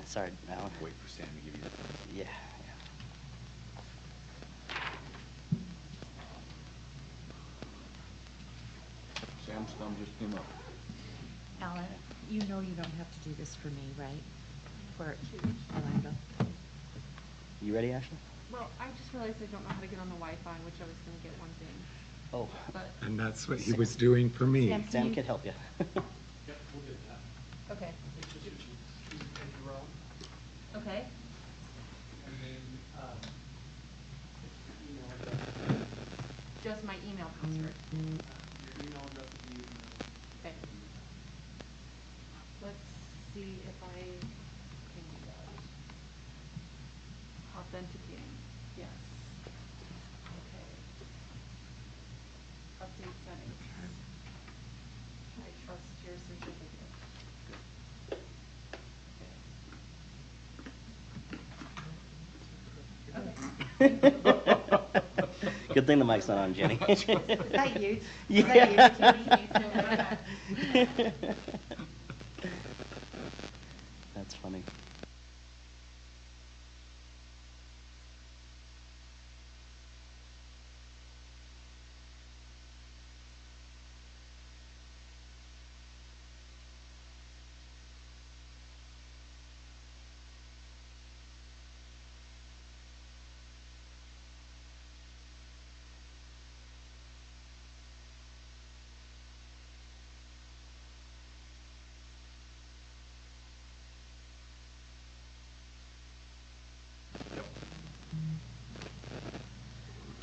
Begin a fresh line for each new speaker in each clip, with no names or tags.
Sorry, Alan.
Wait for Sam to give you the...
Yeah.
Sam's thumb just came up.
Alan, you know you don't have to do this for me, right? For Orlando.
You ready, Ashley?
Well, I just realized I don't know how to get on the Wi-Fi, which I was going to get one thing.
Oh.
But
And that's what he was doing for me.
Sam can help you.
Yep, we'll get that.
okay.
It's just choose a row,
Okay.
and then, email address.
Just my email password.
Your email address will be using
Okay. Let's see if I can do that. Authenticating. Yes. Okay. Update settings. I trust your certificate.
Good thing the mic's not on, Jenny.
Is that you?
Yeah.
Is that you?
That's funny.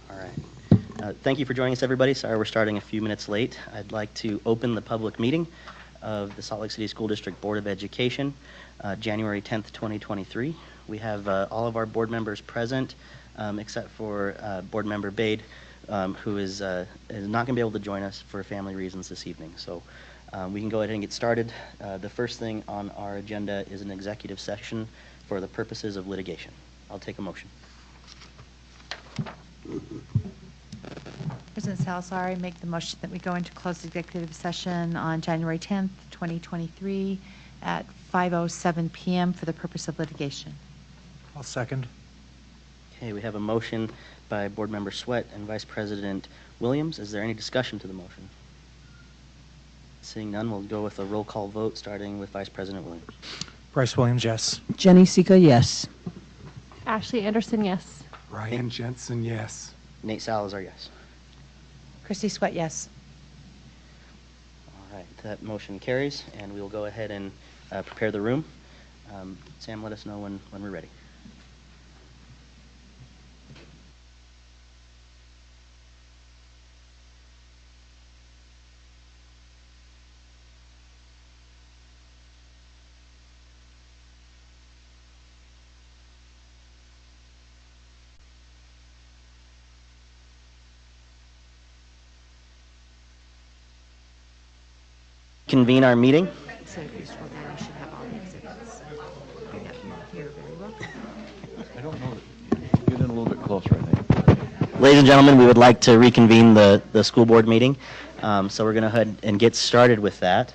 All right. Thank you for joining us, everybody. Sorry we're starting a few minutes late. I'd like to open the public meeting of the Salt Lake City School District Board of Education, January 10th, 2023. We have all of our board members present, except for Board Member Bade, who is not going to be able to join us for family reasons this evening. So we can go ahead and get started. The first thing on our agenda is an executive session for the purposes of litigation. I'll take a motion.
President Salazar, I make the motion that we go into closed executive session on January 10th, 2023 at 5:07 p.m. for the purpose of litigation.
I'll second.
Okay, we have a motion by Board Member Sweat and Vice President Williams. Is there any discussion to the motion? Seeing none, we'll go with a roll call vote, starting with Vice President Williams.
Bryce Williams, yes.
Jenny Sika, yes.
Ashley Anderson, yes.
Ryan Jensen, yes.
Nate Salazar, yes.
Christy Sweat, yes.
All right, that motion carries, and we will go ahead and prepare the room. Sam, let us know when we're ready. Convene our meeting.
So if you scroll down, you should have all the exhibits. Here, very well.
I don't know. Get in a little bit closer, I think.
Ladies and gentlemen, we would like to reconvene the school board meeting. So we're going to go ahead and get started with that.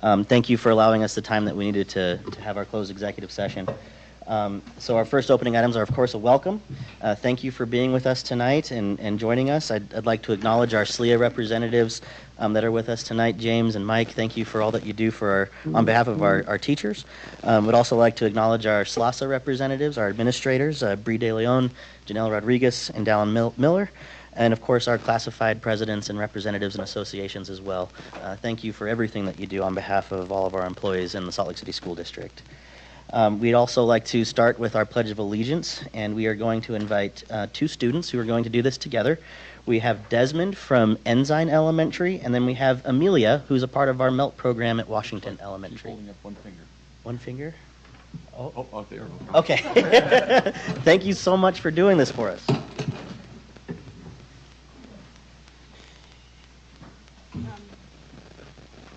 Thank you for allowing us the time that we needed to have our closed executive session. So our first opening items are, of course, a welcome. Thank you for being with us tonight and joining us. I'd like to acknowledge our SLEA representatives that are with us tonight. James and Mike, thank you for all that you do for on behalf of our teachers. Would also like to acknowledge our SLASA representatives, our administrators, Bree De Leon, Janelle Rodriguez, and Dallin Miller. And of course, our classified presidents and representatives and associations as well. Thank you for everything that you do on behalf of all of our employees in the Salt Lake City School District. We'd also like to start with our Pledge of Allegiance, and we are going to invite two students who are going to do this together. We have Desmond from Ensign Elementary, and then we have Amelia, who's a part of our MELT program at Washington Elementary.
She's holding up one finger.
One finger?
Oh, there.
Okay. Thank you so much for doing this for us.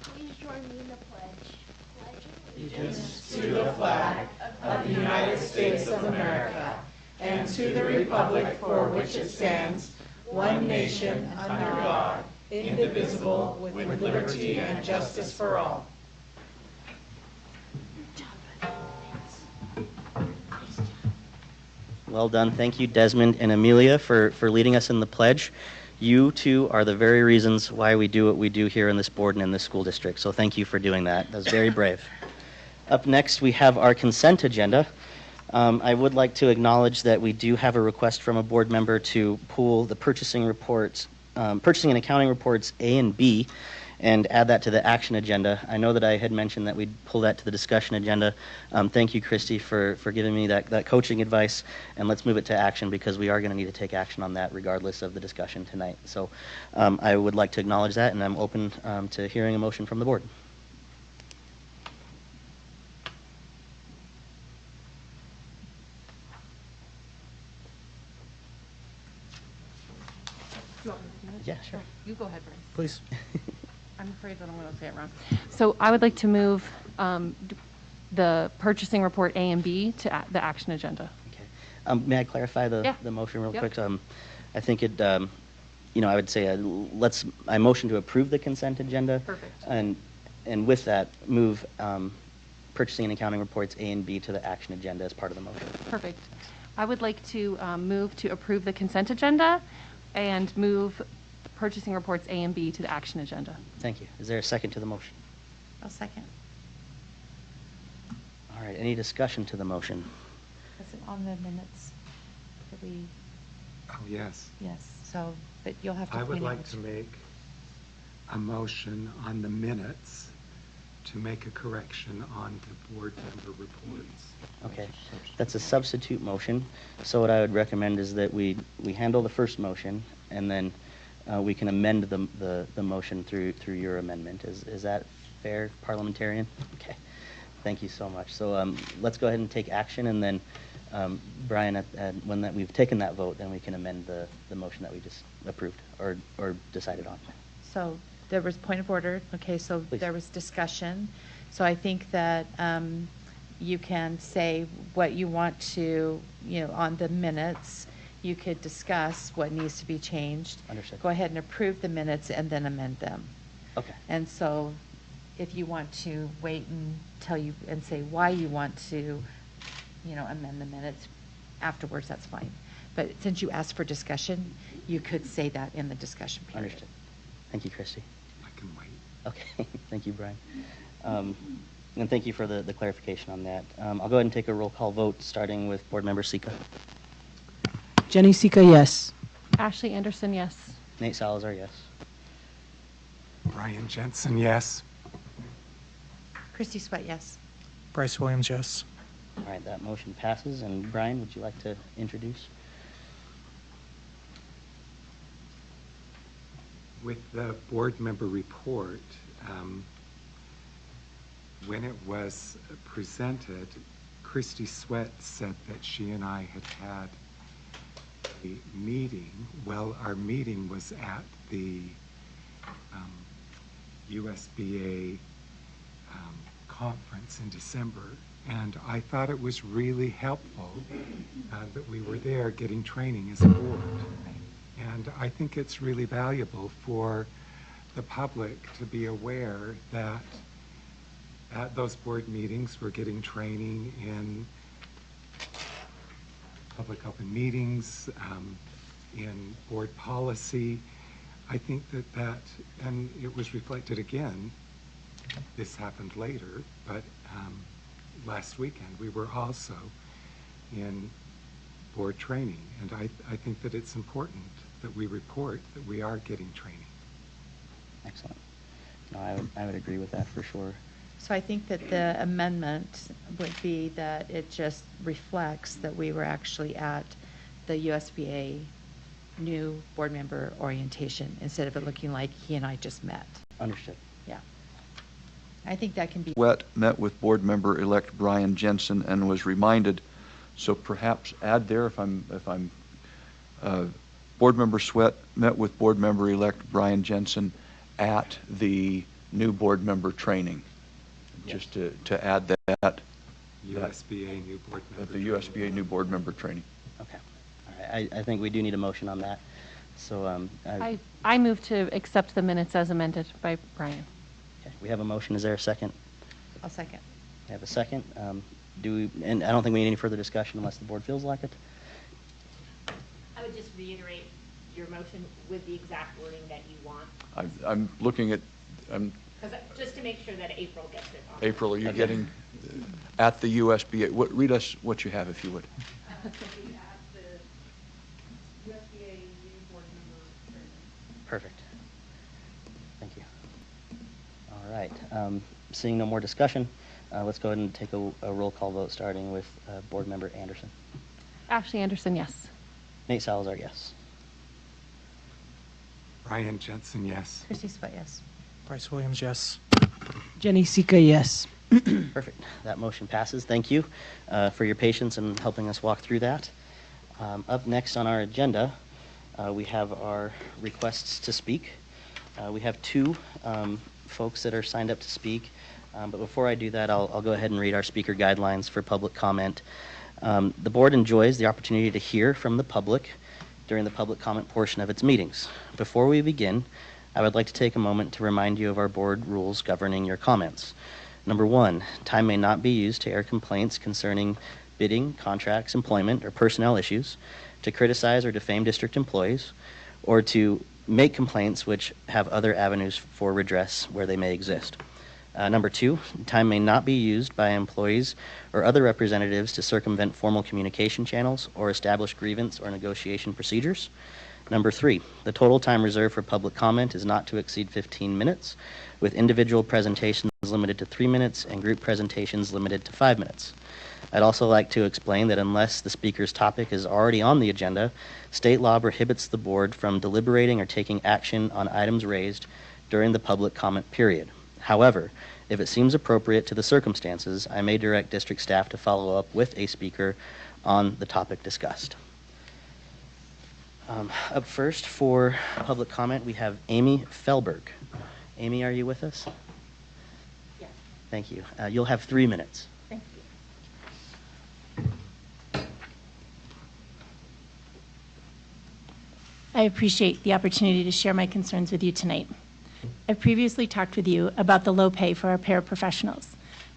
Please join me in the pledge. Pledge
allegiance to the flag of the United States of America and to the republic for which it stands, one nation, under God, indivisible, with liberty and justice for all.
Well done. Thank you, Desmond and Amelia, for leading us in the pledge. You two are the very reasons why we do what we do here in this board and in this school district. So thank you for doing that. That was very brave. Up next, we have our consent agenda. I would like to acknowledge that we do have a request from a board member to pull the purchasing and accounting reports A and B and add that to the action agenda. I know that I had mentioned that we'd pull that to the discussion agenda. Thank you, Christy, for giving me that coaching advice, and let's move it to action because we are going to need to take action on that regardless of the discussion tonight. So I would like to acknowledge that, and I'm open to hearing a motion from the board.
You want me to do it?
Yeah, sure.
You go ahead, Bryce.
Please.
I'm afraid that I'm going to say it wrong. So I would like to move the purchasing report A and B to the action agenda.
Okay. May I clarify the motion real
Yep.
quick? I think it, I would say I motion to approve the consent agenda.
Perfect.
And with that, move purchasing and accounting reports A and B to the action agenda as part of the motion.
Perfect. I would like to move to approve the consent agenda and move purchasing reports A and B to the action agenda.
Thank you. Is there a second to the motion?
I'll second.
All right, any discussion to the motion?
Is it on the minutes that we,
Oh, yes.
yes, so, but you'll have to
I
point
would
out
like
which-
to make a motion on the minutes to make a correction on the board member reports.
Okay, that's a substitute motion. So what I would recommend is that we handle the first motion, and then we can amend the motion through your amendment. Is that fair, parliamentarian? Okay, thank you so much. So let's go ahead and take action, and then Brian, when we've taken that vote, then we can amend the motion that we just approved or decided on.
So there was point of order, okay, so
Please.
there was discussion. So I think that you can say what you want to, on the minutes, you could discuss what needs to be changed.
Understood.
Go ahead and approve the minutes and then amend them.
Okay.
And so if you want to wait and tell you and say why you want to, amend the minutes afterwards, that's fine. But since you asked for discussion, you could say that in the discussion period.
Understood. Thank you, Christy.
I can wait.
Okay, thank you, Brian. And thank you for the clarification on that. I'll go ahead and take a roll call vote, starting with Board Member Sika.
Jenny Sika, yes.
Ashley Anderson, yes.
Nate Salazar, yes.
Brian Jensen, yes.
Christy Sweat, yes.
Bryce Williams, yes.
All right, that motion passes. And Brian, would you like to introduce?
With the board member report, when it was presented, Christy Sweat said that she and I had a meeting. Well, our meeting was at the USBA conference in December, and I thought it was really helpful that we were there getting training as a board. And I think it's really valuable for the public to be aware that at those board meetings, we're getting training in public open meetings, in board policy. I think that, and it was reflected again, this happened later, but last weekend, we were also in board training. And I think that it's important that we report that we are getting training.
Excellent. No, I would agree with that for sure.
So I think that the amendment would be that it just reflects that we were actually at the USBA new board member orientation instead of it looking like he and I just met.
Understood.
Yeah. I think that can be.
Sweat met with board member-elect Brian Jensen and was reminded, so perhaps add there if I'm board member Sweat met with board member-elect Brian Jensen at the new board member training.
Yes.
Just to add that.
USBA new board member.
At the USBA new board member training.
Okay. All right. I think we do need a motion on that. So
I move to accept the minutes as amended by Brian.
okay, we have a motion. Is there a second?
I'll second.
We have a second. And I don't think we need any further discussion unless the board feels like it.
would just reiterate your motion with the exact wording that you want,
I'm looking at,
just to make sure that April gets it on.
April, are you getting at the USB? Read us what you have, if you would.
Perfect. Thank you. All right. Seeing no more discussion, let's go ahead and take a roll call vote, starting with Board Member Anderson.
Ashley Anderson, yes.
Nate Salazar, yes.
Brian Jensen, yes.
Chrissy Sweat, yes.
Bryce Williams, yes.
Jenny Sika, yes.
Perfect. That motion passes. Thank you for your patience in helping us walk through that. Up next on our agenda, we have our requests to speak. We have two folks that are signed up to speak. But before I do that, I'll go ahead and read our speaker guidelines for public comment. The board enjoys the opportunity to hear from the public during the public comment portion of its meetings. Before we begin, I would like to take a moment to remind you of our board rules governing your comments. Number 1, time may not be used to air complaints concerning bidding, contracts, employment, or personnel issues, to criticize or defame district employees, or to make complaints which have other avenues for redress where they may exist. Number 2, time may not be used by employees or other representatives to circumvent formal communication channels or establish grievance or negotiation procedures. Number 3, the total time reserved for public comment is not to exceed 15 minutes, with individual presentations limited to 3 minutes and group presentations limited to 5 minutes. I'd also like to explain that unless the speaker's topic is already on the agenda, state law prohibits the board from deliberating or taking action on items raised during the public comment period. However, if it seems appropriate to the circumstances, I may direct district staff to follow up with a speaker on the topic discussed. Up first for public comment, we have Amy Felberg. Amy, are you with us?
Yes.
Thank you. You'll have 3 minutes.
Thank you.
I appreciate the opportunity to share my concerns with you tonight. I've previously talked with you about the low pay for our paraprofessionals.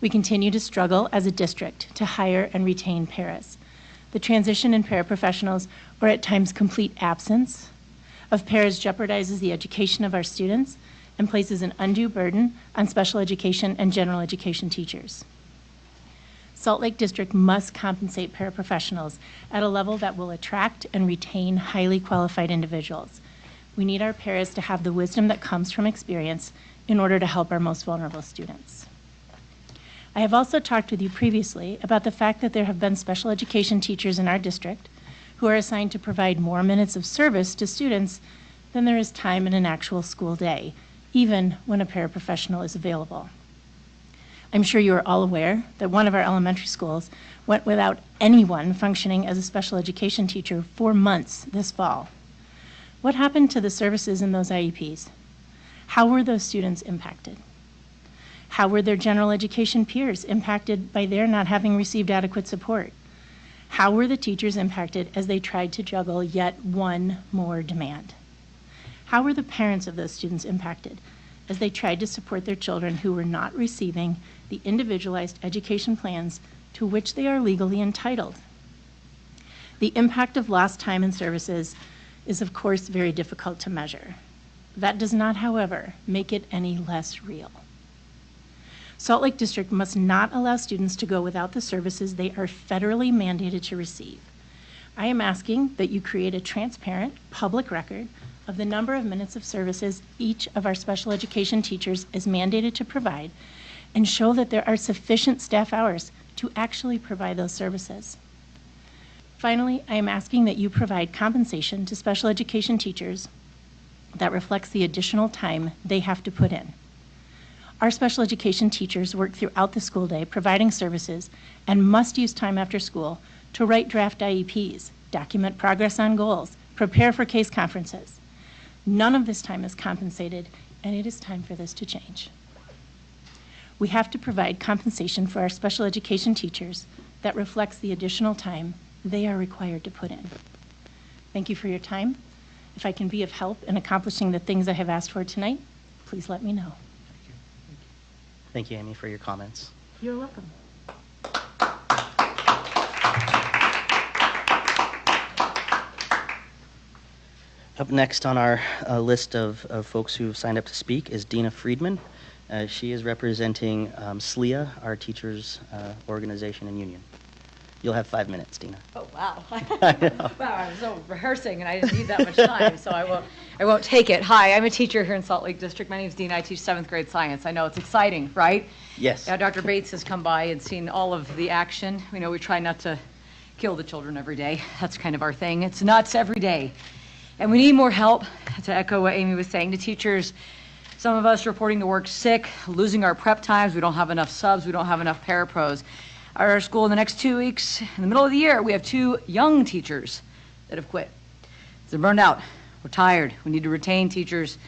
We continue to struggle as a district to hire and retain paras. The transition in paraprofessionals, or at times complete absence of paras, jeopardizes the education of our students and places an undue burden on special education and general education teachers. Salt Lake District must compensate paraprofessionals at a level that will attract and retain highly qualified individuals. We need our paras to have the wisdom that comes from experience in order to help our most vulnerable students. I have also talked with you previously about the fact that there have been special education teachers in our district who are assigned to provide more minutes of service to students than there is time in an actual school day, even when a paraprofessional is available. I'm sure you are all aware that one of our elementary schools went without anyone functioning as a special education teacher for months this fall. What happened to the services in those IEPs? How were those students impacted? How were their general education peers impacted by their not having received adequate support? How were the teachers impacted as they tried to juggle yet one more demand? How were the parents of those students impacted as they tried to support their children who were not receiving the individualized education plans to which they are legally entitled? The impact of lost time and services is, of course, very difficult to measure. That does not, however, make it any less real. Salt Lake District must not allow students to go without the services they are federally mandated to receive. I am asking that you create a transparent public record of the number of minutes of services each of our special education teachers is mandated to provide, and show that there are sufficient staff hours to actually provide those services. Finally, I am asking that you provide compensation to special education teachers that reflects the additional time they have to put in. Our special education teachers work throughout the school day providing services and must use time after school to write draft IEPs, document progress on goals, prepare for case conferences. None of this time is compensated, and it is time for this to change. We have to provide compensation for our special education teachers that reflects the additional time they are required to put in. Thank you for your time. If I can be of help in accomplishing the things I have asked for tonight, please let me know.
Thank you, Amy, for your comments.
You're welcome.
Up next on our list of folks who've signed up to speak is Dina Friedman. She is representing SLEA, our teachers' organization and union. You'll have 5 minutes, Dina.
Oh, wow.
I know.
Wow, I was so rehearsing and I didn't need that much time, so I won't take it. Hi, I'm a teacher here in Salt Lake District. My name's Dina. I teach 7th grade science. I know it's exciting, right?
Yes.
Now, Dr. Bates has come by and seen all of the action. You know, we try not to kill the children every day. That's kind of our thing. It's nuts every day. And we need more help. To echo what Amy was saying, the teachers, some of us reporting to work sick, losing our prep times. We don't have enough subs. We don't have enough parapros. At our school in the next 2 weeks, in the middle of the year, we have 2 young teachers that have quit. They're burned out. We're tired. We need to retain teachers.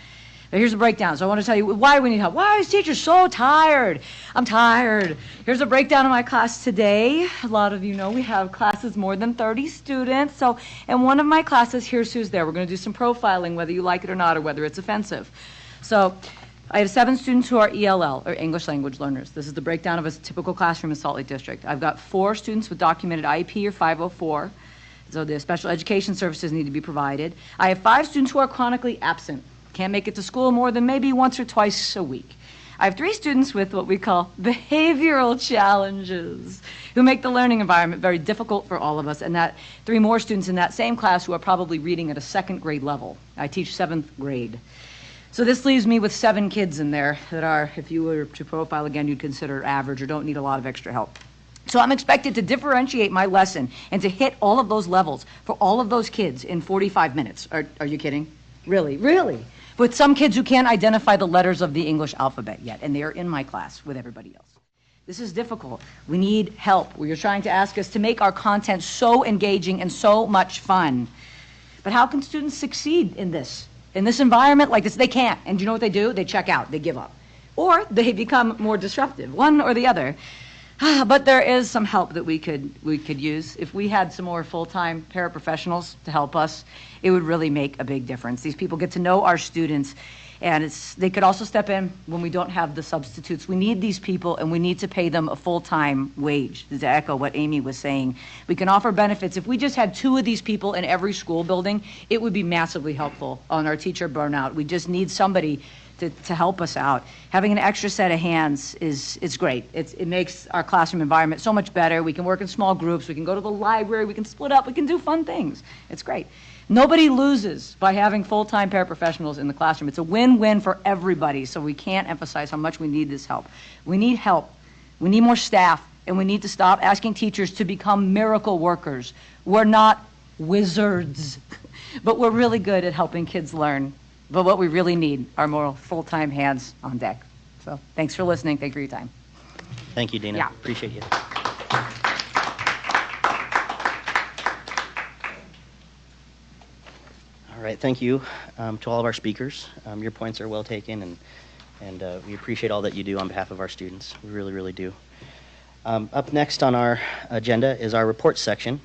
But here's the breakdown. So I want to tell you why we need help. Why is teachers so tired? I'm tired. Here's a breakdown of my class today. A lot of you know we have classes more than 30 students. So in one of my classes, here's who's there. We're going to do some profiling, whether you like it or not, or whether it's offensive. So I have 7 students who are ELL, or English language learners. This is the breakdown of a typical classroom in Salt Lake District. I've got 4 students with documented IEP or 504. So the special education services need to be provided. I have 5 students who are chronically absent. Can't make it to school more than maybe once or twice a week. I have 3 students with what we call behavioral challenges who make the learning environment very difficult for all of us, and that 3 more students in that same class who are probably reading at a 2nd grade level. I teach 7th grade. So this leaves me with 7 kids in there that are, if you were to profile again, you'd consider average or don't need a lot of extra help. So I'm expected to differentiate my lesson and to hit all of those levels for all of those kids in 45 minutes. Are you kidding? Really? Really? With some kids who can't identify the letters of the English alphabet yet, and they are in my class with everybody else. This is difficult. We need help. You're trying to ask us to make our content so engaging and so much fun. But how can students succeed in this? In this environment like this? They can't. And do you know what they do? They check out. They give up. Or they become more disruptive, one or the other. But there is some help that we could use. If we had some more full-time paraprofessionals to help us, it would really make a big difference. These people get to know our students, and they could also step in when we don't have the substitutes. We need these people, and we need to pay them a full-time wage, to echo what Amy was saying. We can offer benefits. If we just had 2 of these people in every school building, it would be massively helpful on our teacher burnout. We just need somebody to help us out. Having an extra set of hands is great. It makes our classroom environment so much better. We can work in small groups. We can go to the library. We can split up. We can do fun things. It's great. Nobody loses by having full-time paraprofessionals in the classroom. It's a win-win for everybody, so we can't emphasize how much we need this help. We need help. We need more staff, and we need to stop asking teachers to become miracle workers. We're not wizards, but we're really good at helping kids learn. But what we really need are more full-time hands on deck. So thanks for listening. Thank you for your time.
Thank you, Dina.
Yeah.
Appreciate you. All right, thank you to all of our speakers. Your points are well taken, and we appreciate all that you do on behalf of our students. We really, really do. Up next on our agenda is our report section.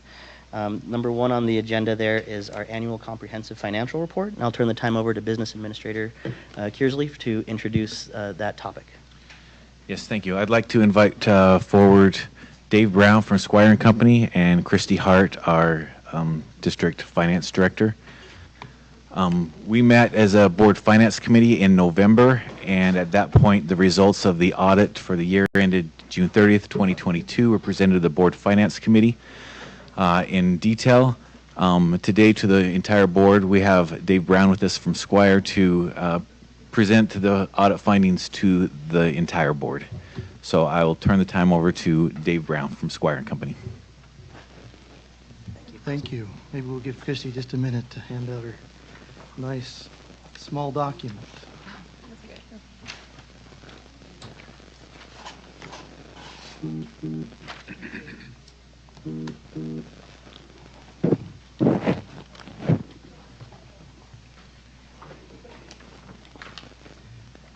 Number 1 on the agenda there is our annual comprehensive financial report, and I'll turn the time over to Business Administrator Kearsley to introduce that topic.
Yes, thank you. I'd like to invite forward Dave Brown from Squire & Company and Christy Hart, our District Finance Director. We met as a Board Finance Committee in November, and at that point the results of the audit for the year ended June 30th, 2022 were presented to the Board Finance Committee. In detail. Today to the entire board, we have Dave Brown with us from Squire to present the audit findings to the entire board. So I will turn the time over to Dave Brown from Squire & Company.
Thank you. Maybe we'll give Christy just a minute to hand out her nice small document.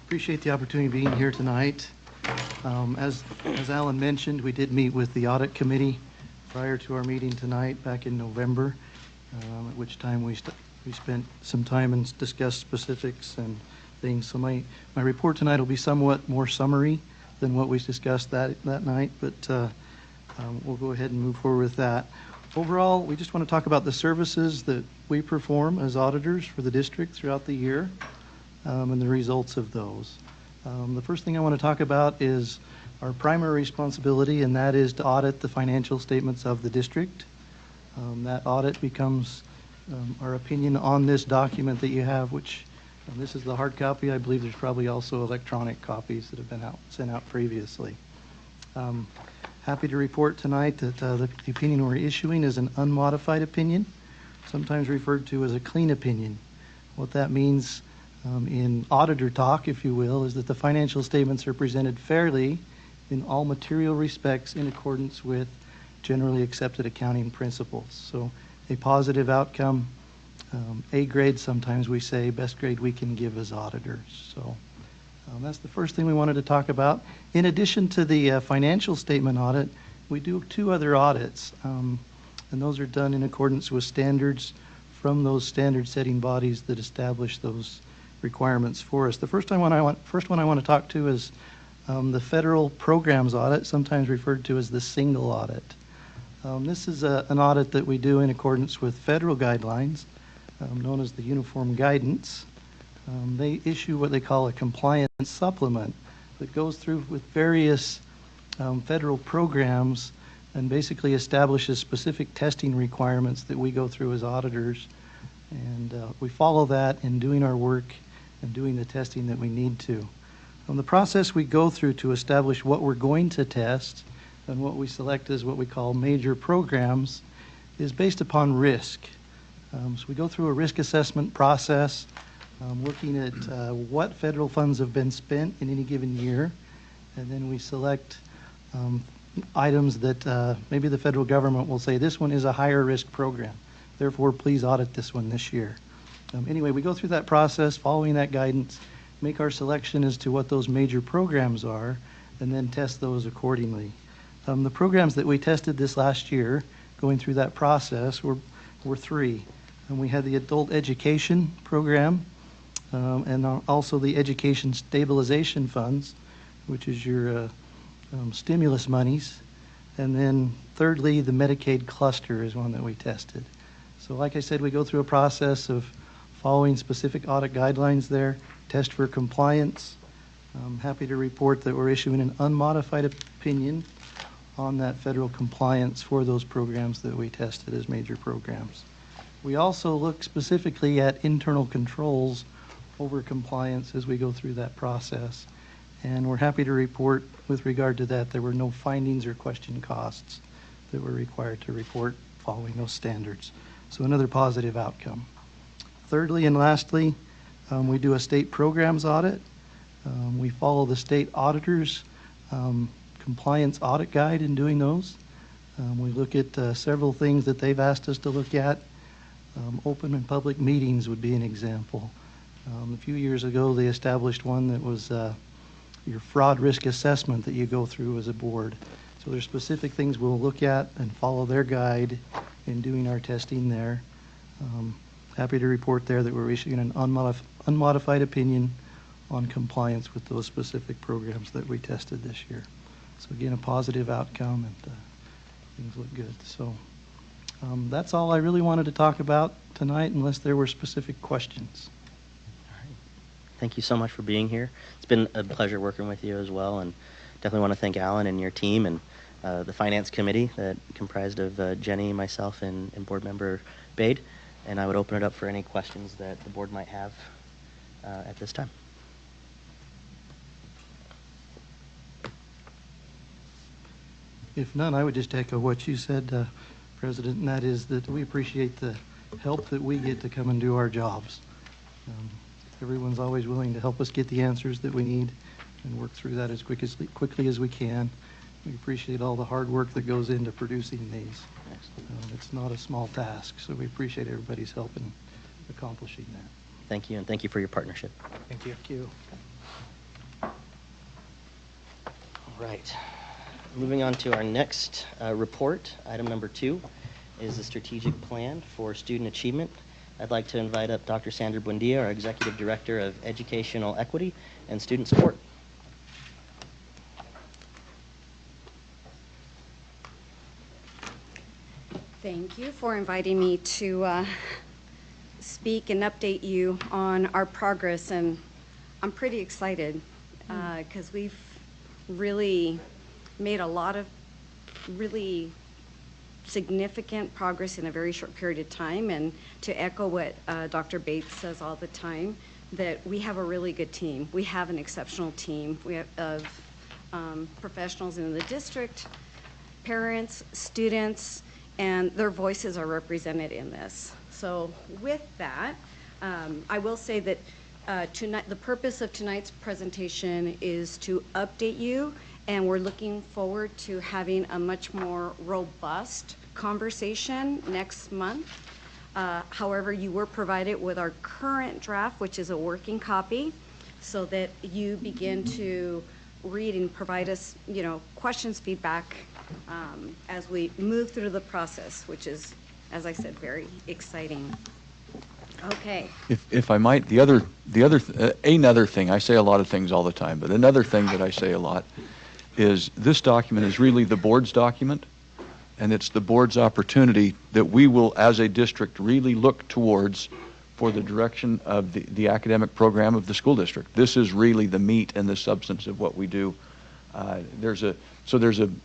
Appreciate the opportunity of being here tonight. As Alan mentioned, we did meet with the audit committee prior to our meeting tonight back in November, at which time we spent some time and discussed specifics and things. So my report tonight will be somewhat more summary than what we discussed that night, but we'll go ahead and move forward with that. Overall, we just want to talk about the services that we perform as auditors for the district throughout the year and the results of those. The first thing I want to talk about is our primary responsibility, and that is to audit the financial statements of the district. That audit becomes our opinion on this document that you have, which this is the hard copy. I believe there's probably also electronic copies that have been sent out previously. Happy to report tonight that the opinion we're issuing is an unmodified opinion, sometimes referred to as a clean opinion. What that means in auditor talk, if you will, is that the financial statements are presented fairly in all material respects in accordance with generally accepted accounting principles. So a positive outcome, A grade sometimes we say, best grade we can give as auditors. So that's the first thing we wanted to talk about. In addition to the financial statement audit, we do 2 other audits, and those are done in accordance with standards from those standard-setting bodies that establish those requirements for us. The first one I want to talk to is the federal programs audit, sometimes referred to as the single audit. This is an audit that we do in accordance with federal guidelines, known as the Uniform Guidance. They issue what they call a compliance supplement that goes through with various federal programs and basically establishes specific testing requirements that we go through as auditors. And we follow that in doing our work and doing the testing that we need to. The process we go through to establish what we're going to test and what we select as what we call major programs is based upon risk. So we go through a risk assessment process, looking at what federal funds have been spent in any given year, and then we select items that maybe the federal government will say, this one is a higher risk program, therefore please audit this one this year. Anyway, we go through that process, following that guidance, make our selection as to what those major programs are, and then test those accordingly. The programs that we tested this last year, going through that process, were 3. And we had the adult education program, and also the education stabilization funds, which is your stimulus monies. And then thirdly, the Medicaid cluster is one that we tested. So like I said, we go through a process of following specific audit guidelines there, test for compliance. I'm happy to report that we're issuing an unmodified opinion on that federal compliance for those programs that we tested as major programs. We also look specifically at internal controls over compliance as we go through that process. And we're happy to report with regard to that, there were no findings or question costs that were required to report following those standards. So another positive outcome. Thirdly and lastly, we do a state programs audit. We follow the state auditors compliance audit guide in doing those. We look at several things that they've asked us to look at. Open and public meetings would be an example. A few years ago, they established one that was your fraud risk assessment that you go through as a board. So there's specific things we'll look at and follow their guide in doing our testing there. Happy to report there that we're issuing an unmodified opinion on compliance with those specific programs that we tested this year. So again, a positive outcome, and things look good. So that's all I really wanted to talk about tonight, unless there were specific questions.
All right. Thank you so much for being here. It's been a pleasure working with you as well, and definitely want to thank Alan and your team and the finance committee that comprised of Jenny, myself, and board member Bade. And I would open it up for any questions that the board might have at this time.
If none, I would just echo what you said, President, and that is that we appreciate the help that we get to come and do our jobs. Everyone's always willing to help us get the answers that we need and work through that as quickly as we can. We appreciate all the hard work that goes into producing these. It's not a small task, so we appreciate everybody's help in accomplishing that.
Thank you, and thank you for your partnership.
Thank you.
Thank you.
All right. Moving on to our next report, item number 2 is the strategic plan for student achievement. I'd like to invite up Dr. Sandra Buendia, our Executive Director of Educational Equity and Student Support.
Thank you for inviting me to speak and update you on our progress, and I'm pretty excited because we've really made a lot of really significant progress in a very short period of time. And to echo what Dr. Bates says all the time, that we have a really good team. We have an exceptional team. We have of professionals in the district, parents, students, and their voices are represented in this. So with that, I will say that tonight, the purpose of tonight's presentation is to update you, and we're looking forward to having a much more robust conversation next month. However, you were provided with our current draft, which is a working copy, so that you begin to read and provide us, questions, feedback, as we move through the process, which is, as I said, very exciting. Okay.
If I might, another thing, I say a lot of things all the time, but another thing that I say a lot is this document is really the board's document, and it's the board's opportunity that we will, as a district, really look towards for the direction of the academic program of the school district. This is really the meat and the substance of what we do. There's a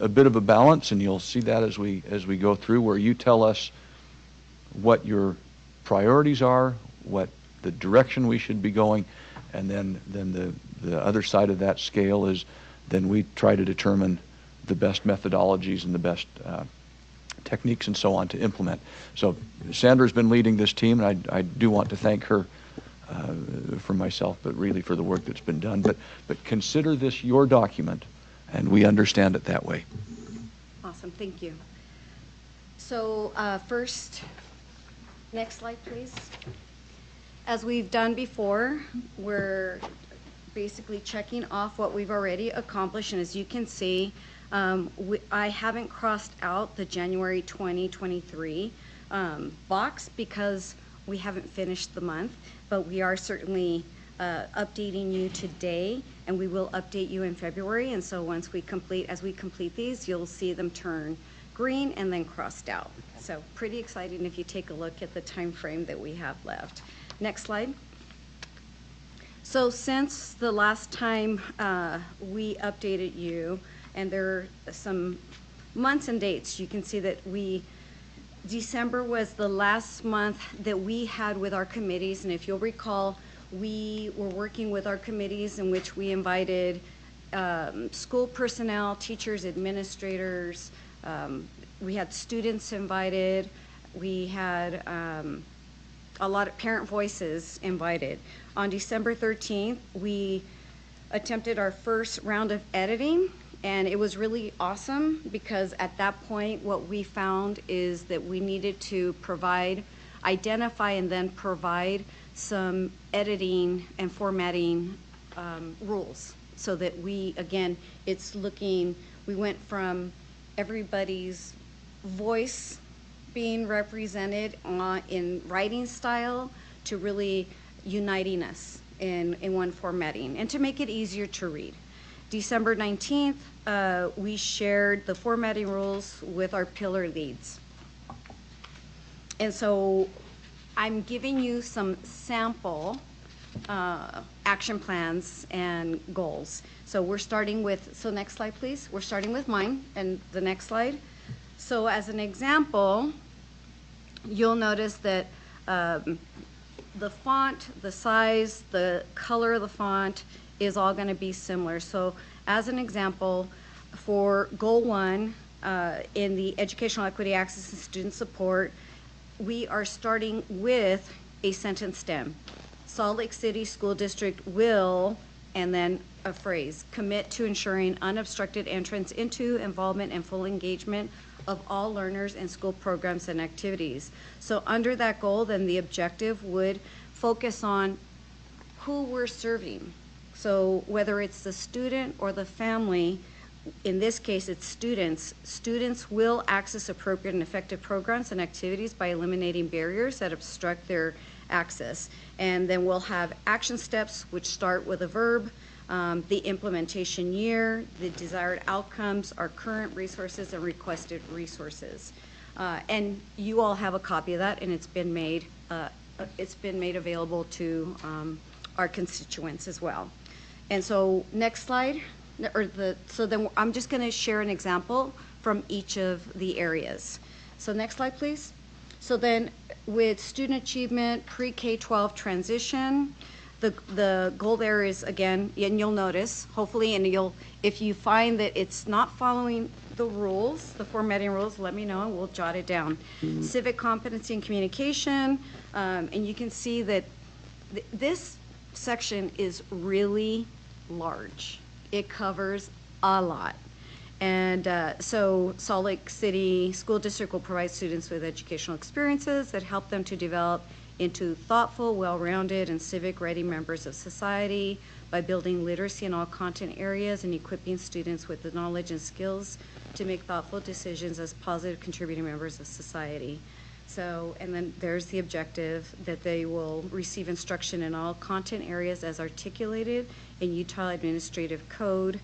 bit of a balance, and you'll see that as we go through, where you tell us what your priorities are, what the direction we should be going, and then the other side of that scale is then we try to determine the best methodologies and the best techniques and so on to implement. So Sandra's been leading this team, and I do want to thank her for myself, but really for the work that's been done. But consider this your document, and we understand it that way.
Awesome, thank you. So first, next slide, please. As we've done before, we're basically checking off what we've already accomplished, and as you can see, I haven't crossed out the January 2023 box because we haven't finished the month, but we are certainly updating you today, and we will update you in February. And so as we complete these, you'll see them turn green and then crossed out. So pretty exciting if you take a look at the time frame that we have left. Next slide. So since the last time we updated you, and there are some months and dates, you can see that December was the last month that we had with our committees, and if you'll recall, we were working with our committees in which we invited school personnel, teachers, administrators, we had students invited, we had a lot of parent voices invited. On December 13th, we attempted our first round of editing, and it was really awesome because at that point what we found is that we needed to identify and then provide some editing and formatting rules, so that we went from everybody's voice being represented in writing style to really uniting us in one formatting and to make it easier to read. December 19th, we shared the formatting rules with our pillar leads. And so I'm giving you some sample action plans and goals. So we're starting with, next slide please. We're starting with mine, and the next slide. So as an example, you'll notice that the font, the size, the color of the font is all going to be similar. So as an example, for goal 1 in the educational equity, access, and student support, we are starting with a sentence stem. Salt Lake City School District will, and then a phrase, commit to ensuring unobstructed entrance into, involvement, and full engagement of all learners in school programs and activities. So under that goal, then the objective would focus on who we're serving. So whether it's the student or the family, in this case it's students, students will access appropriate and effective programs and activities by eliminating barriers that obstruct their access. And then we'll have action steps which start with a verb, the implementation year, the desired outcomes, our current resources and requested resources. And you all have a copy of that, and it's been made available to our constituents as well. And so next slide, so then I'm just going to share an example from each of the areas. So next slide, please. So then with student achievement, pre-K-12 transition, the goal there is, again, and you'll notice, hopefully, and if you find that it's not following the rules, the formatting rules, let me know and we'll jot it down. Civic competency and communication, and you can see that this section is really large. It covers a lot. And so Salt Lake City School District will provide students with educational experiences that help them to develop into thoughtful, well-rounded, and civic-ready members of society by building literacy in all content areas and equipping students with the knowledge and skills to make thoughtful decisions as positive contributing members of society. So, and then there's the objective that they will receive instruction in all content areas as articulated in Utah Administrative Code,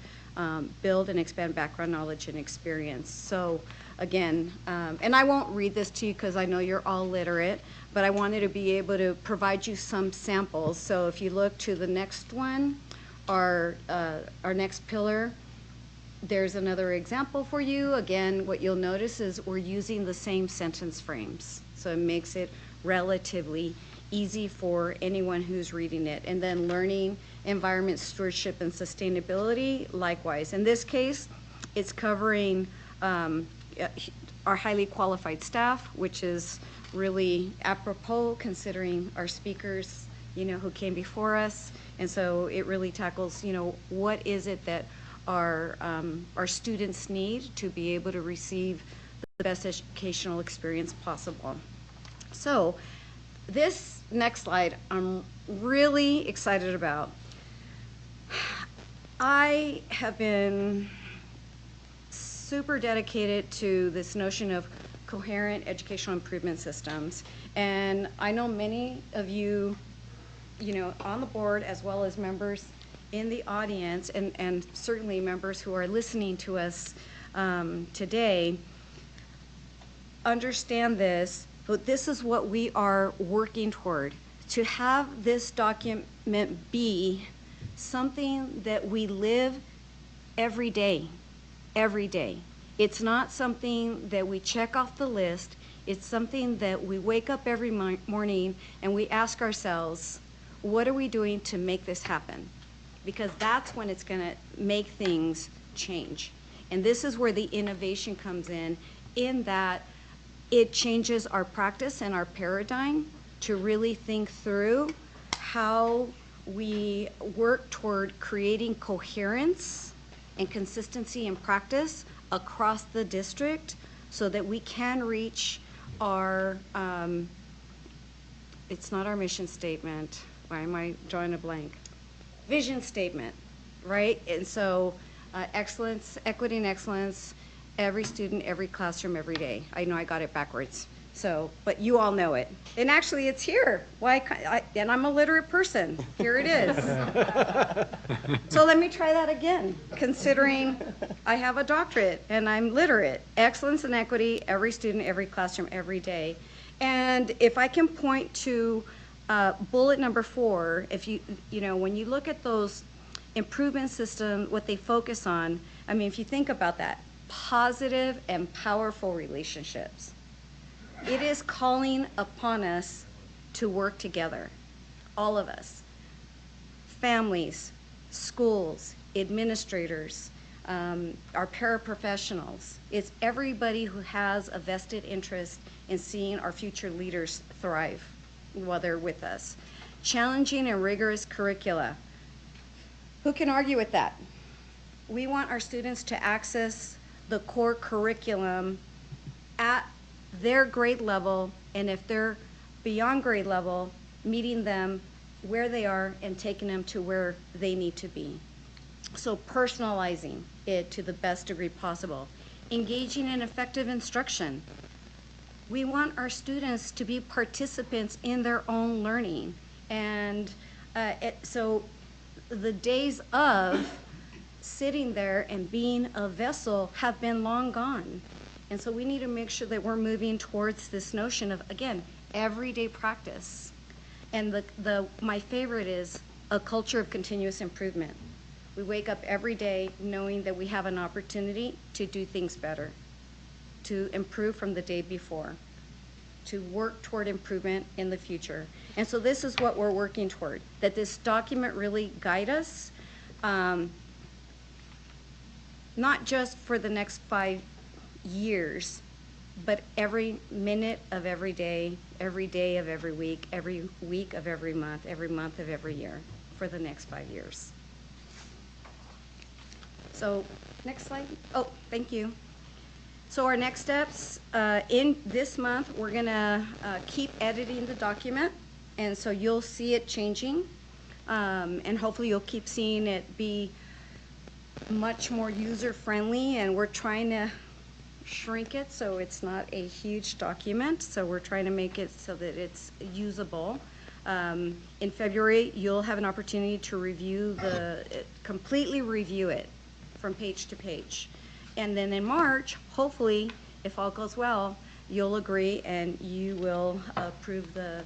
build and expand background knowledge and experience. So again, and I won't read this to you because I know you're all literate, but I wanted to be able to provide you some samples. So if you look to the next one, our next pillar, there's another example for you. Again, what you'll notice is we're using the same sentence frames. So it makes it relatively easy for anyone who's reading it. And then learning, environment, stewardship, and sustainability, likewise. In this case, it's covering our highly qualified staff, which is really apropos considering our speakers, who came before us. And so it really tackles, what is it that our students need to be able to receive the best educational experience possible. So this next slide, I'm really excited about. I have been super dedicated to this notion of coherent educational improvement systems. And I know many of you, on the board as well as members in the audience and certainly members who are listening to us today understand this, but this is what we are working toward, to have this document be something that we live every day, every day. It's not something that we check off the list. It's something that we wake up every morning and we ask ourselves, what are we doing to make this happen? Because that's when it's going to make things change. And this is where the innovation comes in that it changes our practice and our paradigm to really think through how we work toward creating coherence and consistency in practice across the district so that we can reach our, it's not our mission statement. Why am I drawing a blank? Vision statement, right? And so excellence, equity and excellence, every student, every classroom, every day. I know I got it backwards. So, but you all know it. And actually it's here. And I'm a literate person. Here it is. So let me try that again, considering I have a doctorate and I'm literate. Excellence and equity, every student, every classroom, every day. And if I can point to bullet number 4, if when you look at those improvement systems, what they focus on, I mean, if you think about that, positive and powerful relationships. It is calling upon us to work together, all of us, families, schools, administrators, our paraprofessionals. It's everybody who has a vested interest in seeing our future leaders thrive while they're with us. Challenging and rigorous curricula. Who can argue with that? We want our students to access the core curriculum at their grade level, and if they're beyond grade level, meeting them where they are and taking them to where they need to be. So personalizing it to the best degree possible. Engaging in effective instruction. We want our students to be participants in their own learning. And so the days of sitting there and being a vessel have been long gone. And so we need to make sure that we're moving towards this notion of, again, everyday practice. And my favorite is a culture of continuous improvement. We wake up every day knowing that we have an opportunity to do things better, to improve from the day before, to work toward improvement in the future. And so this is what we're working toward, that this document really guide us, not just for the next 5 years, but every minute of every day of every week of every month of every year for the next 5 years. So, next slide. Oh, thank you. So our next steps, in this month, we're gonna keep editing the document, and so you'll see it changing, and hopefully you'll keep seeing it be much more user-friendly, and we're trying to shrink it so it's not a huge document, so we're trying to make it so that it's usable. In February, you'll have an opportunity to completely review it from page to page. And then in March, hopefully, if all goes well, you'll agree and you will approve the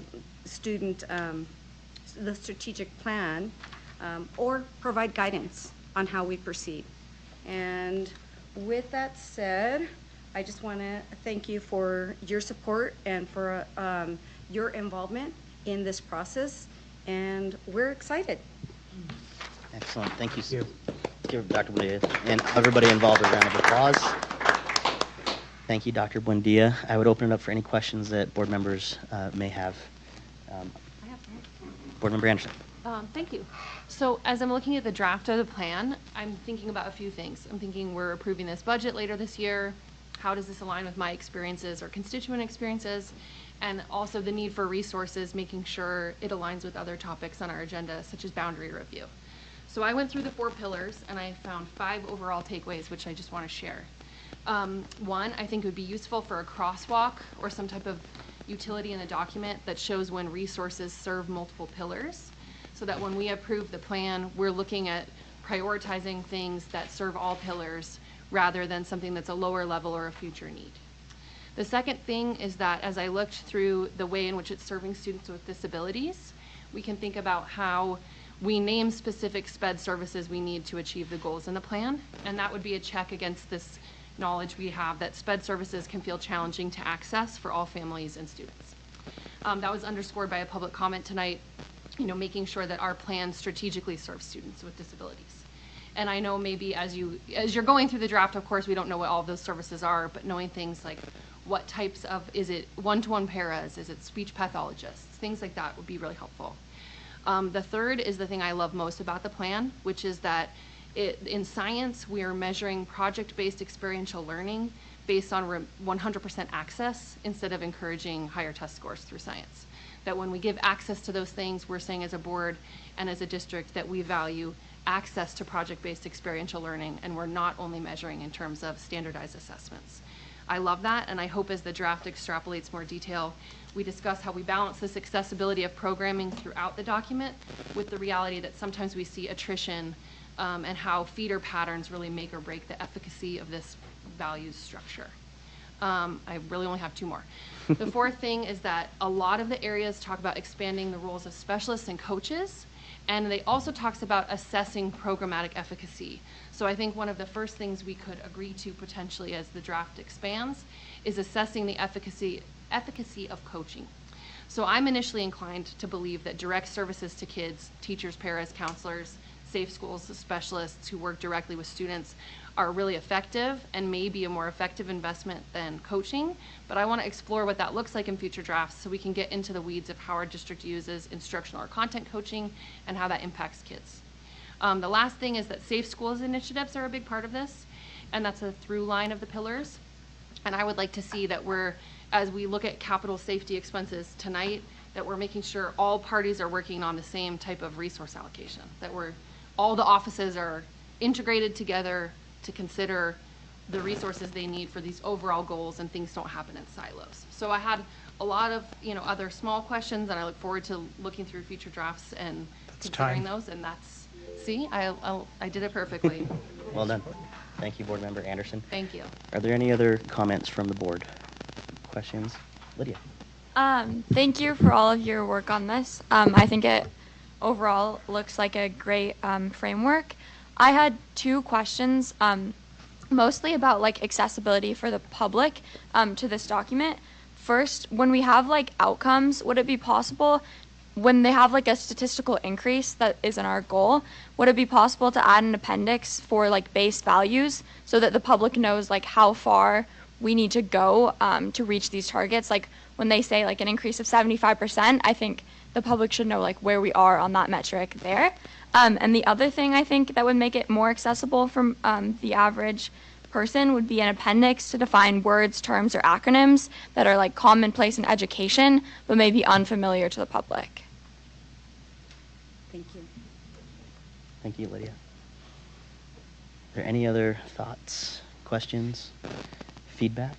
strategic plan, or provide guidance on how we proceed. And with that said, I just want to thank you for your support and for your involvement in this process, and we're excited.
Excellent. Thank you. Give Dr. Buendia and everybody involved a round of applause. Thank you, Dr. Buendia. I would open it up for any questions that board members may have. Board Member Anderson.
Thank you. So as I'm looking at the draft of the plan, I'm thinking about a few things. I'm thinking we're approving this budget later this year. How does this align with my experiences or constituent experiences? And also the need for resources, making sure it aligns with other topics on our agenda, such as boundary review. So I went through the 4 pillars and I found 5 overall takeaways, which I just want to share. One, I think it would be useful for a crosswalk or some type of utility in the document that shows when resources serve multiple pillars, so that when we approve the plan, we're looking at prioritizing things that serve all pillars rather than something that's a lower level or a future need. The second thing is that as I looked through the way in which it's serving students with disabilities, we can think about how we name specific SPED services we need to achieve the goals in the plan, and that would be a check against this knowledge we have that SPED services can feel challenging to access for all families and students. That was underscored by a public comment tonight, making sure that our plan strategically serves students with disabilities. And I know maybe as you're going through the draft, of course, we don't know what all of those services are, but knowing things like what types of, is it one-to-one paras, is it speech pathologists, things like that would be really helpful. The third is the thing I love most about the plan, which is that in science, we are measuring project-based experiential learning based on 100% access instead of encouraging higher test scores through science. That when we give access to those things, we're saying as a board and as a district that we value access to project-based experiential learning, and we're not only measuring in terms of standardized assessments. I love that, and I hope as the draft extrapolates more detail, we discuss how we balance this accessibility of programming throughout the document with the reality that sometimes we see attrition, and how feeder patterns really make or break the efficacy of this values structure. I really only have 2 more. The fourth thing is that a lot of the areas talk about expanding the roles of specialists and coaches, and they also talks about assessing programmatic efficacy. So I think one of the first things we could agree to potentially as the draft expands is assessing the efficacy of coaching. So I'm initially inclined to believe that direct services to kids, teachers, paras, counselors, safe schools, specialists who work directly with students are really effective and may be a more effective investment than coaching, but I want to explore what that looks like in future drafts so we can get into the weeds of how our district uses instructional or content coaching and how that impacts kids. The last thing is that safe schools initiatives are a big part of this, and that's a through line of the pillars. And I would like to see that as we look at capital safety expenses tonight, that we're making sure all parties are working on the same type of resource allocation, that all the offices are integrated together to consider the resources they need for these overall goals, and things don't happen in silos. So I had a lot of other small questions, and I look forward to looking through future drafts and considering those. And that's, see, I did it perfectly.
Well done. Thank you, Board Member Anderson.
Thank you.
Are there any other comments from the board? Questions? Lydia?
Thank you for all of your work on this. I think it overall looks like a great framework. I had two questions, mostly about like accessibility for the public to this document. First, when we have like outcomes, would it be possible when they have like a statistical increase that isn't our goal, would it be possible to add an appendix for like base values so that the public knows like how far we need to go to reach these targets? Like when they say like an increase of 75%, I think the public should know like where we are on that metric there. And the other thing I think that would make it more accessible from the average person would be an appendix to define words, terms, or acronyms that are like commonplace in education but may be unfamiliar to the public.
Thank you.
Thank you, Lydia. Are there any other thoughts, questions, feedback?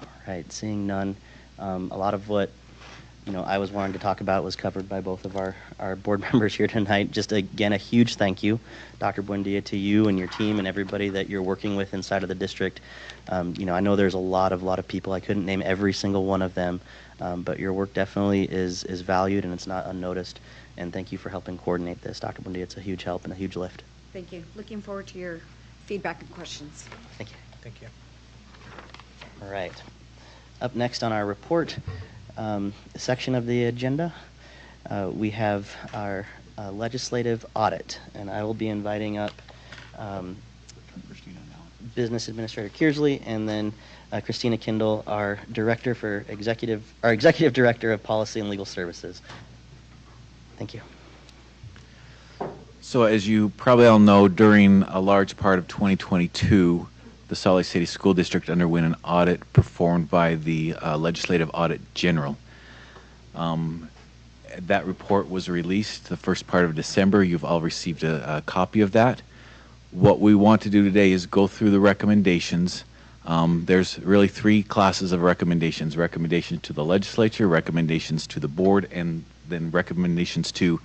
All right, seeing none. A lot of what I was wanting to talk about was covered by both of our board members here tonight. Just again, a huge thank you, Dr. Buendia, to you and your team and everybody that you're working with inside of the district. I know there's a lot of people. I couldn't name every single one of them, but your work definitely is valued and it's not unnoticed. And thank you for helping coordinate this, Dr. Buendia. It's a huge help and a huge lift.
Thank you. Looking forward to your feedback and questions.
Thank you.
Thank you.
All right. Up next on our report section of the agenda, we have our legislative audit, and I will be inviting up Business Administrator Kearsley and then Christina Kindle, our executive director of policy and legal services. Thank you.
So as you probably all know, during a large part of 2022, the Salt Lake City School District underwent an audit performed by the Legislative Audit General. That report was released the first part of December. You've all received a copy of that. What we want to do today is go through the recommendations. There's really three classes of recommendations: recommendations to the legislature, recommendations to the board, and then recommendations to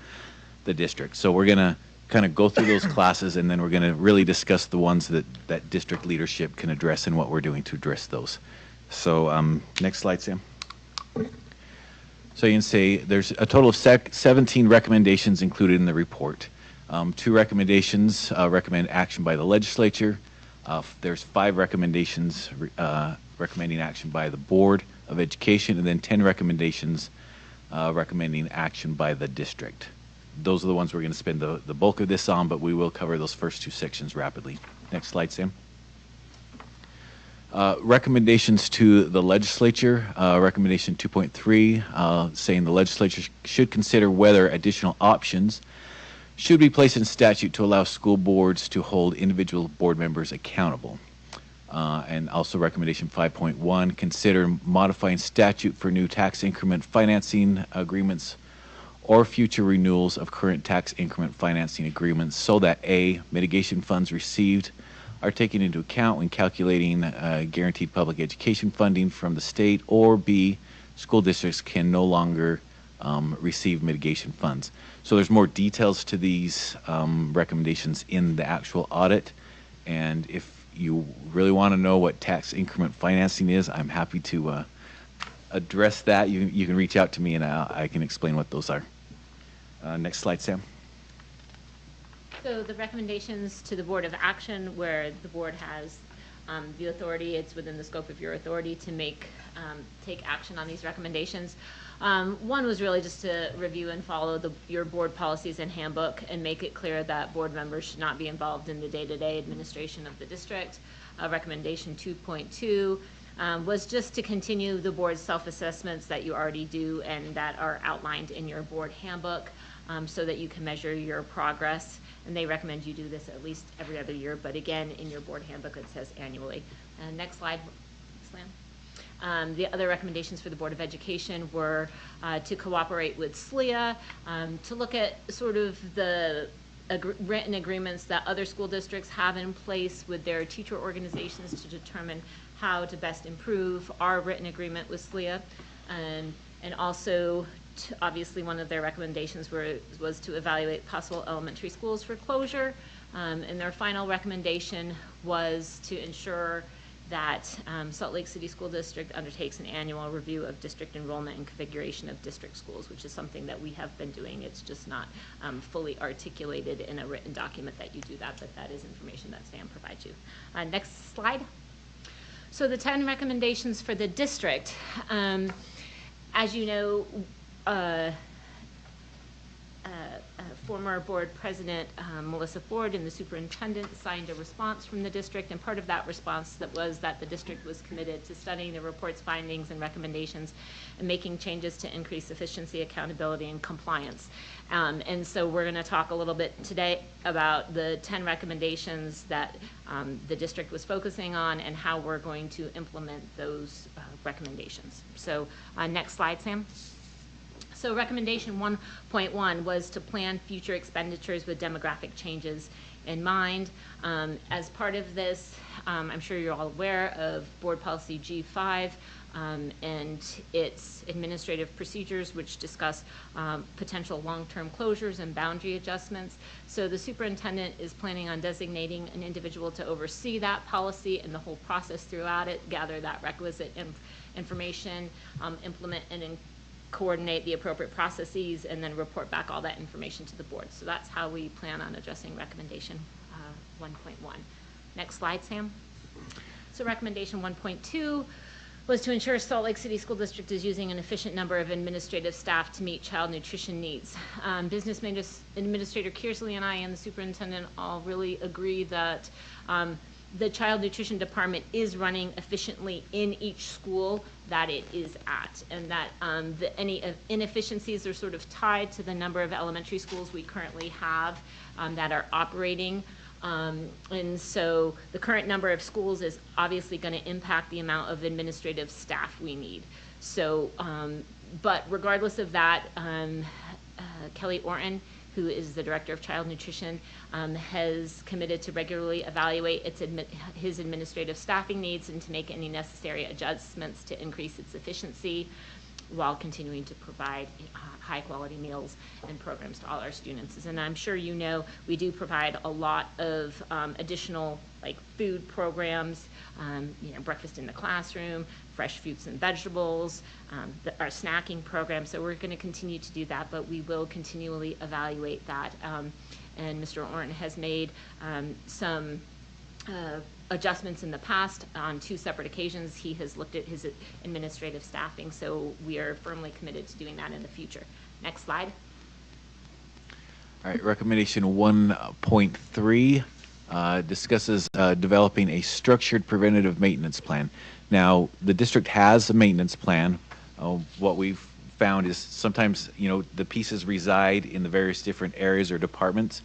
the district. So we're going to kind of go through those classes, and then we're going to really discuss the ones that district leadership can address and what we're doing to address those. So next slide, Sam. So you can say there's a total of 17 recommendations included in the report. Two recommendations recommend action by the legislature. There's 5 recommendations recommending action by the Board of Education, and then 10 recommendations recommending action by the district. Those are the ones we're going to spend the bulk of this on, but we will cover those first 2 sections rapidly. Next slide, Sam. Recommendations to the legislature. Recommendation 2.3 saying the legislature should consider whether additional options should be placed in statute to allow school boards to hold individual board members accountable. And also recommendation 5.1, consider modifying statute for new tax increment financing agreements or future renewals of current tax increment financing agreements so that A, mitigation funds received are taken into account when calculating guaranteed public education funding from the state, or B, school districts can no longer receive mitigation funds. So there's more details to these recommendations in the actual audit, and if you really want to know what tax increment financing is, I'm happy to address that. You can reach out to me and I can explain what those are. Next slide, Sam.
So the recommendations to the Board of Action, where the board has the authority, it's within the scope of your authority to take action on these recommendations. One was really just to review and follow your board policies and handbook and make it clear that board members should not be involved in the day-to-day administration of the district. Recommendation 2.2 was just to continue the board's self-assessments that you already do and that are outlined in your board handbook so that you can measure your progress. And they recommend you do this at least every other year, but again, in your board handbook, it says annually. Next slide, Slam. The other recommendations for the Board of Education were to cooperate with SLEA, to look at sort of the written agreements that other school districts have in place with their teacher organizations to determine how to best improve our written agreement with SLEA, and also Obviously, one of their recommendations was to evaluate possible elementary schools for closure. And their final recommendation was to ensure that Salt Lake City School District undertakes an annual review of district enrollment and configuration of district schools, which is something that we have been doing. It's just not fully articulated in a written document that you do that, but that is information that Sam provides you. Next slide. So the 10 recommendations for the district, as you know, former board president Melissa Ford and the superintendent signed a response from the district, and part of that response was that the district was committed to studying the report's findings and recommendations and making changes to increase efficiency, accountability, and compliance. And so we're going to talk a little bit today about the 10 recommendations that the district was focusing on and how we're going to implement those recommendations. So next slide, Sam. So recommendation 1.1 was to plan future expenditures with demographic changes in mind. As part of this, I'm sure you're all aware of Board Policy G5 and its administrative procedures, which discuss potential long-term closures and boundary adjustments. So the superintendent is planning on designating an individual to oversee that policy and the whole process throughout it, gather that requisite information, implement and coordinate the appropriate processes, and then report back all that information to the board. So that's how we plan on addressing recommendation 1.1. Next slide, Sam. So recommendation 1.2 was to ensure Salt Lake City School District is using an efficient number of administrative staff to meet child nutrition needs. Business Administrator Kearsley and I and the superintendent all really agree that the child nutrition department is running efficiently in each school that it is at, and that any inefficiencies are sort of tied to the number of elementary schools we currently have that are operating. And so the current number of schools is obviously going to impact the amount of administrative staff we need. So, but regardless of that, Kelly Orton, who is the Director of Child Nutrition, has committed to regularly evaluate his administrative staffing needs and to make any necessary adjustments to increase its efficiency while continuing to provide high-quality meals and programs to all our students. And I'm sure you know we do provide a lot of additional like food programs, breakfast in the classroom, fresh fruits and vegetables, our snacking program. So we're going to continue to do that, but we will continually evaluate that. And Mr. Orton has made some adjustments in the past. On 2 separate occasions, he has looked at his administrative staffing, so we are firmly committed to doing that in the future. Next slide.
All right, recommendation 1.3 discusses developing a structured preventative maintenance plan. Now, the district has a maintenance plan. What we've found is sometimes, the pieces reside in the various different areas or departments.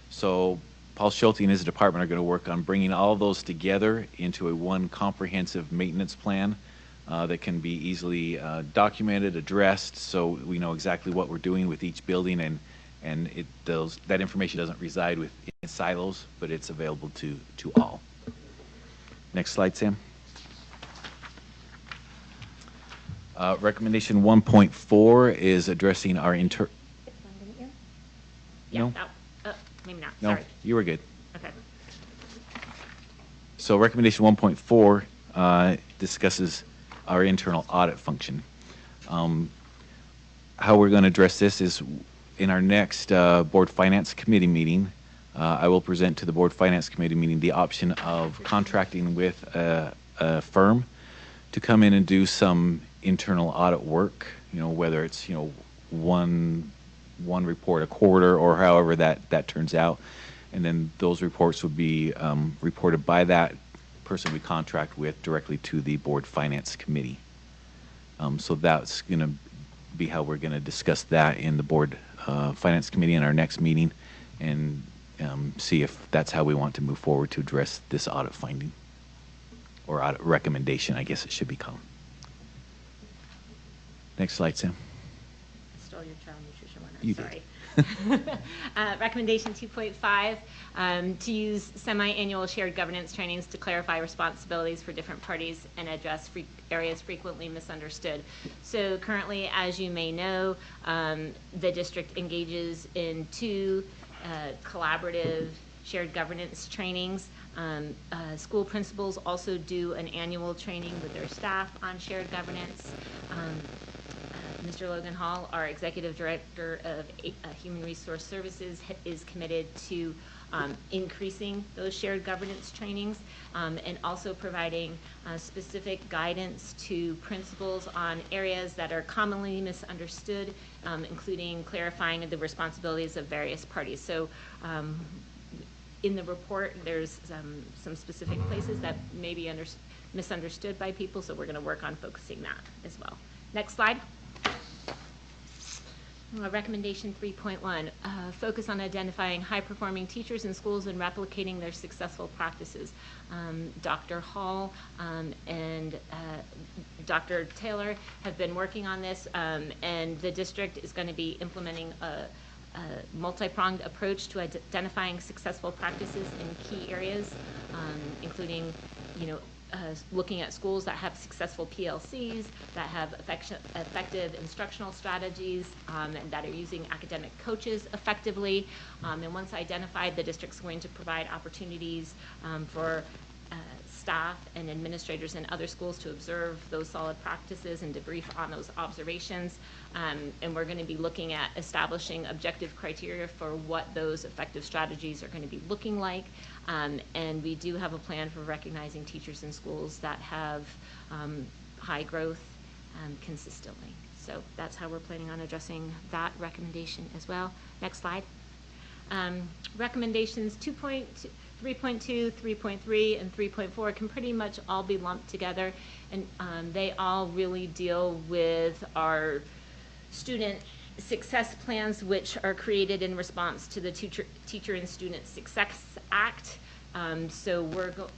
So Paul Schulte and his department are going to work on bringing all of those together into one comprehensive maintenance plan that can be easily documented, addressed, so we know exactly what we're doing with each building, and that information doesn't reside within silos, but it's available to all. Next slide, Sam. Recommendation 1.4 is addressing our
Yeah,
No?
maybe not.
No,
Sorry.
you were good.
Okay.
So recommendation 1.4 discusses our internal audit function. How we're going to address this is in our next Board Finance Committee meeting. I will present to the Board Finance Committee meeting the option of contracting with a firm to come in and do some internal audit work, whether it's, one report a quarter or however that turns out. And then those reports would be reported by that person we contract with directly to the Board Finance Committee. So that's going to be how we're going to discuss that in the Board Finance Committee in our next meeting, and see if that's how we want to move forward to address this audit finding, or audit recommendation, I guess it should be called. Next slide, Sam.
stole your child nutrition one.
You
I'm sorry. Recommendation 2.5, to use semi-annual shared governance trainings to clarify responsibilities for different parties and address areas frequently misunderstood. So currently, as you may know, the district engages in 2 collaborative shared governance trainings. School principals also do an annual training with their staff on shared governance. Mr. Logan Hall, our Executive Director of Human Resource Services, is committed to increasing those shared governance trainings and also providing specific guidance to principals on areas that are commonly misunderstood, including clarifying the responsibilities of various parties. So in the report, there's some specific places that may be misunderstood by people, so we're going to work on focusing that as well. Next slide. Recommendation 3.1, focus on identifying high-performing teachers in schools and replicating their successful practices. Dr. Hall and Dr. Taylor have been working on this, and the district is going to be implementing a multi-pronged approach to identifying successful practices in key areas, including, looking at schools that have successful PLCs, that have effective instructional strategies, and that are using academic coaches effectively. And once identified, the district's going to provide opportunities for staff and administrators in other schools to observe those solid practices and debrief on those observations. And we're going to be looking at establishing objective criteria for what those effective strategies are going to be looking like. And we do have a plan for recognizing teachers in schools that have high growth consistently. So that's how we're planning on addressing that recommendation as well. Next slide. Recommendations 3.2, 3.3, and 3.4 can pretty much all be lumped together, and they all really deal with our student success plans, which are created in response to the Teacher and Student Success Act. So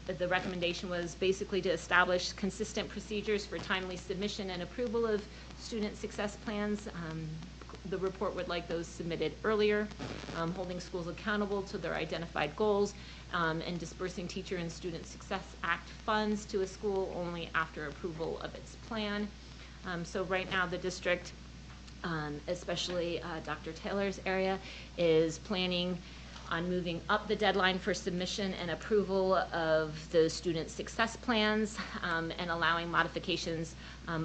the recommendation was basically to establish consistent procedures for timely submission and approval of student success plans. The report would like those submitted earlier, holding schools accountable to their identified goals, and dispersing Teacher and Student Success Act funds to a school only after approval of its plan. So right now the district, especially Dr. Taylor's area, is planning on moving up the deadline for submission and approval of the student success plans, and allowing modifications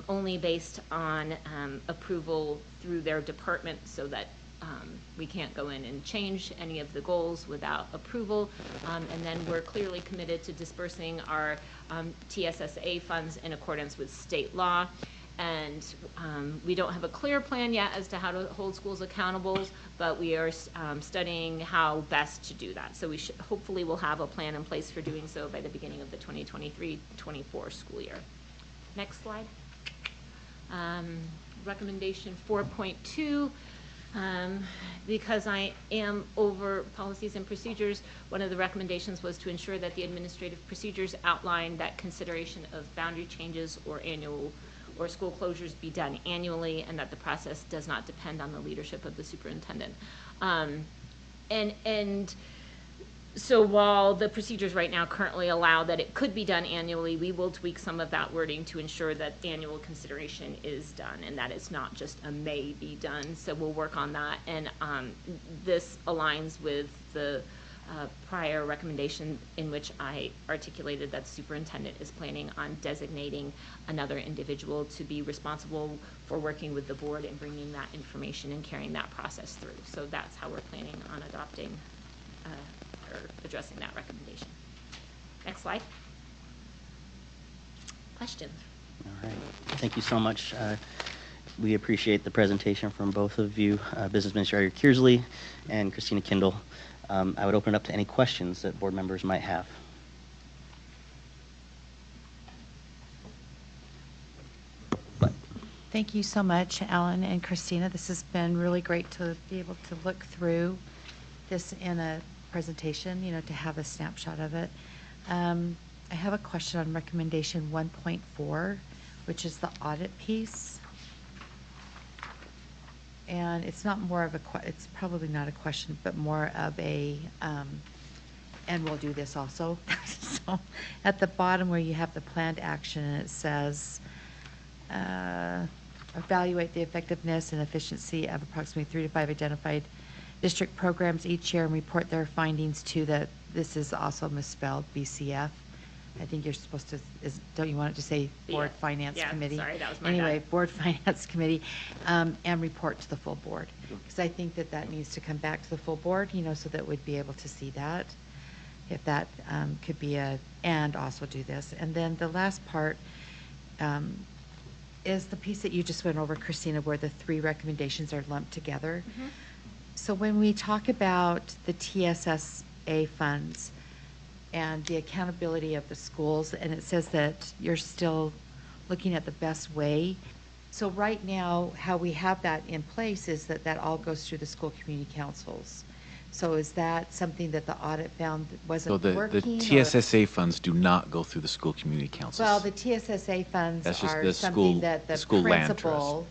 only based on approval through their department, so that we can't go in and change any of the goals without approval. And then we're clearly committed to dispersing our TSSA funds in accordance with state law. And we don't have a clear plan yet as to how to hold schools accountable, but we are studying how best to do that. So we hopefully will have a plan in place for doing so by the beginning of the 2023-24 school year. Next slide. Recommendation 4.2. Because I am over policies and procedures, one of the recommendations was to ensure that the administrative procedures outline that consideration of boundary changes or annual or school closures be done annually, and that the process does not depend on the leadership of the superintendent. And so while the procedures right now currently allow that it could be done annually, we will tweak some of that wording to ensure that annual consideration is done and that it's not just a may be done. So we'll work on that, and this aligns with the prior recommendation in which I articulated that the superintendent is planning on designating another individual to be responsible for working with the board and bringing that information and carrying that process through. So that's how we're planning on adopting or addressing that recommendation. Next slide. Questions?
All right. Thank you so much. We appreciate the presentation from both of you, Business Administrator Kearsley and Christina Kindle. I would open it up to any questions that board members might have.
Thank you so much, Alan and Christina. This has been really great to be able to look through this in a presentation, to have a snapshot of it. I have a question on recommendation 1.4, which is the audit piece. And it's not more of a, it's probably not a question, but more of a, and we'll do this also. So at the bottom where you have the planned action, it says, evaluate the effectiveness and efficiency of approximately 3 to 5 identified district programs each year and report their findings to the, this is also misspelled, BCF. I think you're supposed to, don't you want it to say Board Finance Committee?
Sorry, that was my
Anyway,
bad.
Board Finance Committee, and report to the full board. Because I think that that needs to come back to the full board, you know, so that we'd be able to see that. If that could be a, and also do this. And then the last part is the piece that you just went over, Christina, where the 3 recommendations are lumped together.
Mm-hmm.
So when we talk about the TSSA funds and the accountability of the schools, and it says that you're still looking at the best way. So right now, how we have that in place is that that all goes through the school community councils. So is that something that the audit found that
So
wasn't
the
working? or-
TSSA funds do not go through the school community councils.
Well, the TSSA funds
That's just
are
the
something
school-
that the
school land trust.
principal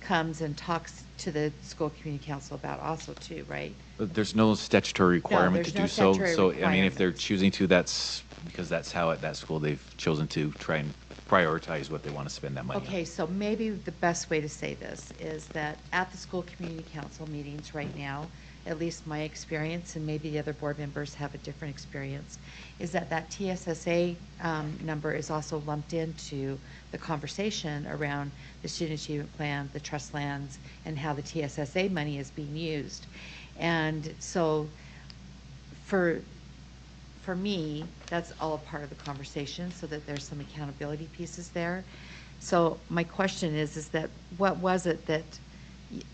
comes and talks to the school community council about also too, right?
But there's no statutory requirement to
there's
do
no
so.
statutory
So, I mean, if they're
requirements.
choosing to, that's because that's how at that school they've chosen to try and prioritize what they want to spend that money on.
Okay, so maybe the best way to say this is that at the school community council meetings right now, at least my experience, and maybe the other board members have a different experience, is that that TSSA number is also lumped into the conversation around the student achievement plan, the trust lands, and how the TSSA money is being used. And so for me, that's all a part of the conversation, so that there's some accountability pieces there. So my question is that what was it that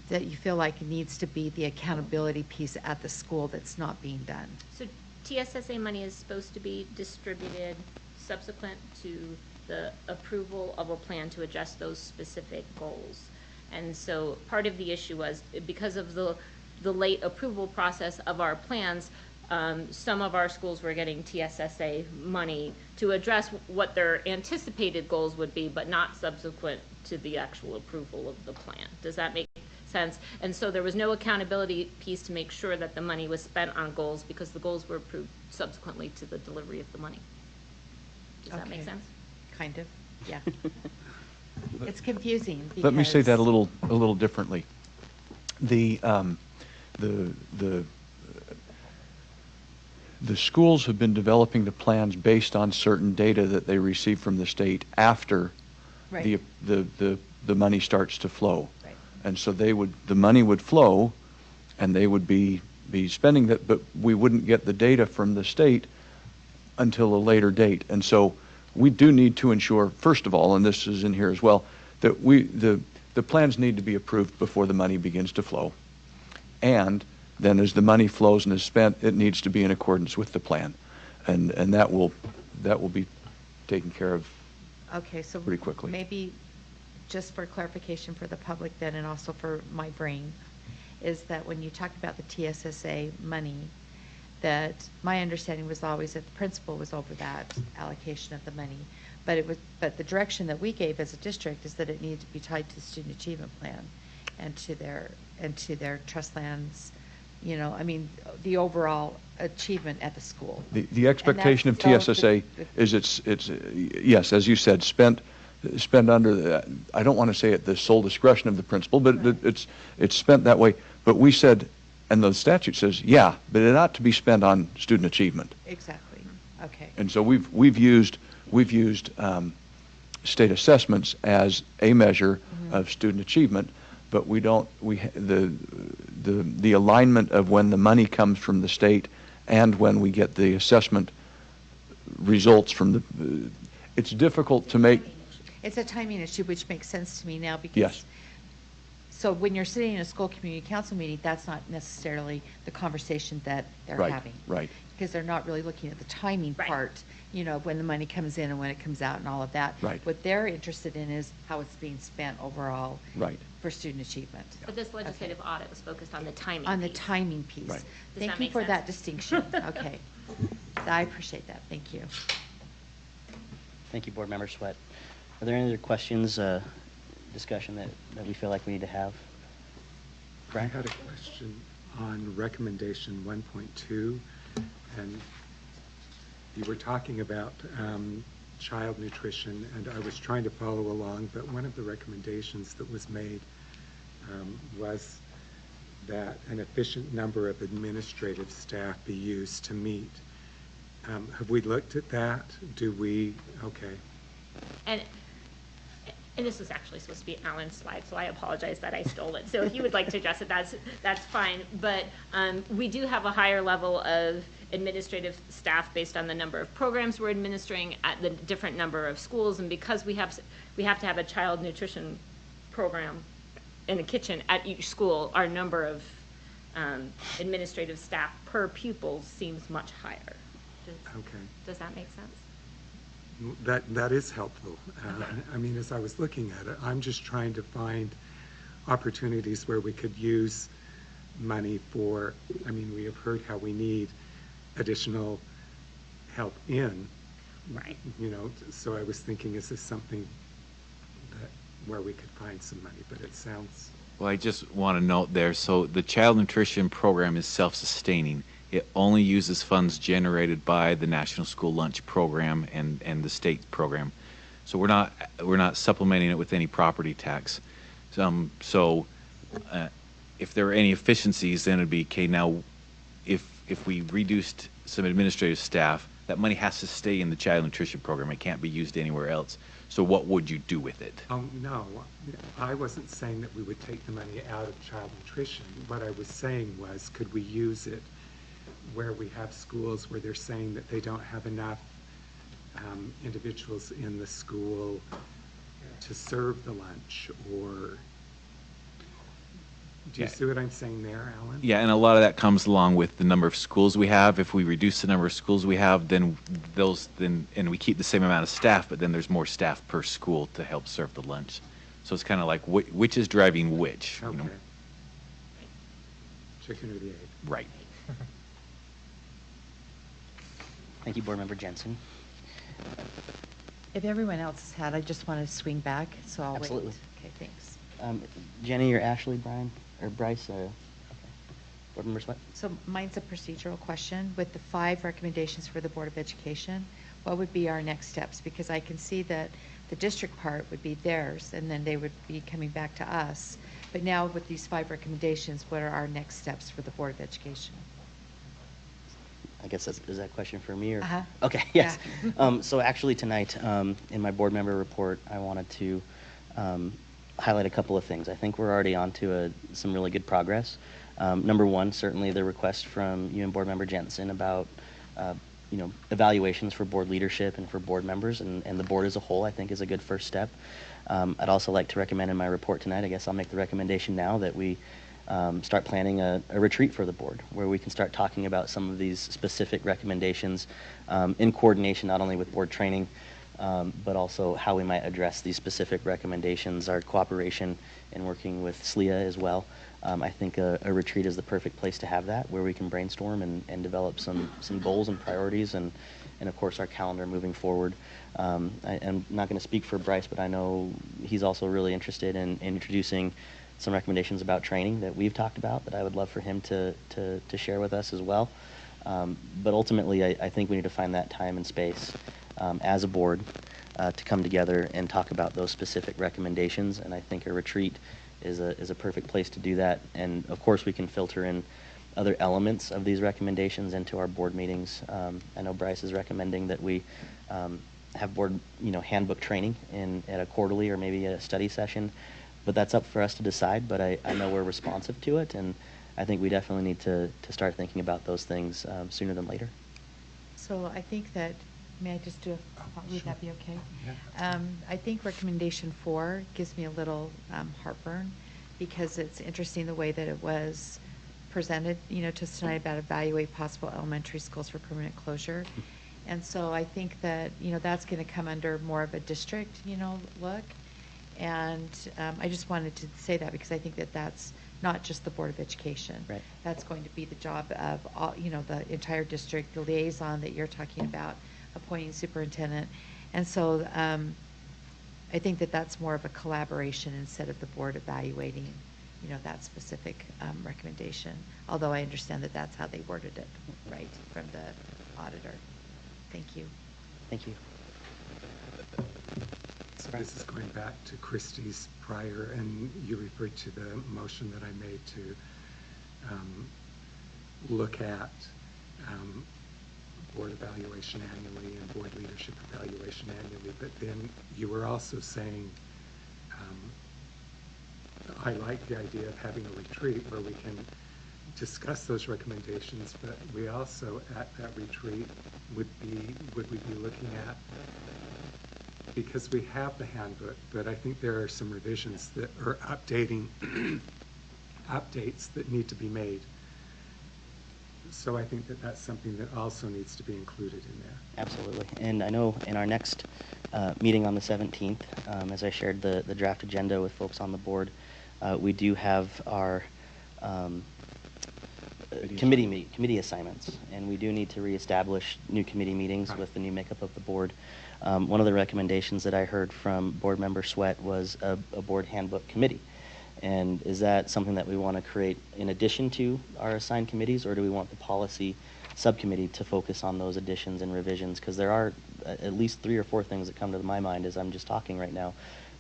you feel like needs to be the accountability piece at the school that's not being done?
So TSSA money is supposed to be distributed subsequent to the approval of a plan to adjust those specific goals. And so part of the issue was, because of the late approval process of our plans, some of our schools were getting TSSA money to address what their anticipated goals would be, but not subsequent to the actual approval of the plan. Does that make sense? And so there was no accountability piece to make sure that the money was spent on goals, because the goals were approved subsequently to the delivery of the money. Does that make
Okay.
sense?
Kind of, yeah. It's confusing because.
Let me say that a little differently. The schools have been developing the plans based on certain data that they receive from the state after
Right.
the money starts to flow.
Right.
And so the money would flow, and they would be spending that, but we wouldn't get the data from the state until a later date. And so we do need to ensure, first of all, and this is in here as well, that the plans need to be approved before the money begins to flow. And then as the money flows and is spent, it needs to be in accordance with the plan. And that will be taken care of
Okay, so
pretty quickly.
maybe just for clarification for the public then, and also for my brain, is that when you talked about the TSSA money, that my understanding was always that the principal was over that allocation of the money. But the direction that we gave as a district is that it needed to be tied to the student achievement plan and to their trust lands, you know, I mean, the overall achievement at the school.
The expectation of
that's- so
TSSA is it's yes, as you said, spent under the, I don't want to say at the sole discretion of the principal, but
Right.
it's spent that way. But we said, and the statute says, yeah, but it ought to be spent on student achievement.
Exactly, okay.
And so we've used state assessments as a measure of student achievement, but the alignment of when the money comes from the state and when we get the assessment results from the, it's difficult to make.
It's a timing issue, which makes sense to me now because.
Yes.
So when you're sitting in a school community council meeting, that's not necessarily the conversation that they're
Right,
having.
right.
Because they're not really looking at the timing
Right.
part, you know, when the money comes in and when it comes out and all of that.
Right.
What they're interested in is how it's being spent overall.
Right.
For student achievement.
But this legislative audit was focused on the timing
On the
piece.
timing piece.
Right.
Does
Thank
that
you
make
for
sense?
that distinction. Okay. I appreciate that. Thank you.
Thank you, Board Member Sweat. Are there any other questions, discussion that we feel like we need to have? Brian?
I had a question on recommendation 1.2, and you were talking about child nutrition, and I was trying to follow along, but one of the recommendations that was made was that an efficient number of administrative staff be used to meet. Have we looked at that? Do we? Okay.
And this was actually supposed to be Alan's slide, so I apologize that I stole it. So if you would like to address it, that's fine. But we do have a higher level of administrative staff based on the number of programs we're administering at the different number of schools, and because we have to have a child nutrition program in the kitchen at each school, our number of administrative staff per pupil seems much higher. Does that make sense?
That is helpful. I mean, as I was looking at it, I'm just trying to find opportunities where we could use money for, I mean, we have heard how we need additional help in.
Right.
You know, so I was thinking, is this something that where we could find some money? But it sounds...
Well, I just want to note there, so the child nutrition program is self-sustaining. It only uses funds generated by the National School Lunch Program and the state program. So we're not supplementing it with any property tax. So if there are any efficiencies, then it'd be, okay, now if we reduced some administrative staff, that money has to stay in the child nutrition program. It can't be used anywhere else. So what would you do with it?
No, I wasn't saying that we would take the money out of child nutrition. What I was saying was, could we use it where we have schools where they're saying that they don't have enough individuals in the school to serve the lunch, or do you see what I'm saying there, Alan?
Yeah, and a lot of that comes along with the number of schools we have. If we reduce the number of schools we have, then and we keep the same amount of staff, but then there's more staff per school to help serve the lunch. So it's kind of like which is driving which.
Okay.
You know?
Chicken or the egg?
Right.
Thank you, Board Member Jensen.
If everyone else has had, I just want to swing back, so I'll
Absolutely.
wait. Okay, thanks.
Jenny or Ashley, Brian, or Bryce? Okay. Board Member Sweat?
So mine's a procedural question. With the 5 recommendations for the Board of Education, what would be our next steps? Because I can see that the district part would be theirs, and then they would be coming back to us. But now with these 5 recommendations, what are our next steps for the Board of Education?
I guess is that a question for me? Or?
Uh-huh.
Okay, yes.
Yeah.
So actually tonight, in my board member report, I wanted to highlight a couple of things. I think we're already on to some really good progress. Number one, certainly the request from you and Board Member Jensen about evaluations for board leadership and for board members and the board as a whole, I think is a good first step. I'd also like to recommend in my report tonight, I guess I'll make the recommendation now, that we start planning a retreat for the board where we can start talking about some of these specific recommendations in coordination not only with board training, but also how we might address these specific recommendations, our cooperation in working with SLEA as well. I think a retreat is the perfect place to have that, where we can brainstorm and develop some goals and priorities and of course our calendar moving forward. I'm not going to speak for Bryce, but I know he's also really interested in introducing some recommendations about training that we've talked about that I would love for him to share with us as well. But ultimately, I think we need to find that time and space as a board to come together and talk about those specific recommendations. And I think a retreat is a perfect place to do that. And of course, we can filter in other elements of these recommendations into our board meetings. I know Bryce is recommending that we have board handbook training at a quarterly or maybe a study session. But that's up for us to decide, but I know we're responsive to it, and I think we definitely need to start thinking about those things sooner than later.
So I think that, may I just do would
Sure.
that be okay?
Yeah.
I think recommendation 4 gives me a little heartburn, because it's interesting the way that it was presented, to us tonight about evaluate possible elementary schools for permanent closure. And so I think that, that's going to come under more of a district, look. And I just wanted to say that because I think that that's not just the Board of Education.
Right.
That's going to be the job of all, the entire district, the liaison that you're talking about, appointing superintendent. And so I think that that's more of a collaboration instead of the board evaluating that specific recommendation, although I understand that that's how they worded it, right, from the auditor. Thank you.
Thank you.
So this is going back to Christie's prior, and you referred to the motion that I made to look at board evaluation annually and board leadership evaluation annually, but then you were also saying, I like the idea of having a retreat where we can discuss those recommendations, but we also, at that retreat, would we be looking at, because we have the handbook, but I think there are some revisions that are updating, updates that need to be made. So I think that that's something that also needs to be included in there.
Absolutely. And I know in our next meeting on the 17th, as I shared the draft agenda with folks on the board, we do have our committee assignments, and we do need to reestablish new committee meetings with the new makeup of the board. One of the recommendations that I heard from Board Member Sweat was a board handbook committee. And is that something that we want to create in addition to our assigned committees, or do we want the policy subcommittee to focus on those additions and revisions? Because there are at least 3 or 4 things that come to my mind as I'm just talking right now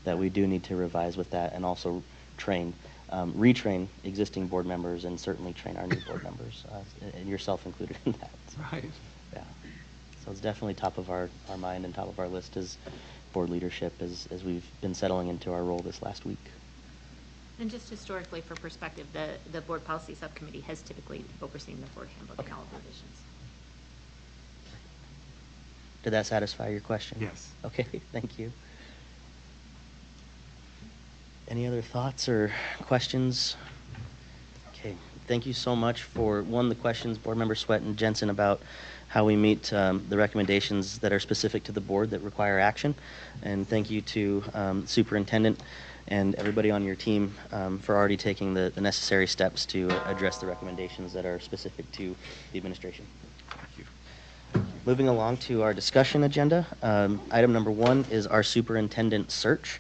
that we do need to revise with that, and also retrain existing board members, and certainly train our new board members, and yourself included in that. So,
right.
Yeah. So it's definitely top of our mind and top of our list as board leadership as we've been settling into our role this last week.
And just historically, for perspective, the board policy subcommittee has typically overseen the board handbook and all of the revisions.
Did that satisfy your question?
Yes.
Okay, thank you. Any other thoughts or questions? Okay, thank you so much for, the questions, Board Member Sweat and Jensen, about how we meet the recommendations that are specific to the board that require action. And thank you to Superintendent and everybody on your team for already taking the necessary steps to address the recommendations that are specific to the administration.
Thank you.
Moving along to our discussion agenda, item number 1 is our superintendent search.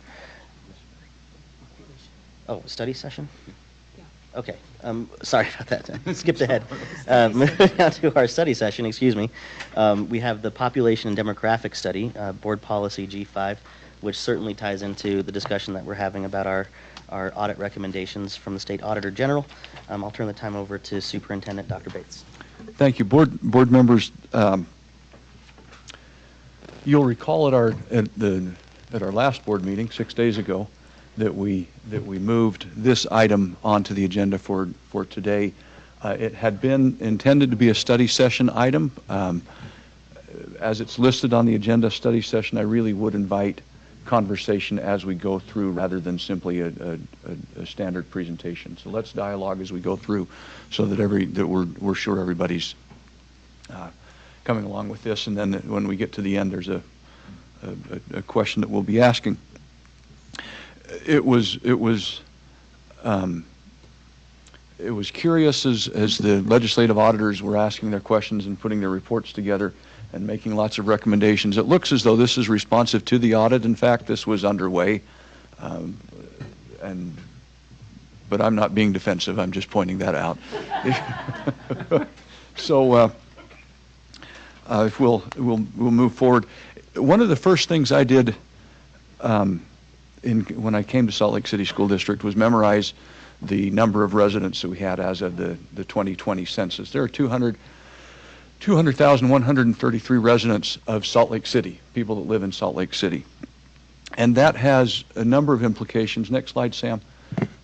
Oh, study session? Yeah. Okay, sorry about that. Skipped ahead. Moving on to our study session, excuse me. We have the population and demographic study, board policy G5, which certainly ties into the discussion that we're having about our audit recommendations from the State Auditor General. I'll turn the time over to Superintendent Dr. Bates.
Thank you, board members. You'll recall at our last board meeting 6 days ago that we moved this item onto the agenda for today. It had been intended to be a study session item. As it's listed on the agenda, study session, I really would invite conversation as we go through rather than simply a standard presentation. So let's dialogue as we go through, so that we're sure everybody's coming along with this, and then when we get to the end, there's a question that we'll be asking. It was curious as the legislative auditors were asking their questions and putting their reports together and making lots of recommendations. It looks as though this is responsive to the audit. In fact, this was underway, but I'm not being defensive. I'm just pointing that out. So if we'll move forward. One of the first things I did when I came to Salt Lake City School District was memorize the number of residents that we had as of the 2020 census. There are 200,133 residents of Salt Lake City, people that live in Salt Lake City. And that has a number of implications. Next slide, Sam.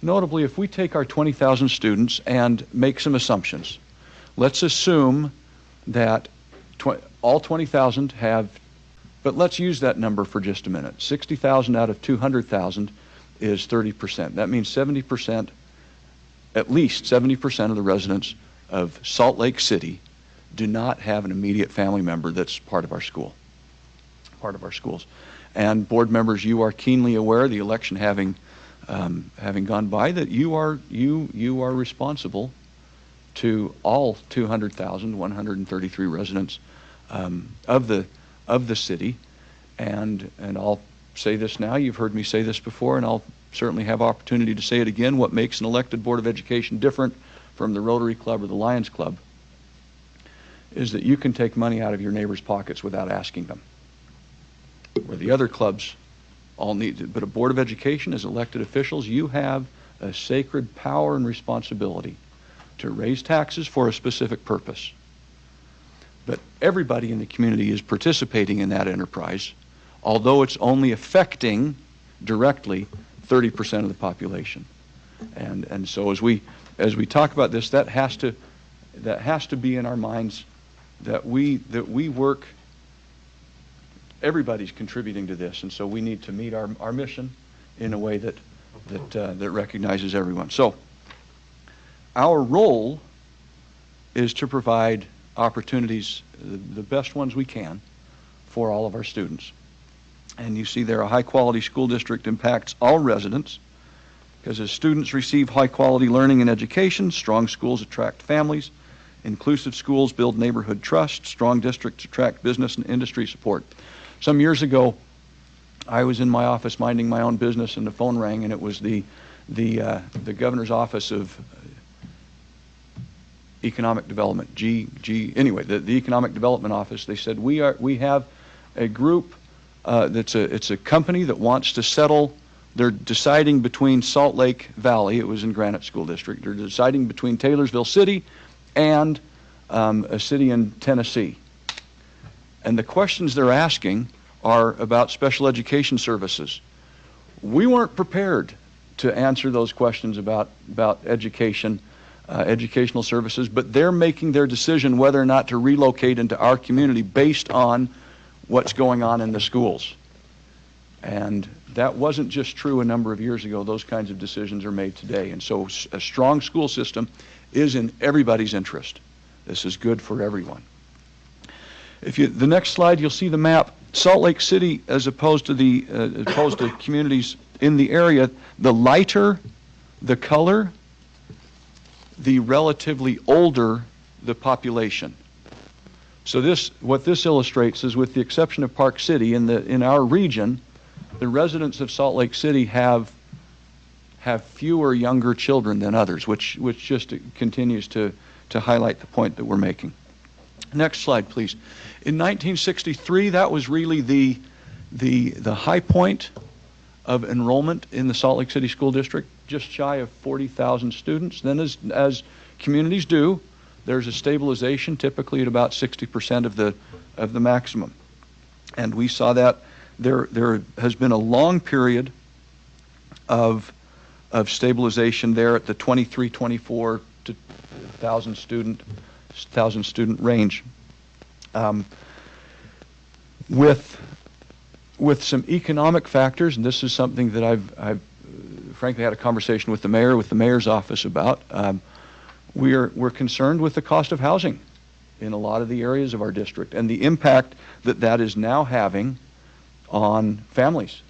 Notably, if we take our 20,000 students and make some assumptions, let's assume that all 20,000 have, but let's use that number for just a minute. 60,000 out of 200,000 is 30%. That means 70%, at least 70% of the residents of Salt Lake City do not have an immediate family member that's part of our school, part of our schools. And board members, you are keenly aware, the election having gone by, that you are responsible to all 200,133 residents of the city, and all say this now, you've heard me say this before, and I'll certainly have opportunity to say it again. What makes an elected Board of Education different from the Rotary Club or the Lions Club is that you can take money out of your neighbors' pockets without asking them. Where the other clubs all need it. But a Board of Education, as elected officials, you have a sacred power and responsibility to raise taxes for a specific purpose. But everybody in the community is participating in that enterprise, although it's only affecting directly 30% of the population. And so as we talk about this, that has to be in our minds, that we work. Everybody's contributing to this, and so we need to meet our mission in a way that recognizes everyone. So our role is to provide opportunities, the best ones we can, for all of our students. And you see there, a high-quality school district impacts all residents, because as students receive high-quality learning and education, strong schools attract families, inclusive schools build neighborhood trust, strong districts attract business and industry support. Some years ago, I was in my office minding my own business, and the phone rang, and it was the governor's office of economic development, anyway, the economic development office. They said, we have a group it's a company that wants to settle. They're deciding between Salt Lake Valley, it was in Granite School District, they're deciding between Taylorsville City and a city in Tennessee. And the questions they're asking are about special education services. We weren't prepared to answer those questions about education, educational services, but they're making their decision whether or not to relocate into our community based on what's going on in the schools. And that wasn't just true a number of years ago. Those kinds of decisions are made today. And so a strong school system is in everybody's interest. This is good for everyone. The next slide, you'll see the map. Salt Lake City, as opposed to communities in the area, the lighter the color, the relatively older the population. So what this illustrates is, with the exception of Park City, in our region, the residents of Salt Lake City have fewer younger children than others, which just continues to highlight the point that we're making. Next slide, please. In 1963, that was really the high point of enrollment in the Salt Lake City School District, just shy of 40,000 students. Then as communities do, there's a stabilization, typically at about 60% of the maximum. And we saw that there has been a long period of stabilization there at the 24 to 1,000 student range. With some economic factors, and this is something that I've frankly had a conversation with the mayor, with the mayor's office about. We're concerned with the cost of housing in a lot of the areas of our district, and the impact that is now having on families.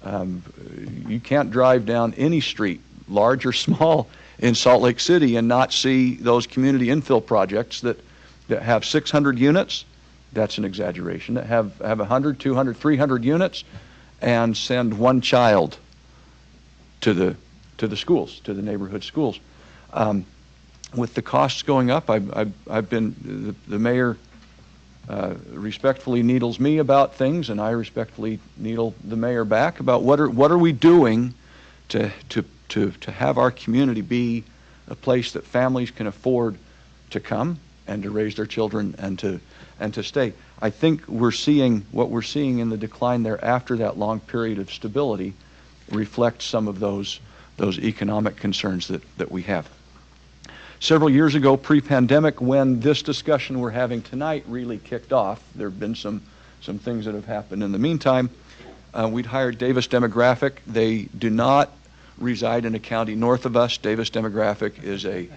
You can't drive down any street, large or small, in Salt Lake City and not see those community infill projects that have 600 units. That's an exaggeration. That have 100, 200, 300 units and send one child to the schools, to the neighborhood schools. With the costs going up, I've been, the mayor respectfully needles me about things, and I respectfully needle the mayor back about what are we doing to have our community be a place that families can afford to come and to raise their children and to stay. I think what we're seeing in the decline there after that long period of stability reflects some of those economic concerns that we have. Several years ago, pre-pandemic, when this discussion we're having tonight really kicked off, there have been some things that have happened in the meantime. We'd hired Davis Demographic. They do not reside in a county north of us. Davis Demographic is a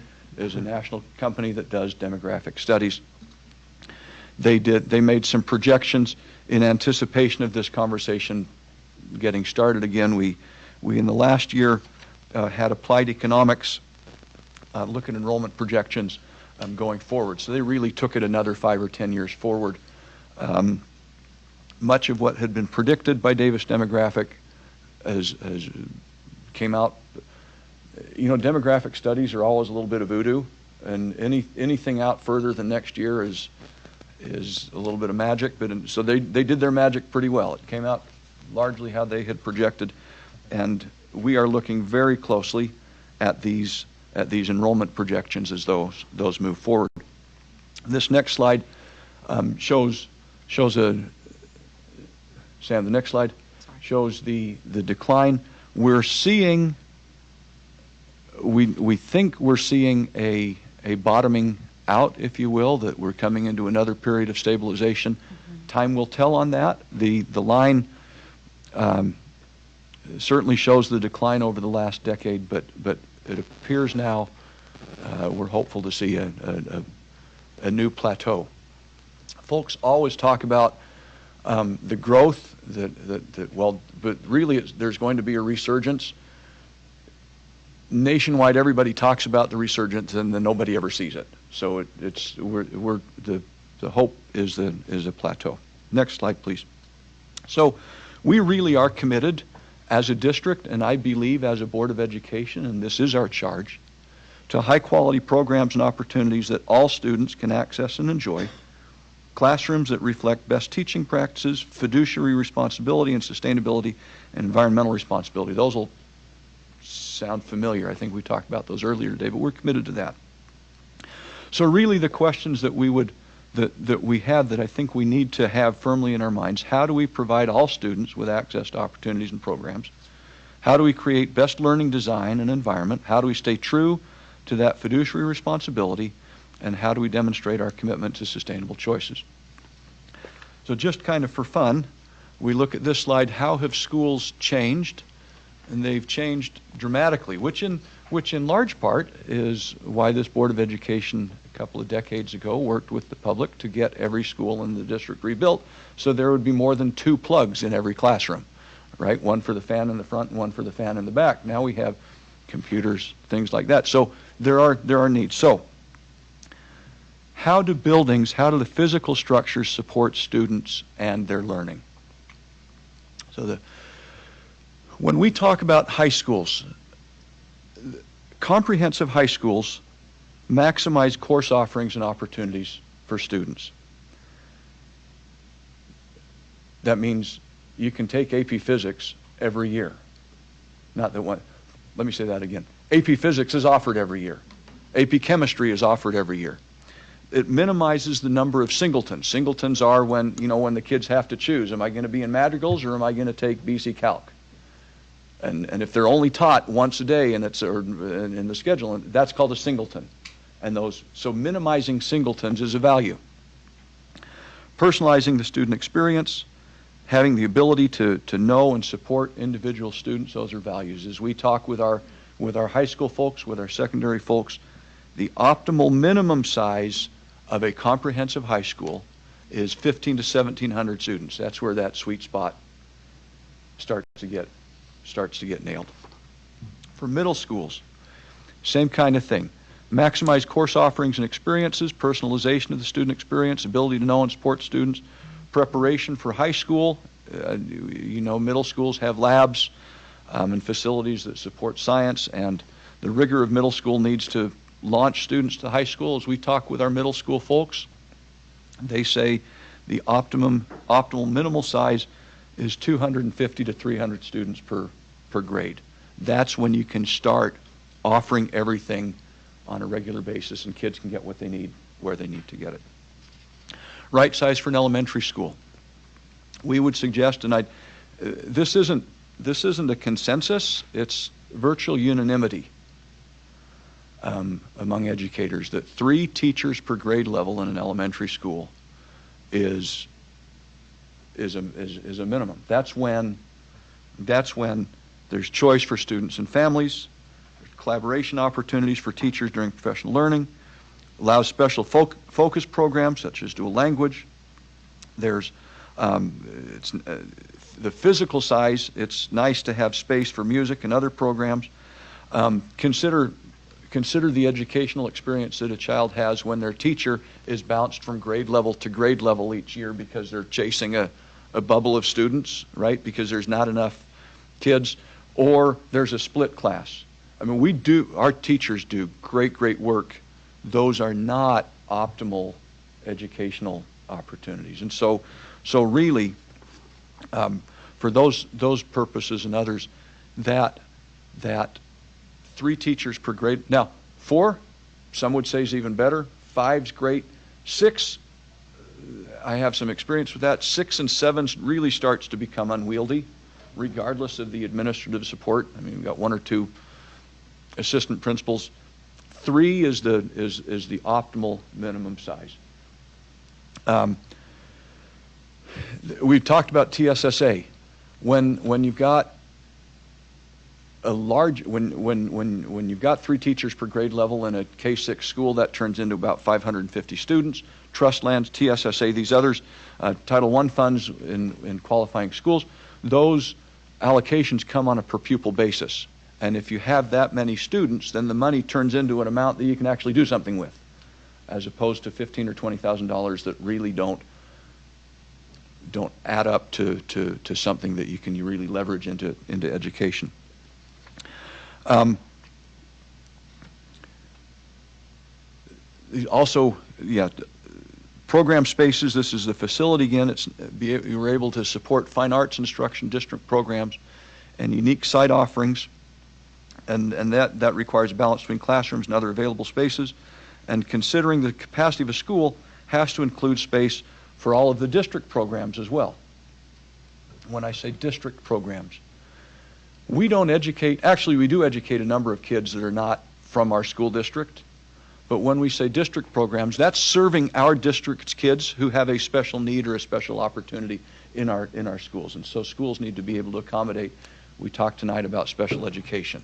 national company that does demographic studies. They made some projections in anticipation of this conversation getting started again. We in the last year had applied economics look at enrollment projections going forward. So they really took it another 5 or 10 years forward. much of what had been predicted by Davis Demographic as came out. You know, demographic studies are always a little bit of voodoo, and anything out further than next year is a little bit of magic. But so they did their magic pretty well. It came out largely how they had projected, and we are looking very closely at these enrollment projections as those move forward. This next slide shows a, Sam, the next slide shows the decline. We're seeing, we think we're seeing a bottoming out, if you will, that we're coming into another period of stabilization. Time will tell on that. The line certainly shows the decline over the last decade, but it appears now we're hopeful to see a new plateau. Folks always talk about the growth but really there's going to be a resurgence. Nationwide, everybody talks about the resurgence, and then nobody ever sees it. So the hope is a plateau. Next slide, please. So we really are committed as a district, and I believe as a Board of Education, and this is our charge, to high-quality programs and opportunities that all students can access and enjoy, classrooms that reflect best teaching practices, fiduciary responsibility and sustainability, and environmental responsibility. Those will sound familiar. I think we talked about those earlier today, but we're committed to that. So really the questions that we have that I think we need to have firmly in our minds: how do we provide all students with access to opportunities and programs? How do we create best learning design and environment? How do we stay true to that fiduciary responsibility? And how do we demonstrate our commitment to sustainable choices? So just kind of for fun, we look at this slide. How have schools changed? And they've changed dramatically, which in large part is why this Board of Education a couple of decades ago worked with the public to get every school in the district rebuilt, so there would be more than 2 plugs in every classroom, right? One for the fan in the front and one for the fan in the back. Now we have computers, things like that. So there are needs. So how do the physical structures support students and their learning? So when we talk about high schools, comprehensive high schools maximize course offerings and opportunities for students. That means you can take AP Physics every year. Not that one. Let me say that again. AP Physics is offered every year. AP Chemistry is offered every year. It minimizes the number of singletons. Singletons are when the kids have to choose. Am I going to be in Madrigals or am I going to take BC Calc? And if they're only taught once a day and in the schedule, that's called a singleton. So minimizing singletons is a value. Personalizing the student experience, having the ability to know and support individual students, those are values. As we talk with our high school folks, with our secondary folks, the optimal minimum size of a comprehensive high school is 1,500 to 1,700 students. That's where that sweet spot starts to get nailed. For middle schools, same kind of thing. Maximize course offerings and experiences, personalization of the student experience, ability to know and support students, preparation for high school. Middle schools have labs and facilities that support science, and the rigor of middle school needs to launch students to high school. As we talk with our middle school folks, they say the optimal minimal size is 250 to 300 students per grade. That's when you can start offering everything on a regular basis and kids can get what they need where they need to get it. Right size for an elementary school. We would suggest, and this isn't a consensus, it's virtual unanimity among educators, that 3 teachers per grade level in an elementary school is a minimum. That's when there's choice for students and families, collaboration opportunities for teachers during professional learning, allows special focus programs such as dual language. There's the physical size. It's nice to have space for music and other programs. Consider the educational experience that a child has when their teacher is bounced from grade level to grade level each year because they're chasing a a bubble of students, right, because there's not enough kids, or there's a split class. I mean, our teachers do great work. Those are not optimal educational opportunities. And so really, for those purposes and others, that 3 teachers per grade. Now, 4, some would say is even better. 5's great. 6, I have some experience with that. 6 and 7 really starts to become unwieldy, regardless of the administrative support. I mean, we've got 1 or 2 assistant principals. 3 is the optimal minimum size. We've talked about TSSA. When you've got a large, when you've got 3 teachers per grade level in a K-6 school, that turns into about 550 students. Trust lands, TSSA, these others, Title I funds in qualifying schools, those allocations come on a per pupil basis. And if you have that many students, then the money turns into an amount that you can actually do something with, as opposed to $15,000 or $20,000 that really don't add up to something that you can really leverage into education. Also, yeah, program spaces. This is the facility again. You were able to support fine arts instruction district programs and unique site offerings, and that requires a balance between classrooms and other available spaces. And considering the capacity of a school has to include space for all of the district programs as well. When I say district programs, we don't educate, actually we do educate a number of kids that are not from our school district, but when we say district programs, that's serving our district's kids who have a special need or a special opportunity in our schools. And so schools need to be able to accommodate. We talked tonight about special education.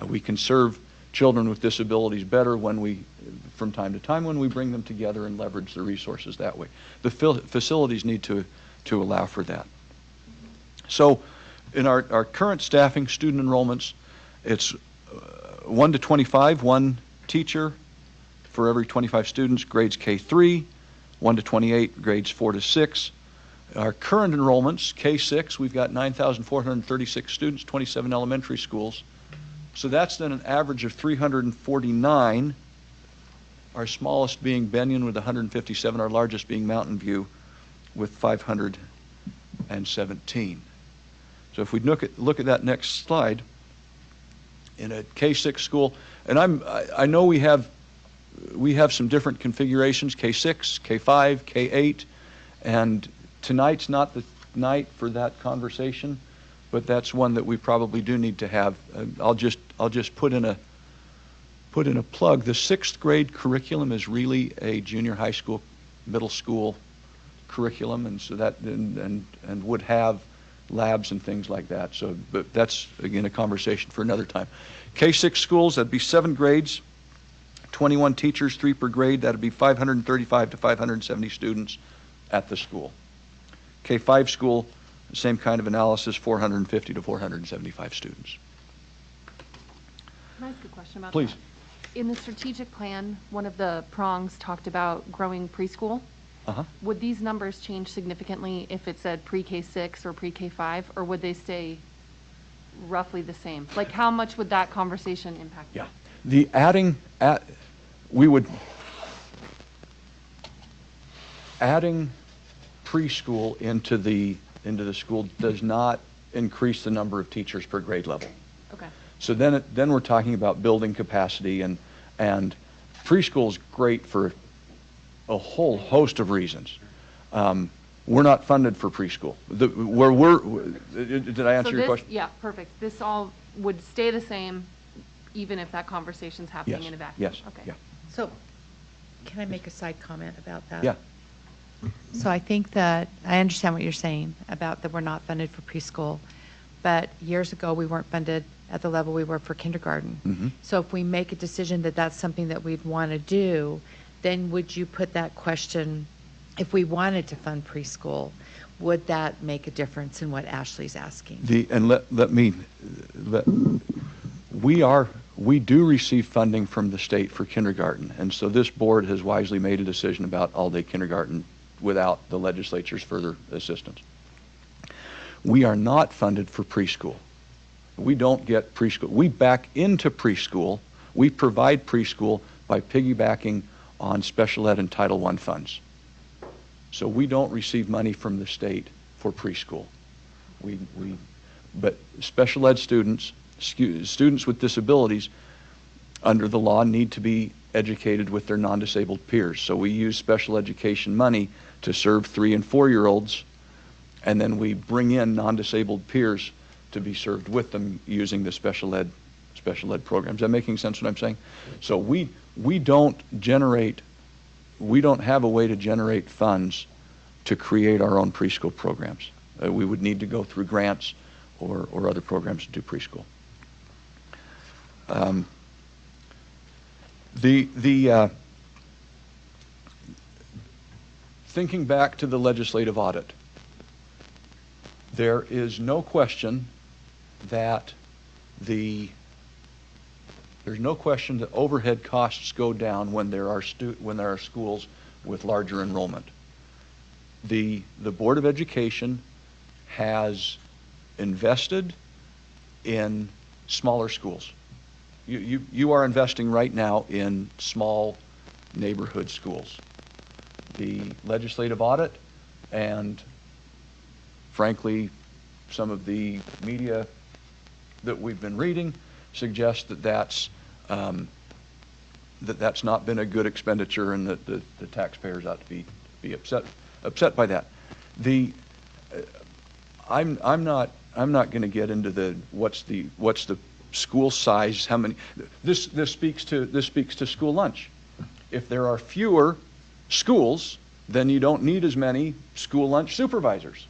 We can serve children with disabilities better from time to time, when we bring them together and leverage the resources that way. The facilities need to allow for that. So in our current staffing, student enrollments, it's 1 to 25, 1 teacher for every 25 students, grades K3, 1 to 28, grades 4 to 6. Our current enrollments, K6, we've got 9,436 students, 27 elementary schools. So that's then an average of 349, our smallest being Benyon with 157, our largest being Mountain View with 517. So if we look at that next slide, in a K6 school, and I know we have some different configurations, K6, K5, K8, and tonight's not the night for that conversation, but that's one that we probably do need to have. I'll just put in a plug. The 6th grade curriculum is really a junior high school, middle school curriculum, and so that and would have labs and things like that. So, but that's again a conversation for another time. K6 schools, that'd be 7 grades, 21 teachers, 3 per grade. That'd be 535 to 570 students at the school. K5 school, same kind of analysis, 450 to 475 students.
Can I ask a question about
Please.
that? In the strategic plan, one of the prongs talked about growing preschool. Would these numbers change significantly if it said pre-K6 or pre-K5, or would they stay roughly the same? Like, how much would that conversation impact?
Yeah, the adding preschool into the school does not increase the number of teachers per grade level.
Okay.
So then we're talking about building capacity, and preschool is great for a whole host of reasons. We're not funded for preschool. Did I answer your question?
Yeah, perfect. This all would stay the same even if that conversation's happening in a vacuum?
Yes.
Okay.
Yeah.
So, can I make a side comment about that?
Yeah.
So I think that, I understand what you're saying about that we're not funded for preschool, but years ago, we weren't funded at the level we were for kindergarten.
Mm-hmm.
So if we make a decision that that's something that we'd want to do, then would you put that question, if we wanted to fund preschool, would that make a difference in what Ashley's asking?
We do receive funding from the state for kindergarten, and so this board has wisely made a decision about all-day kindergarten without the legislature's further assistance. We are not funded for preschool. We don't get preschool. We back into preschool. We provide preschool by piggybacking on special ed and Title I funds. So we don't receive money from the state for preschool. But special ed students with disabilities under the law need to be educated with their non-disabled peers. So we use special education money to serve 3- and 4-year-olds, and then we bring in non-disabled peers to be served with them using the special ed programs. Is that making sense what I'm saying? So we don't have a way to generate funds to create our own preschool programs. We would need to go through grants or other programs to do preschool. Thinking back to the legislative audit, there is no question that overhead costs go down when there are schools with larger enrollment. The Board of Education has invested in smaller schools. You are investing right now in small neighborhood schools. The legislative audit and, frankly, some of the media that we've been reading suggest that that's not been a good expenditure, and that the taxpayers ought to be upset by that. I'm not going to get into what's the school size, how many. This speaks to school lunch. If there are fewer schools, then you don't need as many school lunch supervisors.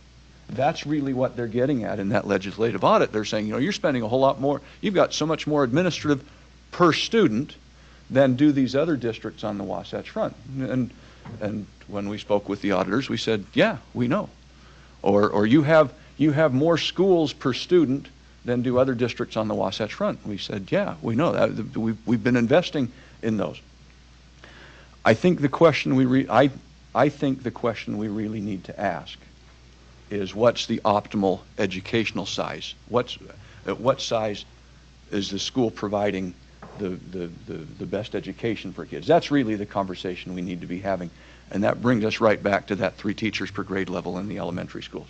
That's really what they're getting at in that legislative audit. They're saying, you're spending a whole lot more. You've got so much more administrative per student than do these other districts on the Wasatch Front. And when we spoke with the auditors, we said, yeah, we know. Or you have more schools per student than do other districts on the Wasatch Front. We said, yeah, we know that. We've been investing in those. I think the question we really need to ask is, what's the optimal educational size? At what size is the school providing the best education for kids? That's really the conversation we need to be having, and that brings us right back to that 3 teachers per grade level in the elementary schools.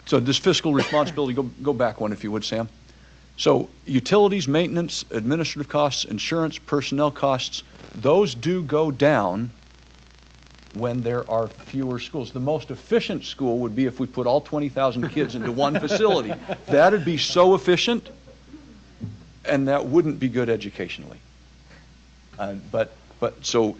So this fiscal responsibility, go back one if you would, Sam. So utilities, maintenance, administrative costs, insurance, personnel costs, those do go down when there are fewer schools. The most efficient school would be if we put all 20,000 kids into one facility. That'd be so efficient, and that wouldn't be good educationally. So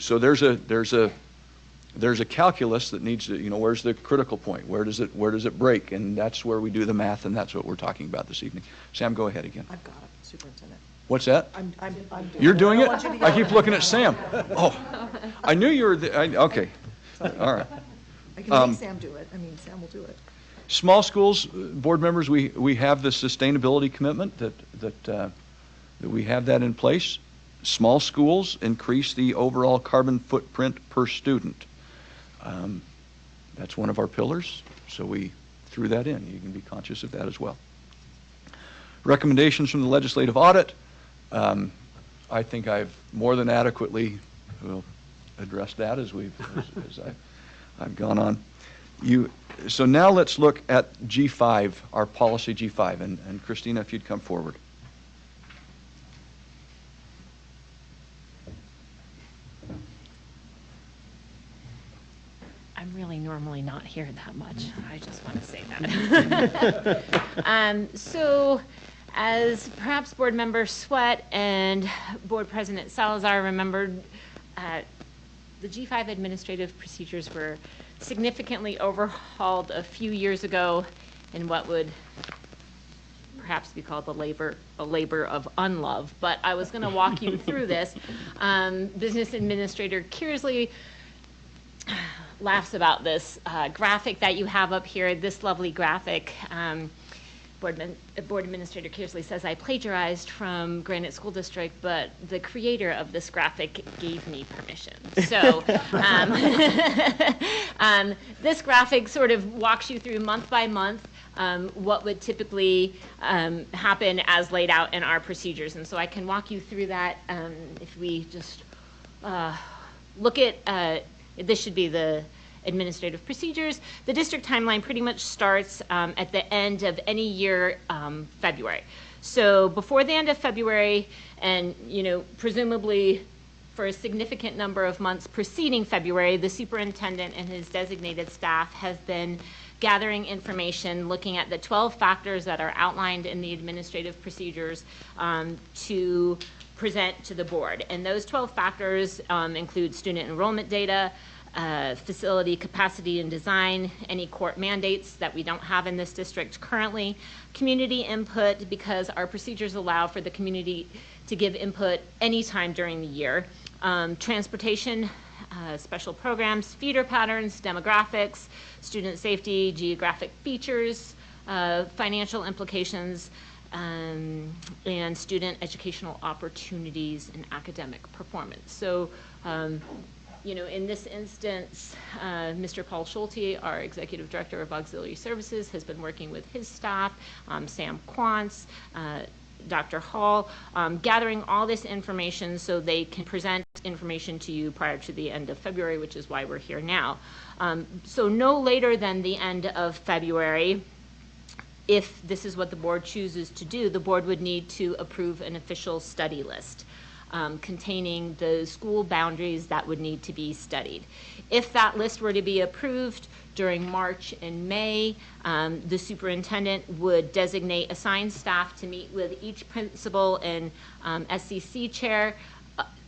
there's a calculus that needs to, where's the critical point? Where does it break? And that's where we do the math, and that's what we're talking about this evening. Sam, go ahead again.
I've got it, Superintendent.
What's that?
I'm doing
You're doing it?
I don't want you to
I
yell
keep
at
looking
me.
at Sam. Oh, I knew you were okay. All right.
I can make Sam do it. Sam will do it.
Small schools, board members, we have the sustainability commitment that we have that in place. Small schools increase the overall carbon footprint per student. That's one of our pillars, so we threw that in. You can be conscious of that as well. Recommendations from the legislative audit. I think I've more than adequately addressed that as I've gone on. So now let's look at G5, our policy G5, and Christina, if you'd come forward.
I'm really normally not here that much. I just want to say that. So, as perhaps Board Member Sweat and Board President Salazar remembered, the G5 administrative procedures were significantly overhauled a few years ago in what would perhaps be called a labor of unlove. But I was going to walk you through this. Business Administrator Kearsley laughs about this graphic that you have up here, this lovely graphic. Board Administrator Kearsley says I plagiarized from Granite School District, but the creator of this graphic gave me permission. So this graphic sort of walks you through month by month what would typically happen as laid out in our procedures. And so I can walk you through that if we just look at, this should be the administrative procedures. The district timeline pretty much starts at the end of any year, February. So before the end of February, and presumably for a significant number of months preceding February, the superintendent and his designated staff have been gathering information, looking at the 12 factors that are outlined in the administrative procedures to present to the board. And those 12 factors include student enrollment data, facility capacity and design, any court mandates that we don't have in this district currently, community input, because our procedures allow for the community to give input anytime during the year, transportation, special programs, feeder patterns, demographics, student safety, geographic features, financial implications, and student educational opportunities and academic performance. So in this instance, Mr. Paul Schulte, our Executive Director of Auxiliary Services, has been working with his staff, Sam Quantz, Dr. Hall, gathering all this information so they can present information to you prior to the end of February, which is why we're here now. So no later than the end of February, if this is what the board chooses to do, the board would need to approve an official study list containing the school boundaries that would need to be studied. If that list were to be approved during March and May, the superintendent would designate assigned staff to meet with each principal and SCC chair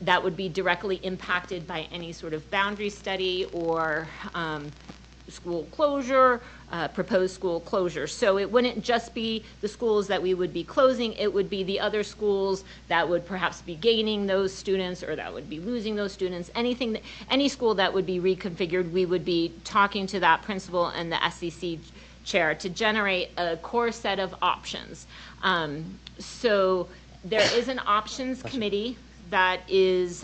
that would be directly impacted by any sort of boundary study or school closure, proposed school closure. So it wouldn't just be the schools that we would be closing, it would be the other schools that would perhaps be gaining those students or that would be losing those students. Any school that would be reconfigured, we would be talking to that principal and the SCC chair to generate a core set of options. So there is an options committee that is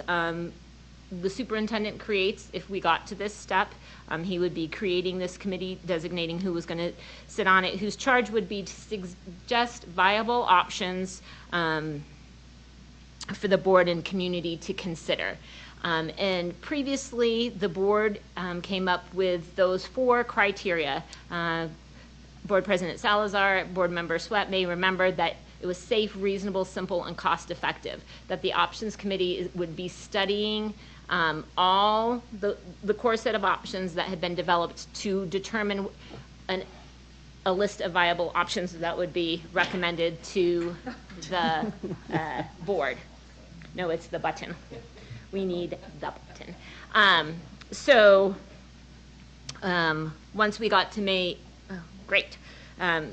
the superintendent creates if we got to this step. He would be creating this committee, designating who was going to sit on it, whose charge would be to suggest viable options for the board and community to consider. And previously, the board came up with those 4 criteria. Board President Salazar, Board Member Sweat may remember that it was safe, reasonable, simple, and cost-effective, that the options committee would be studying all the core set of options that had been developed to determine a list of viable options that would be recommended to the board. No, it's the button. We need the button. Once we got to May, great.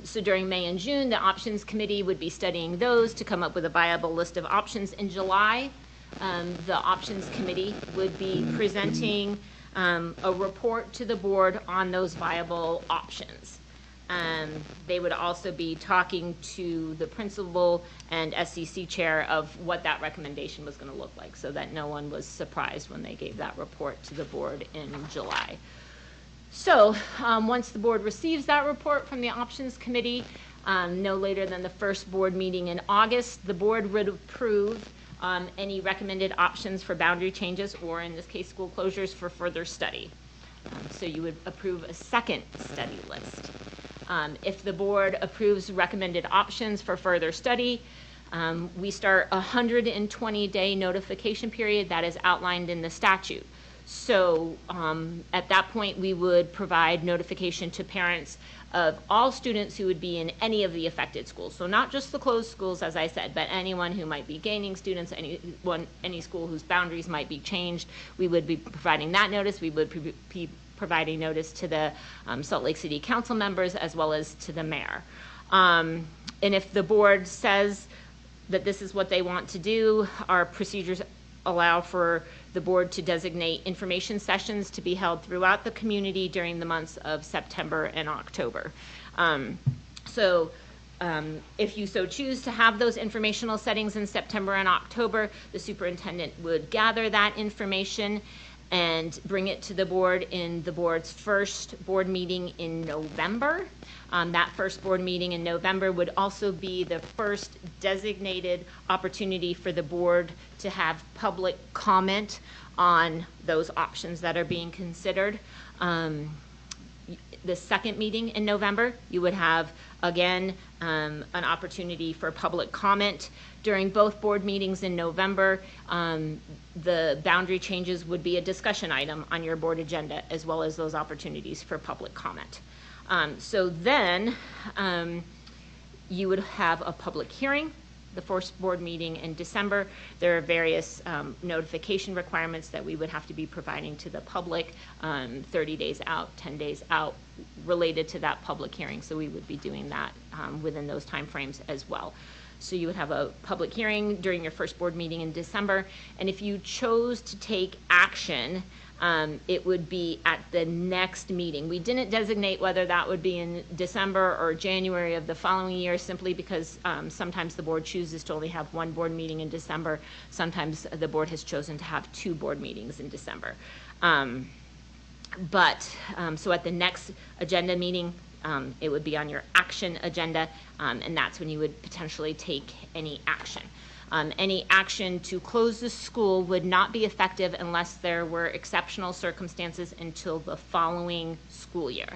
So during May and June, the options committee would be studying those to come up with a viable list of options. In July, the options committee would be presenting a report to the board on those viable options. They would also be talking to the principal and SCC chair of what that recommendation was going to look like, so that no one was surprised when they gave that report to the board in July. So once the board receives that report from the options committee, no later than the first board meeting in August, the board would approve any recommended options for boundary changes, or in this case, school closures, for further study. So you would approve a second study list. If the board approves recommended options for further study, we start a 120-day notification period that is outlined in the statute. So at that point, we would provide notification to parents of all students who would be in any of the affected schools. So not just the closed schools, as I said, but anyone who might be gaining students, any school whose boundaries might be changed, we would be providing that notice. We would be providing notice to the Salt Lake City Council members as well as to the mayor. And if the board says that this is what they want to do, our procedures allow for the board to designate information sessions to be held throughout the community during the months of September and October. So If you so choose to have those informational settings in September and October, the superintendent would gather that information and bring it to the board in the board's first board meeting in November. That first board meeting in November would also be the first designated opportunity for the board to have public comment on those options that are being considered. The second meeting in November, you would have, again, an opportunity for public comment. During both board meetings in November, the boundary changes would be a discussion item on your board agenda, as well as those opportunities for public comment. So then, you would have a public hearing, the first board meeting in December. There are various notification requirements that we would have to be providing to the public 30 days out, 10 days out, related to that public hearing. So we would be doing that within those timeframes as well. So you would have a public hearing during your first board meeting in December. And if you chose to take action, it would be at the next meeting. We didn't designate whether that would be in December or January of the following year, simply because sometimes the board chooses to only have one board meeting in December. Sometimes the board has chosen to have 2 board meetings in December. So at the next agenda meeting, it would be on your action agenda, and that's when you would potentially take any action. Any action to close the school would not be effective unless there were exceptional circumstances until the following school year.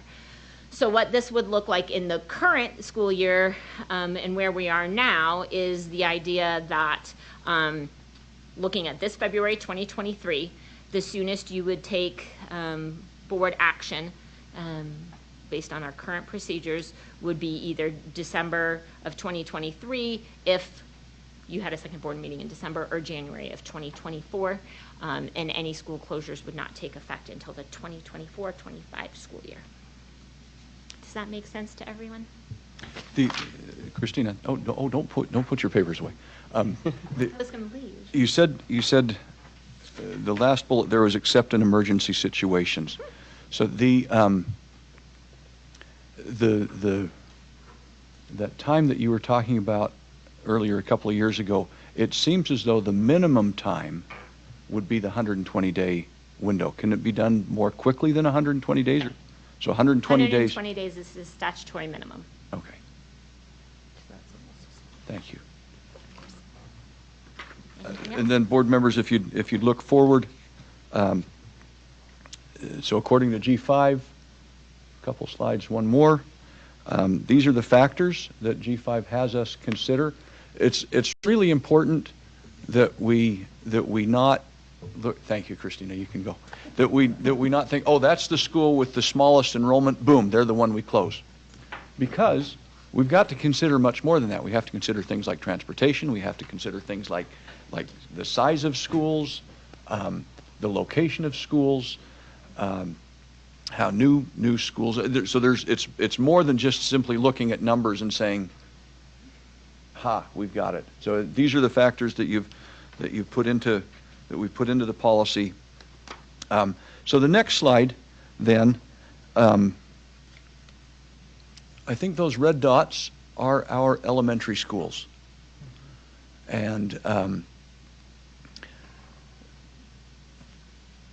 So what this would look like in the current school year and where we are now is the idea that looking at this February 2023, the soonest you would take board action based on our current procedures would be either December of 2023 if you had a second board meeting in December, or January of 2024, and any school closures would not take effect until the 2024-25 school year. Does that make sense to everyone?
Christina, don't put your papers away.
I was going to leave.
You said the last bullet there was except in emergency situations. So that time that you were talking about earlier, a couple of years ago, it seems as though the minimum time would be the 120-day window. Can it be done more quickly than 120 days? So 120 days.
120 days is the statutory minimum.
Okay. Thank you. And then board members, if you'd look forward, so according to G5, a couple slides, one more. These are the factors that G5 has us consider. It's really important that we not look. Thank you, Christina. You can go. That we not think, oh, that's the school with the smallest enrollment. Boom, they're the one we close. Because we've got to consider much more than that. We have to consider things like transportation. We have to consider things like the size of schools, the location of schools, how new schools. So it's more than just simply looking at numbers and saying, "Ha, we've got it." So these are the factors that we put into the policy. So the next slide, then, I think those red dots are our elementary schools, and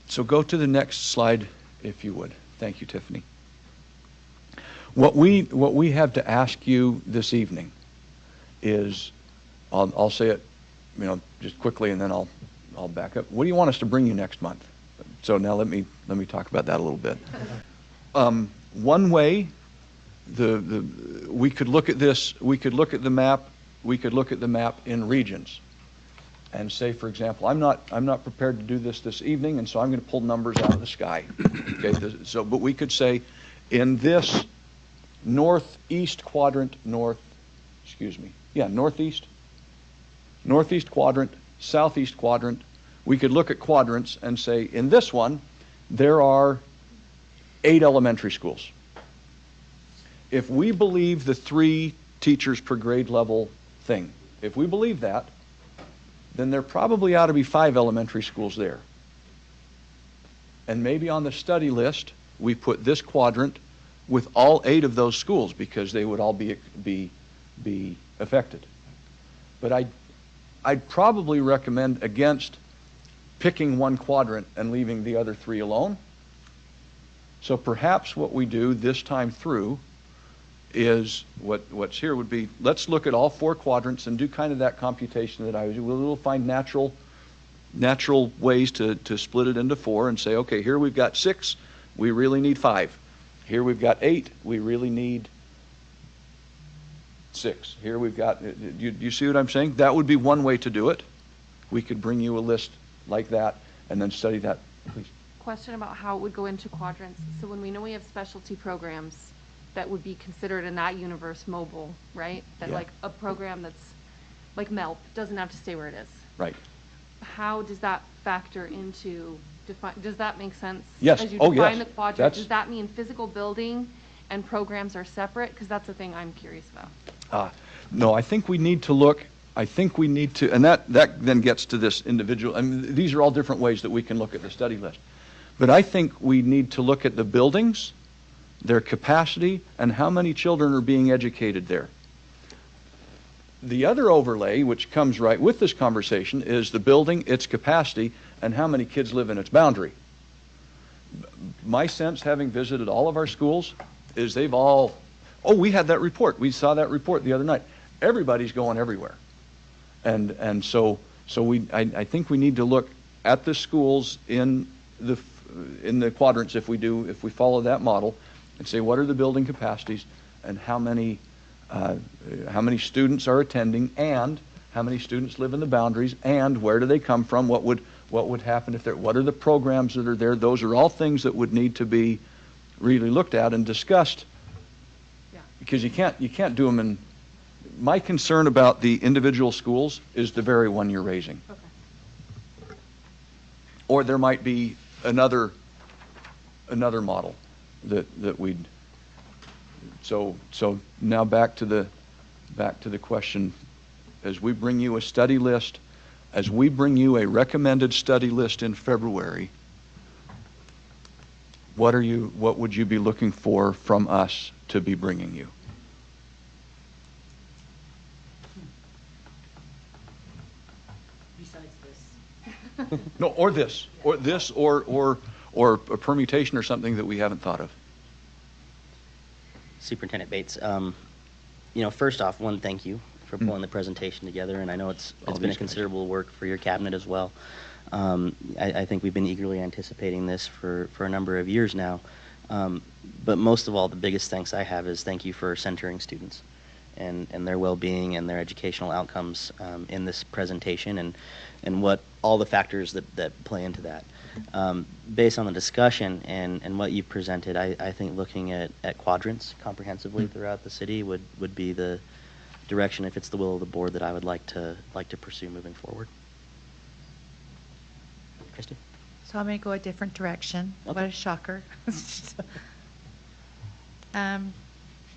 so go to the next slide, if you would. Thank you, Tiffany. What we have to ask you this evening is, I'll say it, just quickly, and then I'll back up. What do you want us to bring you next month? So now let me talk about that a little bit. One way, we could look at this. We could look at the map. We could look at the map in regions, and say, for example, I'm not prepared to do this evening, and so I'm going to pull numbers out of the sky. Okay. But we could say, in this northeast quadrant, northeast quadrant, southeast quadrant, we could look at quadrants and say, in this one, there are 8 elementary schools. If we believe the 3 teachers per grade level thing, if we believe that, then there probably ought to be 5 elementary schools there. And maybe on the study list, we put this quadrant with all 8 of those schools, because they would all be be affected. But I'd probably recommend against picking one quadrant and leaving the other three alone. So perhaps what we do this time through is what's here would be, let's look at all four quadrants and do kind of that computation that I was. We'll find natural ways to split it into four and say, okay, here we've got 6, we really need 5. Here we've got 8, we really need 6. Here we've got, you see what I'm saying? That would be one way to do it. We could bring you a list like that and then study that. Please.
Question about how it would go into quadrants. So when we know we have specialty programs that would be considered in that universe mobile, right? That
Yeah.
like a program that's like MELP doesn't have to stay where it is.
Right.
How does that factor into does that make sense?
Yes.
As you
Oh,
define
yes.
the quadrant,
That's-
does that mean physical building and programs are separate? Because that's the thing I'm curious about.
No, I think we need to look, and that then gets to this individual, I mean, these are all different ways that we can look at the study list. But I think we need to look at the buildings, their capacity, and how many children are being educated there. The other overlay, which comes right with this conversation, is the building, its capacity, and how many kids live in its boundary. My sense, having visited all of our schools, is they've all, we had that report. We saw that report the other night. Everybody's going everywhere. And so I think we need to look at the schools in the quadrants if we follow that model and say, what are the building capacities and how many students are attending and how many students live in the boundaries and where do they come from, what would happen if what are the programs that are there. Those are all things that would need to be really looked at and discussed.
Yeah.
Because you can't do them in. My concern about the individual schools is the very one you're raising.
Okay.
Or there might be another model that we'd. So now back to the question. As we bring you a study list, as we bring you a recommended study list in February, what would you be looking for from us to be bringing you?
Besides this.
No, or a permutation or something that we haven't thought of.
Superintendent Bates, first off, thank you for pulling the presentation together, and I know it's been a considerable work for your cabinet as well. I think we've been eagerly anticipating this for a number of years now. But most of all, the biggest thanks I have is thank you for centering students and their well-being and their educational outcomes in this presentation and what all the factors that play into that. Based on the discussion and what you presented, I think looking at quadrants comprehensively throughout the city would be the direction, if it's the will of the board, that I would like to pursue moving forward. Christy?
So I'm going to go a different direction.
Okay.
What a shocker.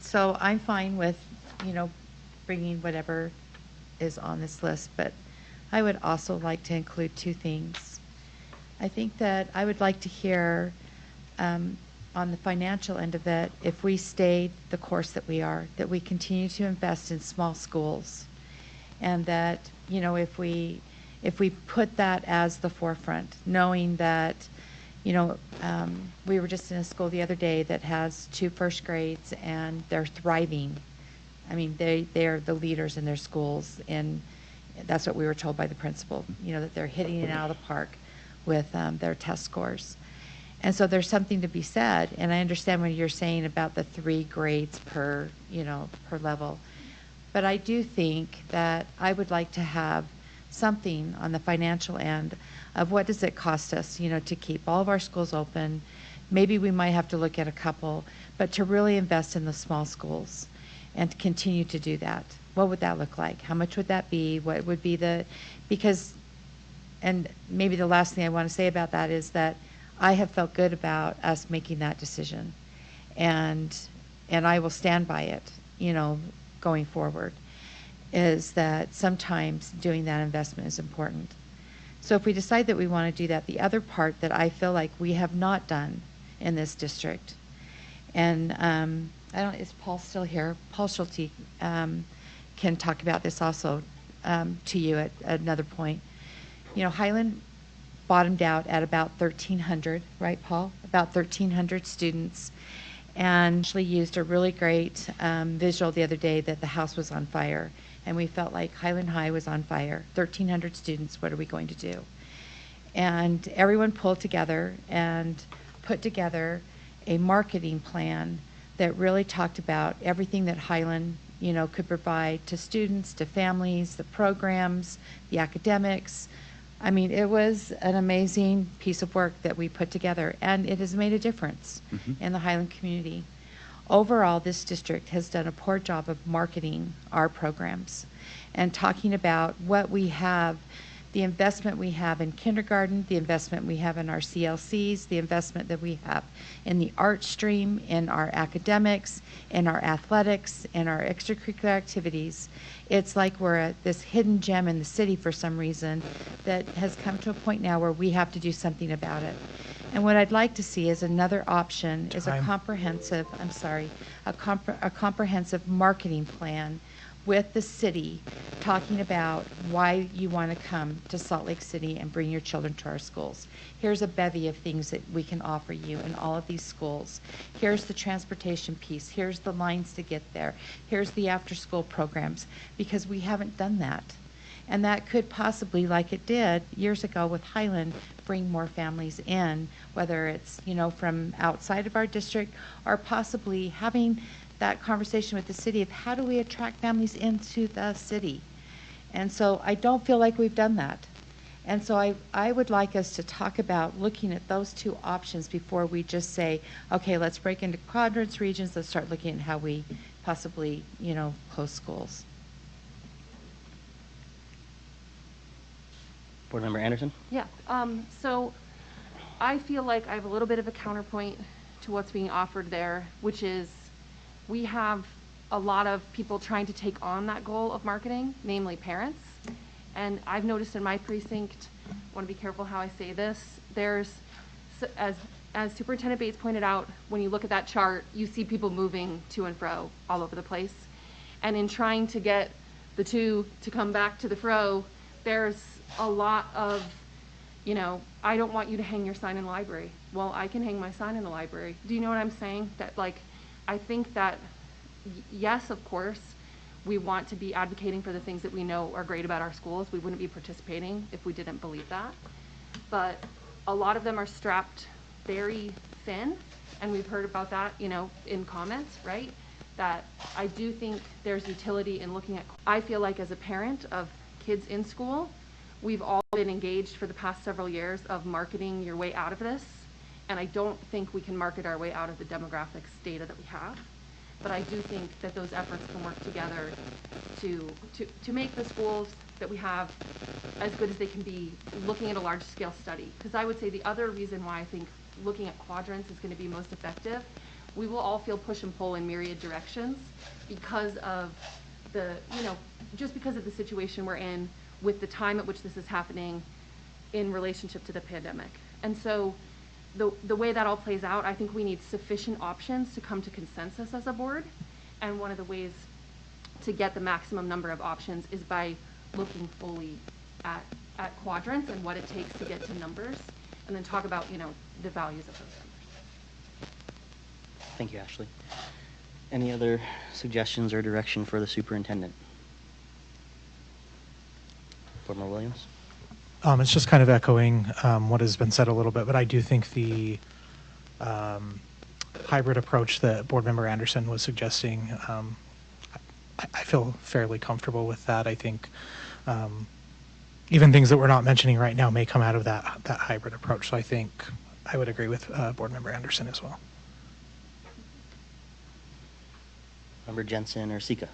So I'm fine with, bringing whatever is on this list, but I would also like to include 2 things. I think that I would like to hear on the financial end of it, if we stayed the course that we are, that we continue to invest in small schools, and that, if we put that as the forefront, knowing that, we were just in a school the other day that has 2 first grades and they're thriving. I mean, they are the leaders in their schools, and that's what we were told by the principal, that they're hitting it out of the park with their test scores. And so there's something to be said, and I understand what you're saying about the 3 grades per level. But I do think that I would like to have something on the financial end of what does it cost us, to keep all of our schools open. Maybe we might have to look at a couple, but to really invest in the small schools and to continue to do that. What would that look like? How much would that be? What would be and maybe the last thing I want to say about that is that I have felt good about us making that decision, and I will stand by it, going forward, is that sometimes doing that investment is important. So if we decide that we want to do that, the other part that I feel like we have not done in this district, and is Paul still here? Paul Schulte, can talk about this also to you at another point. You know, Highland bottomed out at about 1,300, right, Paul? About 1,300 students, and actually used a really great visual the other day that the house was on fire, and we felt like Highland High was on fire. 1,300 students, what are we going to do? And everyone pulled together and put together a marketing plan that really talked about everything that Highland, you know, could provide to students, to families, the programs, the academics. I mean, it was an amazing piece of work that we put together, and it has made a difference in the Highland community. Overall, this district has done a poor job of marketing our programs and talking about what we have, the investment we have in kindergarten, the investment we have in our CLCs, the investment that we have in the art stream, in our academics, in our athletics, in our extracurricular activities. It's like we're this hidden gem in the city for some reason that has come to a point now where we have to do something about it. And what I'd like to see is another option, is a comprehensive, a comprehensive marketing plan with the city, talking about why you want to come to Salt Lake City and bring your children to our schools. Here's a bevy of things that we can offer you in all of these schools. Here's the transportation piece. Here's the lines to get there. Here's the after-school programs, because we haven't done that. And that could possibly, like it did years ago with Highland, bring more families in, whether it's, you know, from outside of our district, or possibly having that conversation with the city of how do we attract families into the city. And so I don't feel like we've done that. And so I would like us to talk about looking at those two options before we just say, okay, let's break into quadrants, regions, let's start looking at how we possibly, you know, close schools.
Board Member Anderson?
Yeah, so I feel like I have a little bit of a counterpoint to what's being offered there, which is we have a lot of people trying to take on that goal of marketing, namely parents. And I've noticed in my precinct, I want to be careful how I say this, there's, as Superintendent Bates pointed out, when you look at that chart, you see people moving to and fro all over the place. And in trying to get the two to come back to the fro, there's a lot of, you know, I don't want you to hang your sign in the library. Well, I can hang my sign in the library. Do you know what I'm saying? That, like, I think that, yes, of course, we want to be advocating for the things that we know are great about our schools. We wouldn't be participating if we didn't believe that. But a lot of them are strapped very thin, and we've heard about that, you know, in comments, right? That I do think there's utility in looking at, I feel like as a parent of kids in school, we've all been engaged for the past several years of marketing your way out of this. And I don't think we can market our way out of the demographics data that we have. But I do think that those efforts can work together to make the schools that we have as good as they can be, looking at a large scale study. Because I would say the other reason why I think looking at quadrants is going to be most effective, we will all feel push and pull in myriad directions because of the, you know, just because of the situation we're in with the time at which this is happening in relationship to the pandemic. And so the way that all plays out, I think we need sufficient options to come to consensus as a board. And one of the ways to get the maximum number of options is by looking fully at quadrants and what it takes to get to numbers, and then talk about, you know, the values of those numbers.
Thank you, Ashley. Any other suggestions or direction for the superintendent? Board Member Williams?
It's just kind of echoing what has been said a little bit, but I do think the hybrid approach that Board Member Anderson was suggesting, I feel fairly comfortable with that. I think even things that we're not mentioning right now may come out of that hybrid approach. So I think I would agree with Board Member Anderson as well.
Member Jensen or Sika?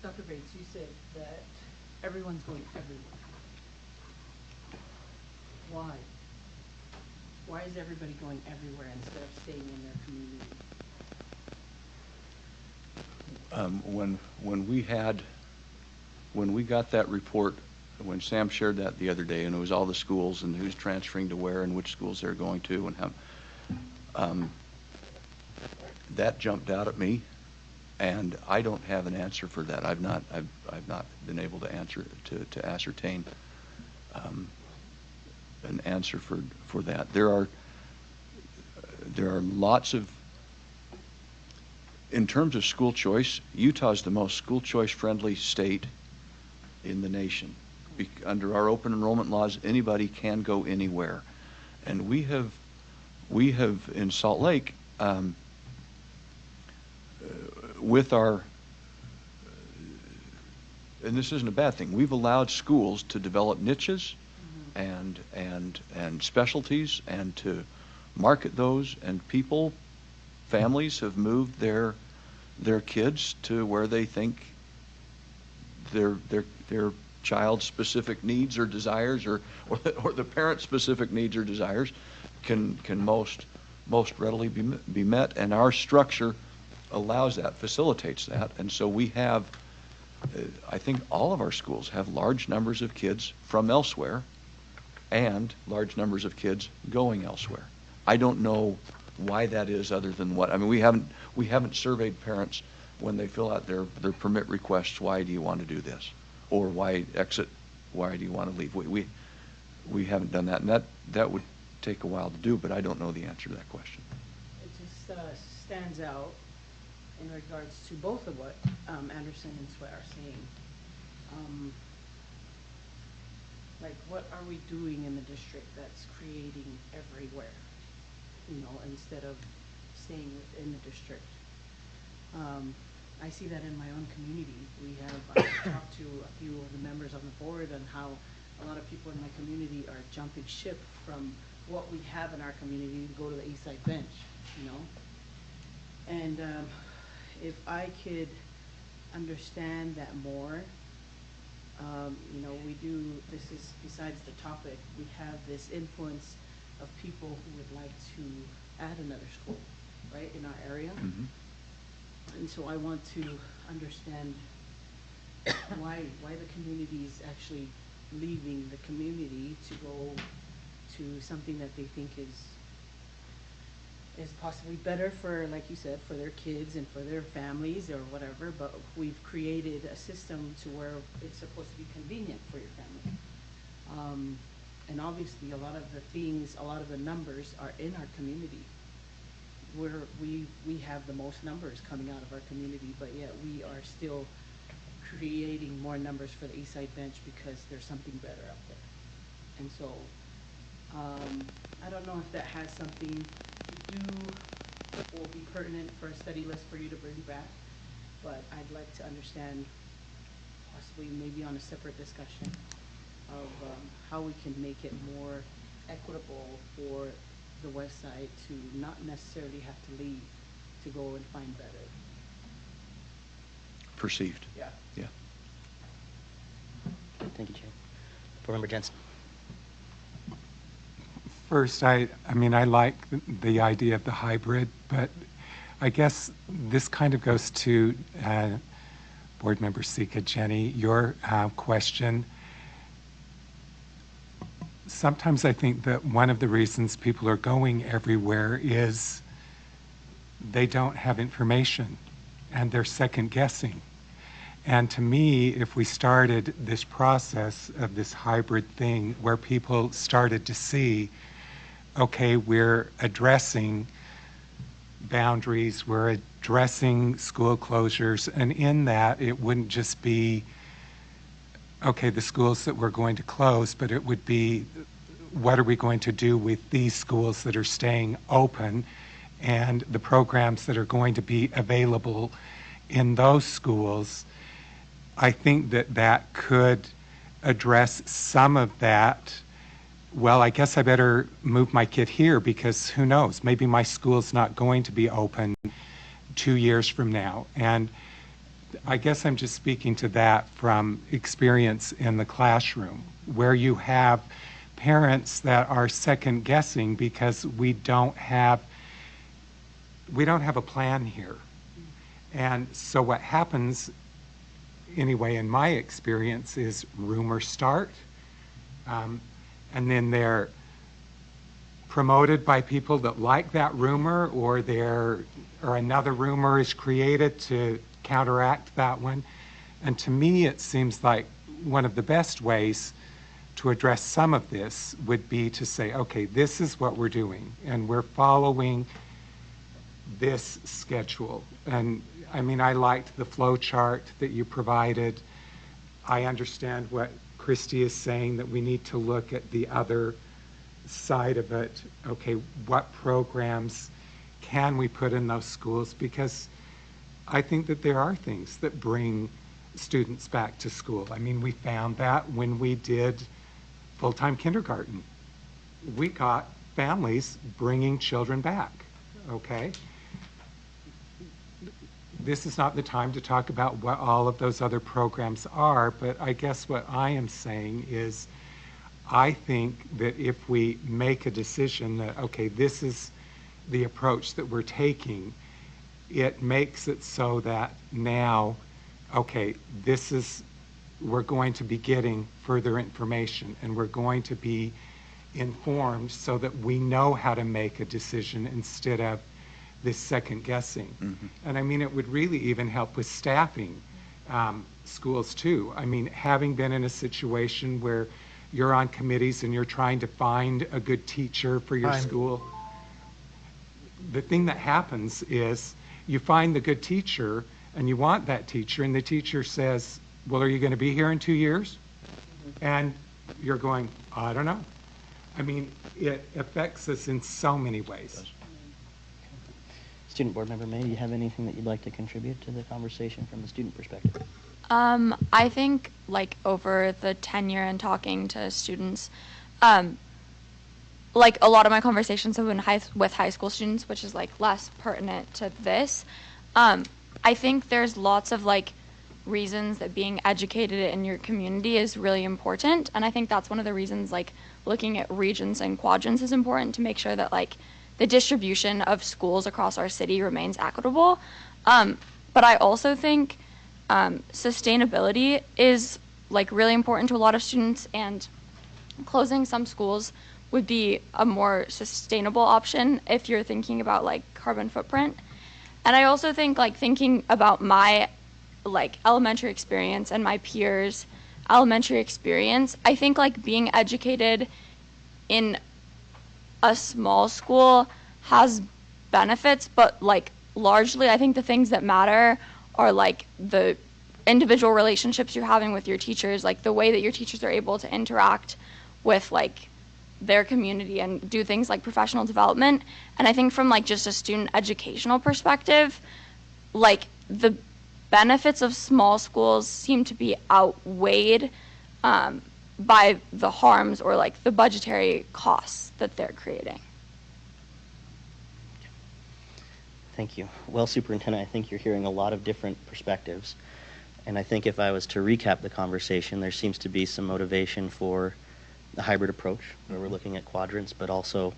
Dr. Bates, you said that everyone's going everywhere. Why? Why is everybody going everywhere instead of staying in their community?
When we got that report when Sam shared that the other day, and it was all the schools and who's transferring to where and which schools they're going to and how, that jumped out at me, and I don't have an answer for that. I've not been able to ascertain an answer for that. There are lots of, in terms of school choice, Utah's the most school choice friendly state in the nation. Under our open enrollment laws, anybody can go anywhere. And we have in Salt Lake, with our, and this isn't a bad thing, we've allowed schools to develop niches and specialties and to market those, and families have moved their kids to where they think their child's specific needs or desires or the parent's specific needs or desires can most readily be met, and our structure allows that, facilitates that. And so we have, I think all of our schools have large numbers of kids from elsewhere and large numbers of kids going elsewhere. I don't know why that is, other than what, I mean, we haven't surveyed parents when they fill out their permit requests, why do you want to do this? Or why do you want to leave? We haven't done that, and that would take a while to do, but I don't know the answer to that question.
It just stands out in regards to both of what Anderson and Sweat are saying. Like, what are we doing in the district that's creating everywhere, instead of staying within the district? I see that in my own community. I've talked to a few of the members on the board on how a lot of people in my community are jumping ship from what we have in our community to go to the East Side bench, And if I could understand that more, we do, this is besides the topic, we have this influence of people who would like to add another school, right, in our area.
Mm-hmm.
And so I want to understand why the community is actually leaving the community to go to something that they think is possibly better for, like you said, for their kids and for their families or whatever, but we've created a system to where it's supposed to be convenient for your family. And obviously a lot of the numbers are in our community. We have the most numbers coming out of our community, but yet we are still creating more numbers for the East Side bench because there's something better out there. And so, I don't know if that has something to do or be pertinent for a study list for you to bring back, but I'd like to understand, possibly maybe on a separate discussion, of how we can make it more equitable for the West Side to not necessarily have to leave to go and find better.
Perceived.
Yeah.
Yeah.
Thank you, Chair. Board Member Jensen.
First, I mean, I like the idea of the hybrid, but I guess this kind of goes to Board Member Sika, Jenny, your question. Sometimes I think that one of the reasons people are going everywhere is they don't have information and they're second guessing. And to me, if we started this process of this hybrid thing where people started to see, okay, we're addressing boundaries, we're addressing school closures, and in that it wouldn't just be, okay, the schools that we're going to close, but it would be, what are we going to do with these schools that are staying open and the programs that are going to be available in those schools. I think that that could address some of that. Well, I guess I better move my kid here because who knows, maybe my school's not going to be open 2 years from now. And I guess I'm just speaking to that from experience in the classroom, where you have parents that are second guessing because we don't have a plan here. And so what happens anyway, in my experience, is rumors start, and then they're promoted by people that like that rumor, or another rumor is created to counteract that one. And to me, it seems like one of the best ways to address some of this would be to say, okay, this is what we're doing, and we're following this schedule. And I mean, I liked the flow chart that you provided. I understand what Christy is saying, that we need to look at the other side of it. Okay, what programs can we put in those schools? Because I think that there are things that bring students back to school. I mean, we found that when we did full-time kindergarten. We got families bringing children back, okay? This is not the time to talk about what all of those other programs are, but I guess what I am saying is I think that if we make a decision that, okay, this is the approach that we're taking, it makes it so that now, okay, we're going to be getting further information, and we're going to be informed so that we know how to make a decision instead of this second guessing.
Mm-hmm.
And I mean, it would really even help with staffing schools too. I mean, having been in a situation where you're on committees and you're trying to find a good teacher for your school, the thing that happens is you find the good teacher and you want that teacher, and the teacher says, well, are you going to be here in 2 years? And you're going, I don't know. I mean, it affects us in so many ways.
Student Board Member May, do you have anything that you'd like to contribute to the conversation from the student perspective?
I think, like, over the tenure and talking to students, like, a lot of my conversations have been with high school students, which is, like, less pertinent to this. I think there's lots of, like, reasons that being educated in your community is really important, and I think that's one of the reasons, like, looking at regions and quadrants is important, to make sure that, like, the distribution of schools across our city remains equitable. But I also think sustainability is, like, really important to a lot of students, and closing some schools would be a more sustainable option if you're thinking about, like, carbon footprint. And I also think, like, thinking about my, like, elementary experience and my peers' elementary experience, I think, like, being educated in a small school has benefits, but, like, largely I think the things that matter are, like, the individual relationships you're having with your teachers, like the way that your teachers are able to interact with, like, their community and do things like professional development. And I think from, like, just a student educational perspective, like, the benefits of small schools seem to be outweighed by the harms or, like, the budgetary costs that they're creating.
Thank you. Well, Superintendent, I think you're hearing a lot of different perspectives. And I think if I was to recap the conversation, there seems to be some motivation for the hybrid approach, where we're looking at quadrants, but also,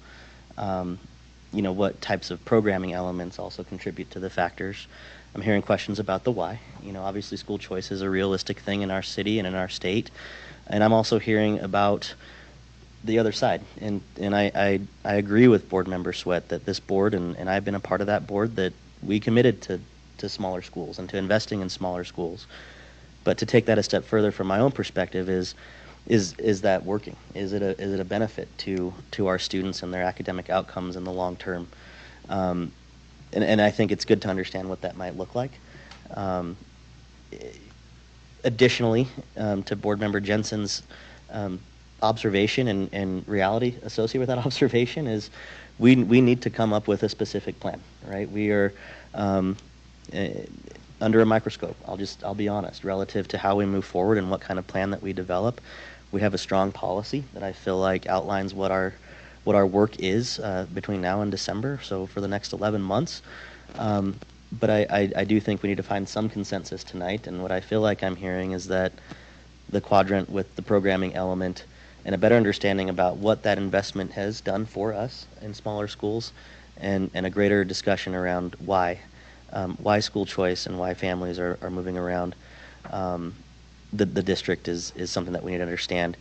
you know, what types of programming elements also contribute to the factors. I'm hearing questions about the why. You know, obviously school choice is a realistic thing in our city and in our state. And I'm also hearing about the other side. And I agree with Board Member Sweat that this board, and I've been a part of that board, that we committed to smaller schools and to investing in smaller schools. But to take that a step further from my own perspective is that working? Is it a benefit to our students and their academic outcomes in the long term? And I think it's good to understand what that might look like. Additionally, to Board Member Jensen's observation and reality associated with that observation is we need to come up with a specific plan, right? We are under a microscope, I'll be honest, relative to how we move forward and what kind of plan that we develop. We have a strong policy that I feel like outlines what our work is between now and December, so for the next 11 months. But I do think we need to find some consensus tonight, and what I feel like I'm hearing is that the quadrant with the programming element and a better understanding about what that investment has done for us in smaller schools, and a greater discussion around why school choice and why families are moving around. the district is something that we need to understand.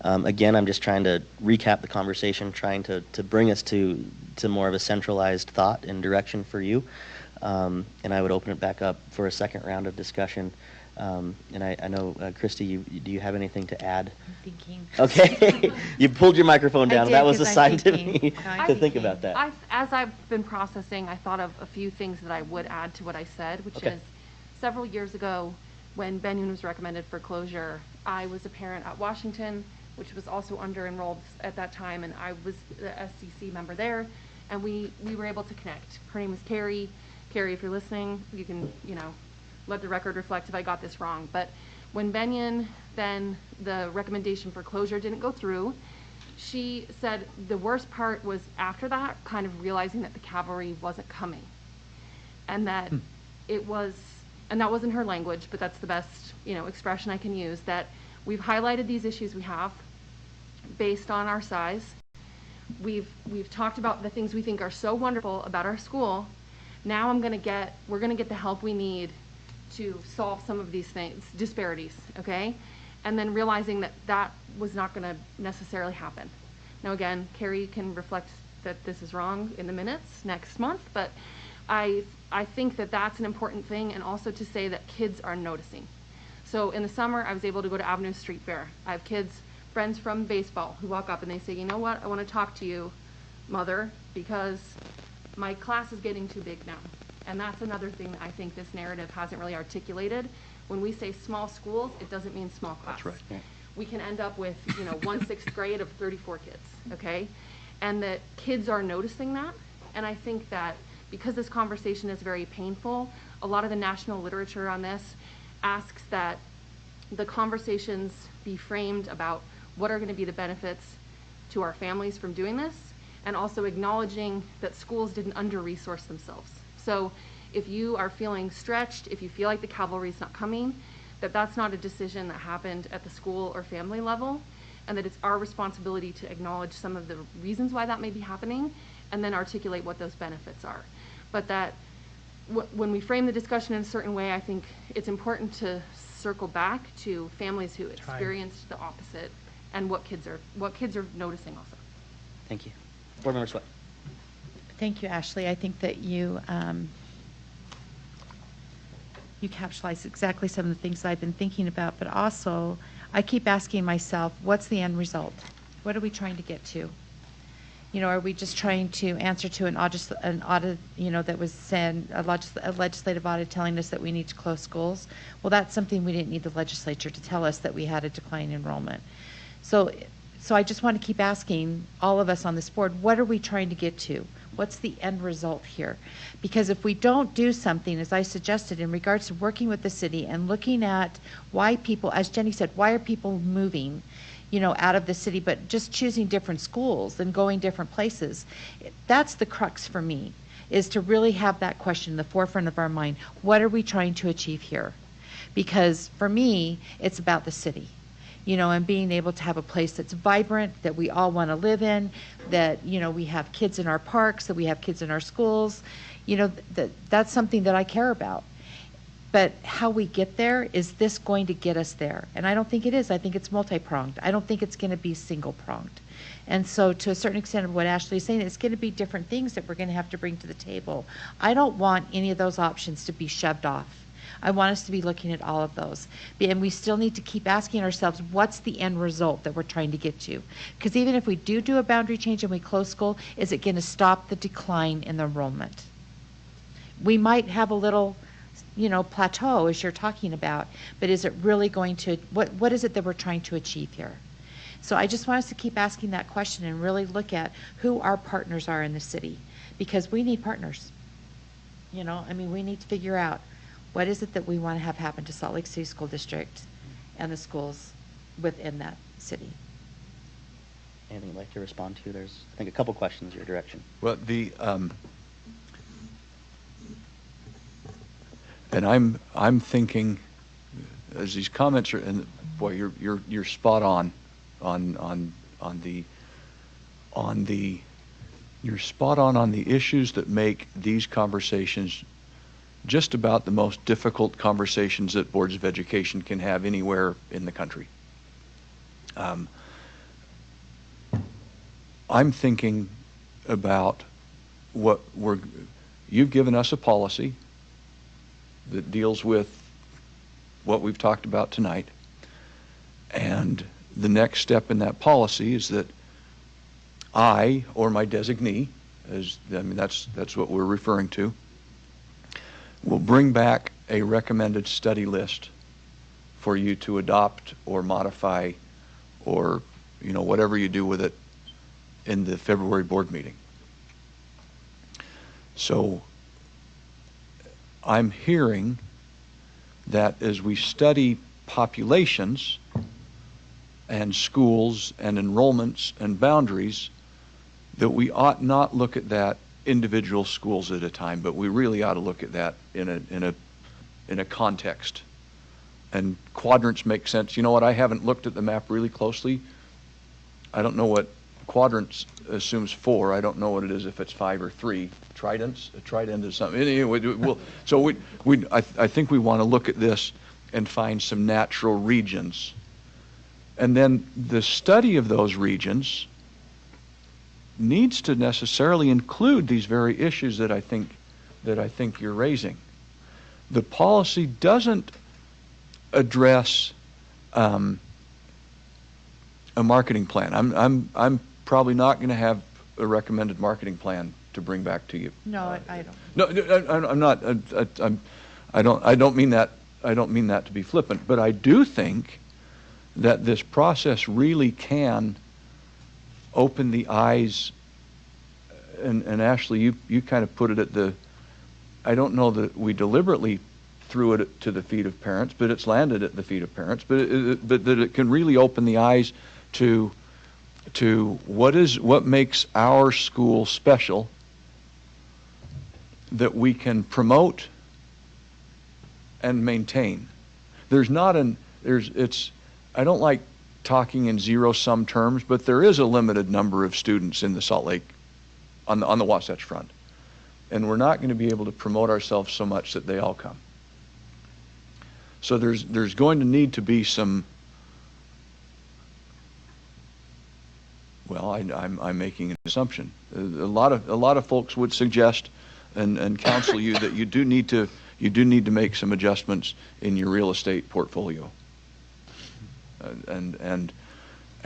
Again, I'm just trying to recap the conversation, trying to bring us to more of a centralized thought and direction for you. And I would open it back up for a second round of discussion. And I know, Christy, do you have anything to add?
I'm thinking.
Okay. You pulled your microphone down.
I did,
That was a
'cause I'm
sign to
thinking.
me
No, I'm
to think
thinking.
about that.
As I've been processing, I thought of a few things that I would add to what I said, which
Okay.
is several years ago when Benyon was recommended for closure, I was a parent at Washington, which was also under-enrolled at that time, and I was the SCC member there, and we were able to connect. Her name was Carrie. Carrie, if you're listening, you can, let the record reflect if I got this wrong. But when Benyon, then the recommendation for closure didn't go through, she said the worst part was after that, kind of realizing that the cavalry wasn't coming. And that it was, and that wasn't her language, but that's the best, expression I can use, that we've highlighted these issues we have based on our size. We've talked about the things we think are so wonderful about our school. Now we're gonna get the help we need to solve some of these things, disparities, okay? And then realizing that that was not gonna necessarily happen. Now again, Carrie can reflect that this is wrong in the minutes next month, but I think that that's an important thing, and also to say that kids are noticing. So in the summer, I was able to go to Avenue Street Fair. I have friends from baseball who walk up and they say, you know what, I wanna talk to you, mother, because my class is getting too big now. And that's another thing that I think this narrative hasn't really articulated. When we say small schools, it doesn't mean small class.
That's right. Yeah.
We can end up with, 1/6 grade of 34 kids, okay? And that kids are noticing that. And I think that because this conversation is very painful, a lot of the national literature on this asks that the conversations be framed about what are gonna be the benefits to our families from doing this, and also acknowledging that schools didn't under-resource themselves. So if you are feeling stretched, if you feel like the cavalry is not coming, that's not a decision that happened at the school or family level, and that it's our responsibility to acknowledge some of the reasons why that may be happening, and then articulate what those benefits are. But that when we frame the discussion in a certain way, I think it's important to circle back to families who experienced the opposite, and what kids are noticing also.
Thank you. Board Member Sweat.
Thank you, Ashley. I think that you capsulized exactly some of the things I've been thinking about, but also I keep asking myself, what's the end result? What are we trying to get to? Are we just trying to answer to an audit, that was sent, a legislative audit telling us that we need to close schools? Well, that's something we didn't need the legislature to tell us, that we had a decline in enrollment. So I just want to keep asking all of us on this board, what are we trying to get to? What's the end result here? Because if we don't do something, as I suggested, in regards to working with the city and looking at why people, as Jenny said, why are people moving, out of the city, but just choosing different schools and going different places, that's the crux for me, is to really have that question in the forefront of our mind. What are we trying to achieve here? Because for me, it's about the city. And being able to have a place that's vibrant, that we all want to live in, that, we have kids in our parks, that we have kids in our schools, that's something that I care about. But how we get there, is this going to get us there? And I don't think it is. I think it's multi-pronged. I don't think it's going to be single-pronged. And so to a certain extent of what Ashley is saying, it's going to be different things that we're going to have to bring to the table. I don't want any of those options to be shoved off. I want us to be looking at all of those. And we still need to keep asking ourselves, what's the end result that we're trying to get to? Because even if we do a boundary change and we close school, is it going to stop the decline in the enrollment? We might have a little, plateau, as you're talking about, but is it really going to, what is it that we're trying to achieve here? So I just want us to keep asking that question and really look at who our partners are in the city, because we need partners. We need to figure out, what is it that we want to have happen to Salt Lake City School District and the schools within that city?
Anything you'd like to respond to? There's, I think, a couple questions your direction.
Well, and I'm thinking, as these comments are, and boy, you're spot on the issues that make these conversations just about the most difficult conversations that boards of education can have anywhere in the country. I'm thinking about you've given us a policy that deals with what we've talked about tonight, and the next step in that policy is that I, or my designee, that's what we're referring to, will bring back a recommended study list for you to adopt or modify or, whatever you do with it in the February board meeting. So I'm hearing that as we study populations and schools and enrollments and boundaries, that we ought not look at that individual schools at a time, but we really ought to look at that in a context. And quadrants make sense. You know what? I haven't looked at the map really closely. I don't know what quadrants assumes 4. I don't know what it is if it's 5 or 3. Tridents? A trident is something. Anyway, I think we want to look at this and find some natural regions. And then the study of those regions needs to necessarily include these very issues that I think you're raising. The policy doesn't address a marketing plan. I'm probably not going to have a recommended marketing plan to bring back to you.
No, I don't.
No, I'm not. I don't mean that. I don't mean that to be flippant, but I do think that this process really can open the eyes. And Ashley, you kind of put it at the. I don't know that we deliberately threw it to the feet of parents, but it's landed at the feet of parents. But that it can really open the eyes to what makes our school special, that we can promote and maintain. I don't like talking in zero-sum terms, but there is a limited number of students in the Salt Lake on the Wasatch Front, and we're not going to be able to promote ourselves so much that they all come. So there's going to need to be some. Well, I'm making an assumption. A lot of folks would suggest and counsel you that you do need to make some adjustments in your real estate portfolio. And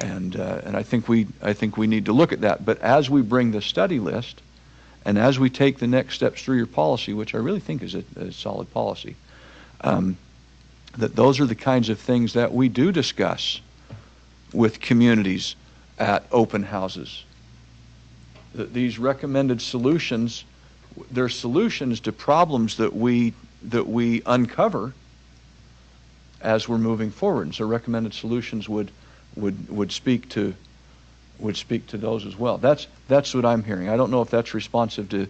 I think we need to look at that. But as we bring the study list, and as we take the next steps through your policy, which I really think is a solid policy, that those are the kinds of things that we do discuss with communities at open houses. That these recommended solutions, they're solutions to problems that we uncover as we're moving forward. And so recommended solutions would speak to those as well. That's what I'm hearing. I don't know if that's responsive to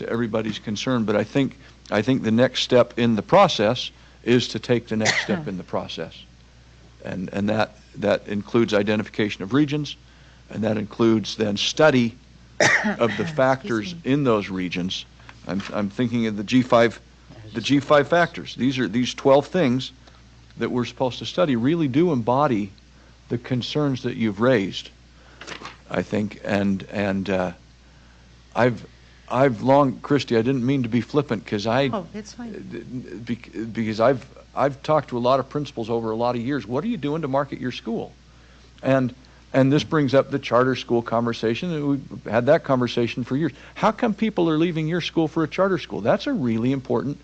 everybody's concern, but I think the next step in the process is to take the next step in the process. And that includes identification of regions, and that includes then study of the factors in those regions. I'm thinking of the G5 factors. These 12 things that we're supposed to study really do embody the concerns that you've raised, I think. And I've long, Christy, I didn't mean to be flippant because
it's fine.
Because I've talked to a lot of principals over a lot of years. What are you doing to market your school? And this brings up the charter school conversation, and we've had that conversation for years. How come people are leaving your school for a charter school? That's a really important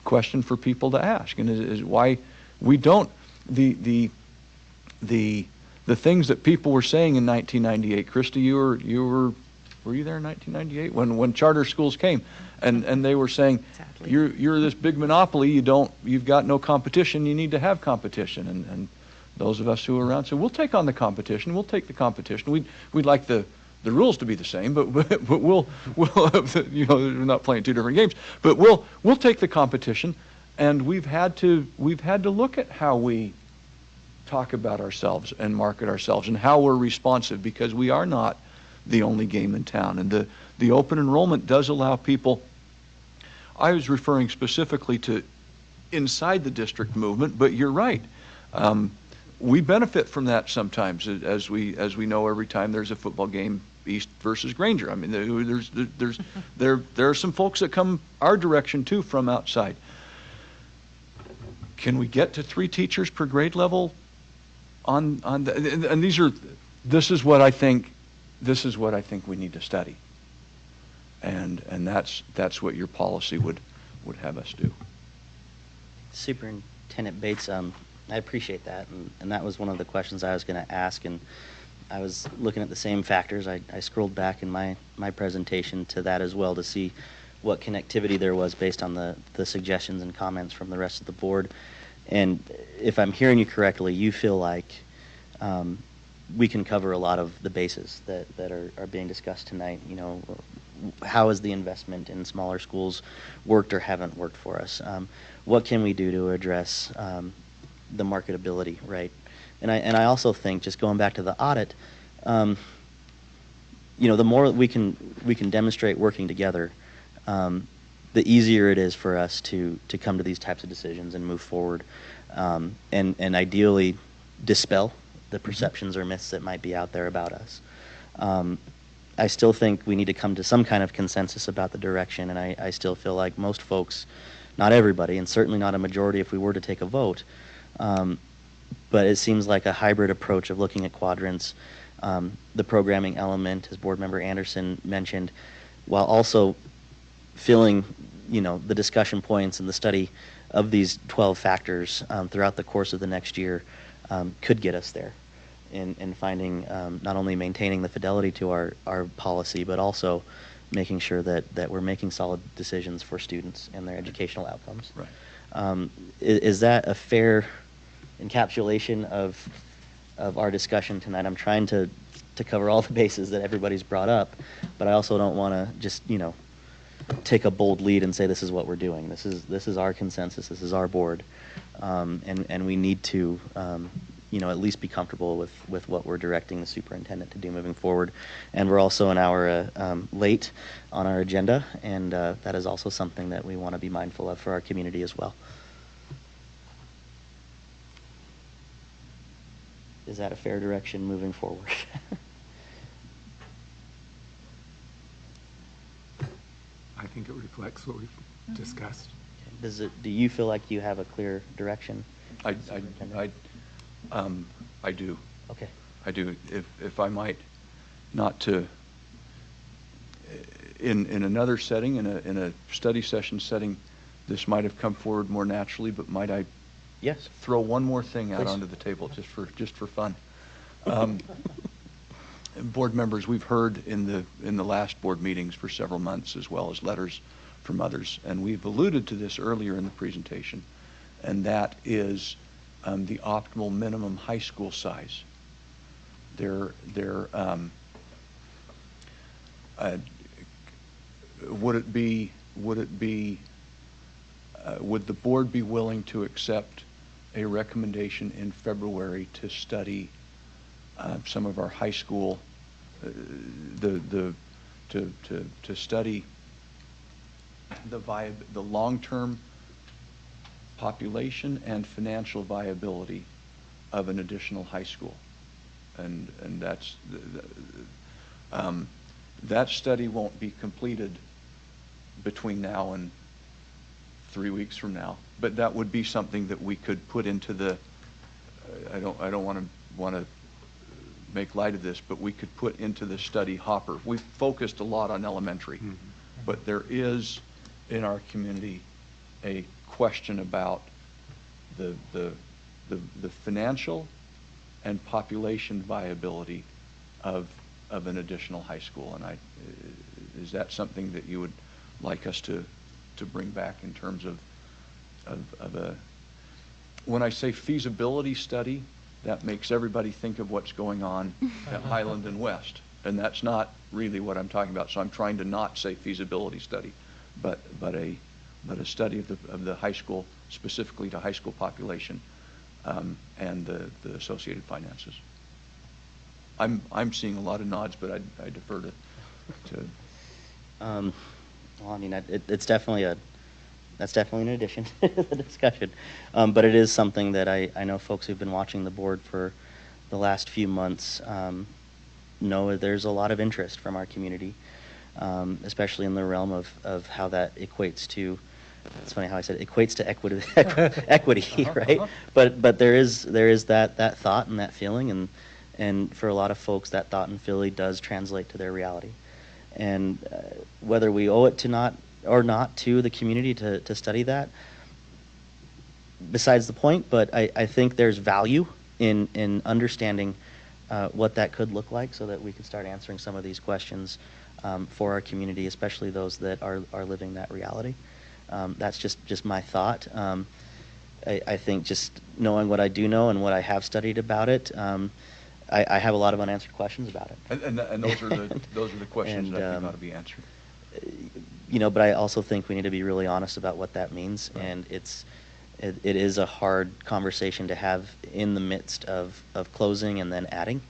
question for people to ask, and is why we don't the things that people were saying in 1998. Christy, were you there in 1998 when charter schools came, and they were saying, exactly, you're this big monopoly. You've got no competition. You need to have competition, and those of us who were around said, we'll take on the competition. We'll take the competition. We'd like the rules to be the same, but we'll we're not playing two different games. But we'll take the competition, and we've had to look at how we talk about ourselves and market ourselves and how we're responsive, because we are not the only game in town. And the open enrollment does allow people I was referring specifically to inside the district movement, but you're right. We benefit from that sometimes, as we know every time there's a football game, East versus Granger. I mean, there are some folks that come our direction too from outside. Can we get to 3 teachers per grade level on the, and this is what I think we need to study. And that's what your policy would have us do.
Superintendent Bates, I appreciate that, and that was one of the questions I was going to ask, and I was looking at the same factors. I scrolled back in my presentation to that as well to see what connectivity there was based on the suggestions and comments from the rest of the board. And if I'm hearing you correctly, you feel like we can cover a lot of the bases that are being discussed tonight. You know, how has the investment in smaller schools worked or haven't worked for us? What can we do to address the marketability, right? And I also think, just going back to the audit, you know, the more we can demonstrate working together, the easier it is for us to come to these types of decisions and move forward, and ideally dispel the perceptions or myths that might be out there about us. I still think we need to come to some kind of consensus about the direction, and I still feel like most folks, not everybody, and certainly not a majority if we were to take a vote, but it seems like a hybrid approach of looking at quadrants, the programming element, as Board Member Anderson mentioned, while also filling, you know, the discussion points and the study of these 12 factors throughout the course of the next year could get us there in finding, not only maintaining the fidelity to our policy, but also making sure that we're making solid decisions for students and their educational outcomes.
Right.
Is that a fair encapsulation of our discussion tonight? I'm trying to cover all the bases that everybody's brought up, but I also don't want to just, you know, take a bold lead and say this is what we're doing. This is our consensus. This is our board, and we need to, you know, at least be comfortable with what we're directing the superintendent to do moving forward. And we're also an hour late on our agenda, and that is also something that we want to be mindful of for our community as well. Is that a fair direction moving forward?
I think it reflects what we've discussed.
Do you feel like you have a clear direction?
I do.
Okay.
I do. If I might, not to, in another setting, in a study session setting, this might have come forward more naturally, but might I
Yes.
throw one more thing out
Please.
onto the table just for fun? Board members, we've heard in the last board meetings for several months, as well as letters from others, and we've alluded to this earlier in the presentation, and that is the optimal minimum high school size. Would the board be willing to accept a recommendation in February to study some of our high school, to study the long-term population and financial viability of an additional high school? And that's that study won't be completed between now and 3 weeks from now, but that would be something that we could put into the, I don't want to make light of this, but we could put into the study hopper. We've focused a lot on elementary, but there is in our community a question about the financial and population viability of an additional high school. And is that something that you would like us to bring back in terms of a, when I say feasibility study, that makes everybody think of what's going on at Highland and West, and that's not really what I'm talking about. So I'm trying to not say feasibility study, but a study of the high school, specifically to high school population, and the associated finances. I'm seeing a lot of nods, but I defer to
well, I mean, it's definitely that's definitely an addition to the discussion. But it is something that I know folks who've been watching the board for the last few months know there's a lot of interest from our community, especially in the realm of how that equates to, it's funny how I said it, equates to equity, right? But there is that thought and that feeling, and for a lot of folks, that thought and feeling does translate to their reality. And whether we owe it to not to the community to study that, besides the point, but I think there's value in understanding what that could look like so that we can start answering some of these questions for our community, especially those that are living that reality. That's just my thought. I think just knowing what I do know and what I have studied about it, I have a lot of unanswered questions about it.
And those are the questions that I think ought to be answered.
But I also think we need to be really honest about what that means, right. And it is a hard conversation to have in the midst of closing and then adding.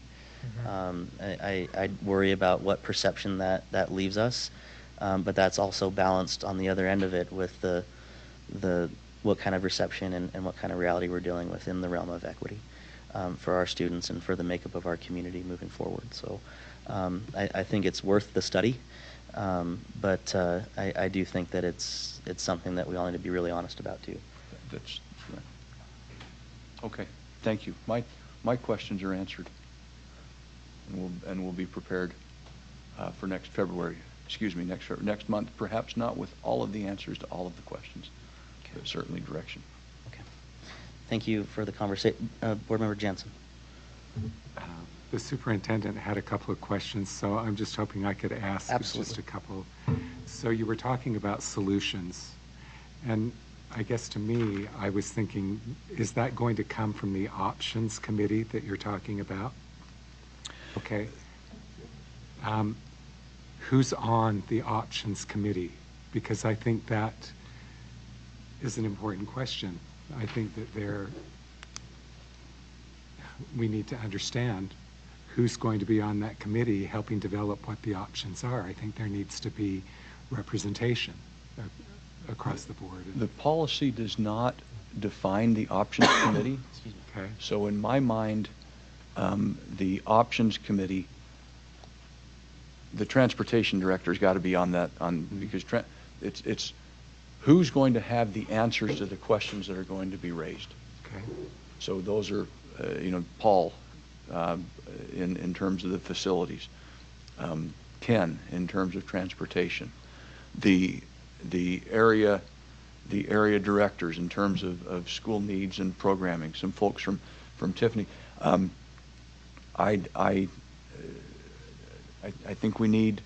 Mm-hmm. I worry about what perception that leaves us, but that's also balanced on the other end of it with the what kind of reception and what kind of reality we're dealing with in the realm of equity for our students and for the makeup of our community moving forward. So I think it's worth the study, but I do think that it's something that we all need to be really honest about too.
That's right. Okay, thank you. My questions are answered, and we'll be prepared for next February. Excuse me, next month. Perhaps not with all of the answers to all of the questions, but certainly direction.
Okay. Thank you for the conversation, Board Member Jensen.
The superintendent had a couple of questions, so I'm just hoping I could ask just a couple. So you were talking about solutions, and I guess to me, I was thinking, is that going to come from the options committee that you're talking about? Okay. Who's on the options committee? Because I think that is an important question. I think that we need to understand who's going to be on that committee helping develop what the options are. I think there needs to be representation across the board.
The policy does not define the options committee.
Okay.
So in my mind, the options committee, the transportation director's got to be on that, because it's who's going to have the answers to the questions that are going to be raised.
Okay.
So those are, Paul, in terms of the facilities, Ken in terms of transportation, the area directors in terms of school needs and programming, some folks from Tiffany. I think we need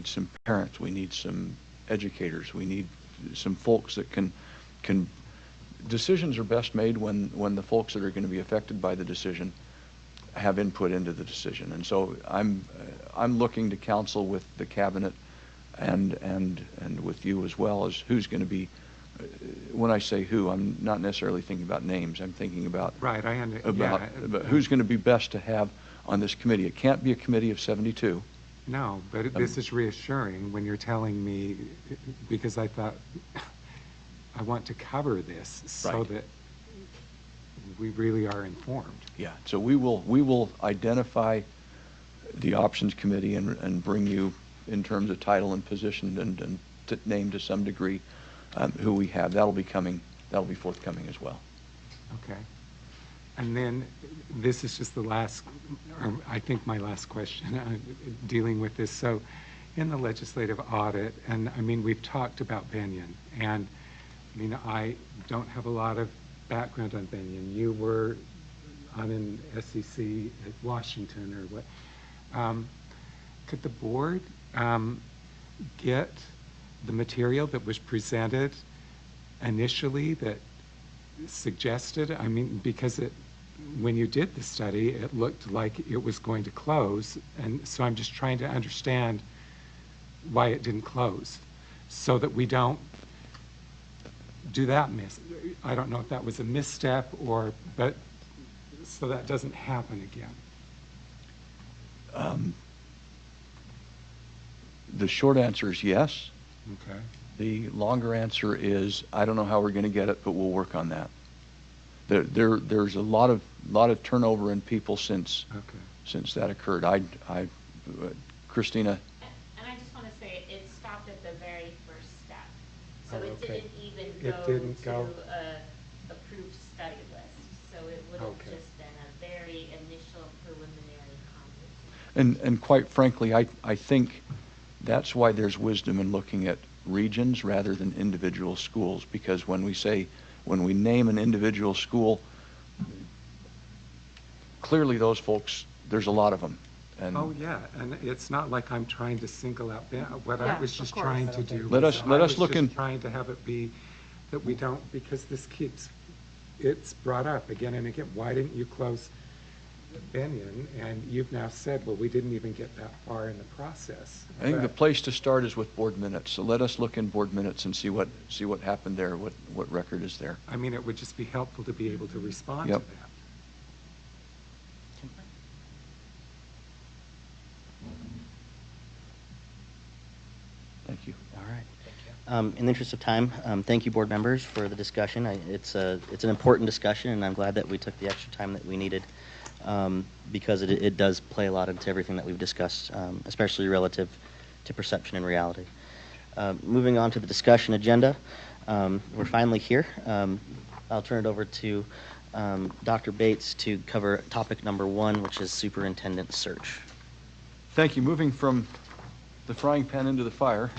some parents, we need some educators, we need some folks that can decisions are best made when the folks that are going to be affected by the decision have input into the decision. And so I'm looking to counsel with the cabinet and with you as well as who's going to be. When I say who, I'm not necessarily thinking about names. I'm thinking about
right.
About who's going to be best to have on this committee. It can't be a committee of 72.
No, but this is reassuring when you're telling me, because I thought I want to cover this so that we really are informed.
Yeah. So we will identify the options committee and bring you in terms of title and position and name to some degree who we have. That'll be forthcoming as well.
Okay. And then this is just the last, or I think my last question dealing with this. So in the legislative audit, and I mean, we've talked about Benyon, and I mean, I don't have a lot of background on Benyon. You were on an SEC at Washington or what. Could the board get the material that was presented initially that suggested, I mean, because when you did the study, it looked like it was going to close, and so I'm just trying to understand why it didn't close, so that we don't do that I don't know if that was a misstep but so that doesn't happen again.
The short answer is yes. Okay. The longer answer is, I don't know how we're going to get it, but we'll work on that. There's a lot of turnover in people since that occurred. Christina.
And I just want to say, it stopped at the very first step. So
Oh,
it
okay.
didn't even
It
go
didn't
to
go-
a approved study list. So it would have
Okay.
just been a very initial preliminary conversation.
And quite frankly, I think that's why there's wisdom in looking at regions rather than individual schools, because when we name an individual school, clearly those folks, there's a lot of them. And
Oh, yeah, and it's not like I'm trying to single out, what
Yeah,
I was
of
just
course.
trying to do.
Let
was
us
I was
look
just
in-
trying to have it be that we don't, because this keeps, it's brought up again and again, why didn't you close Benyon? And you've now said, well, we didn't even get that far in the process.
I think the
But-
place to start is with board minutes. So let us look in board minutes and see what happened there, what record is there.
I mean, it would just be helpful to be able to respond to
Yep.
that.
Thank you.
All right. In the interest of time, thank you, board members, for the discussion. It's an important discussion, and I'm glad that we took the extra time that we needed, because it does play a lot into everything that we've discussed, especially relative to perception and reality. Moving on to the discussion agenda, we're finally here. I'll turn it over to Dr. Bates to cover topic number 1, which is superintendent search.
Thank you. Moving from the frying pan into the fire.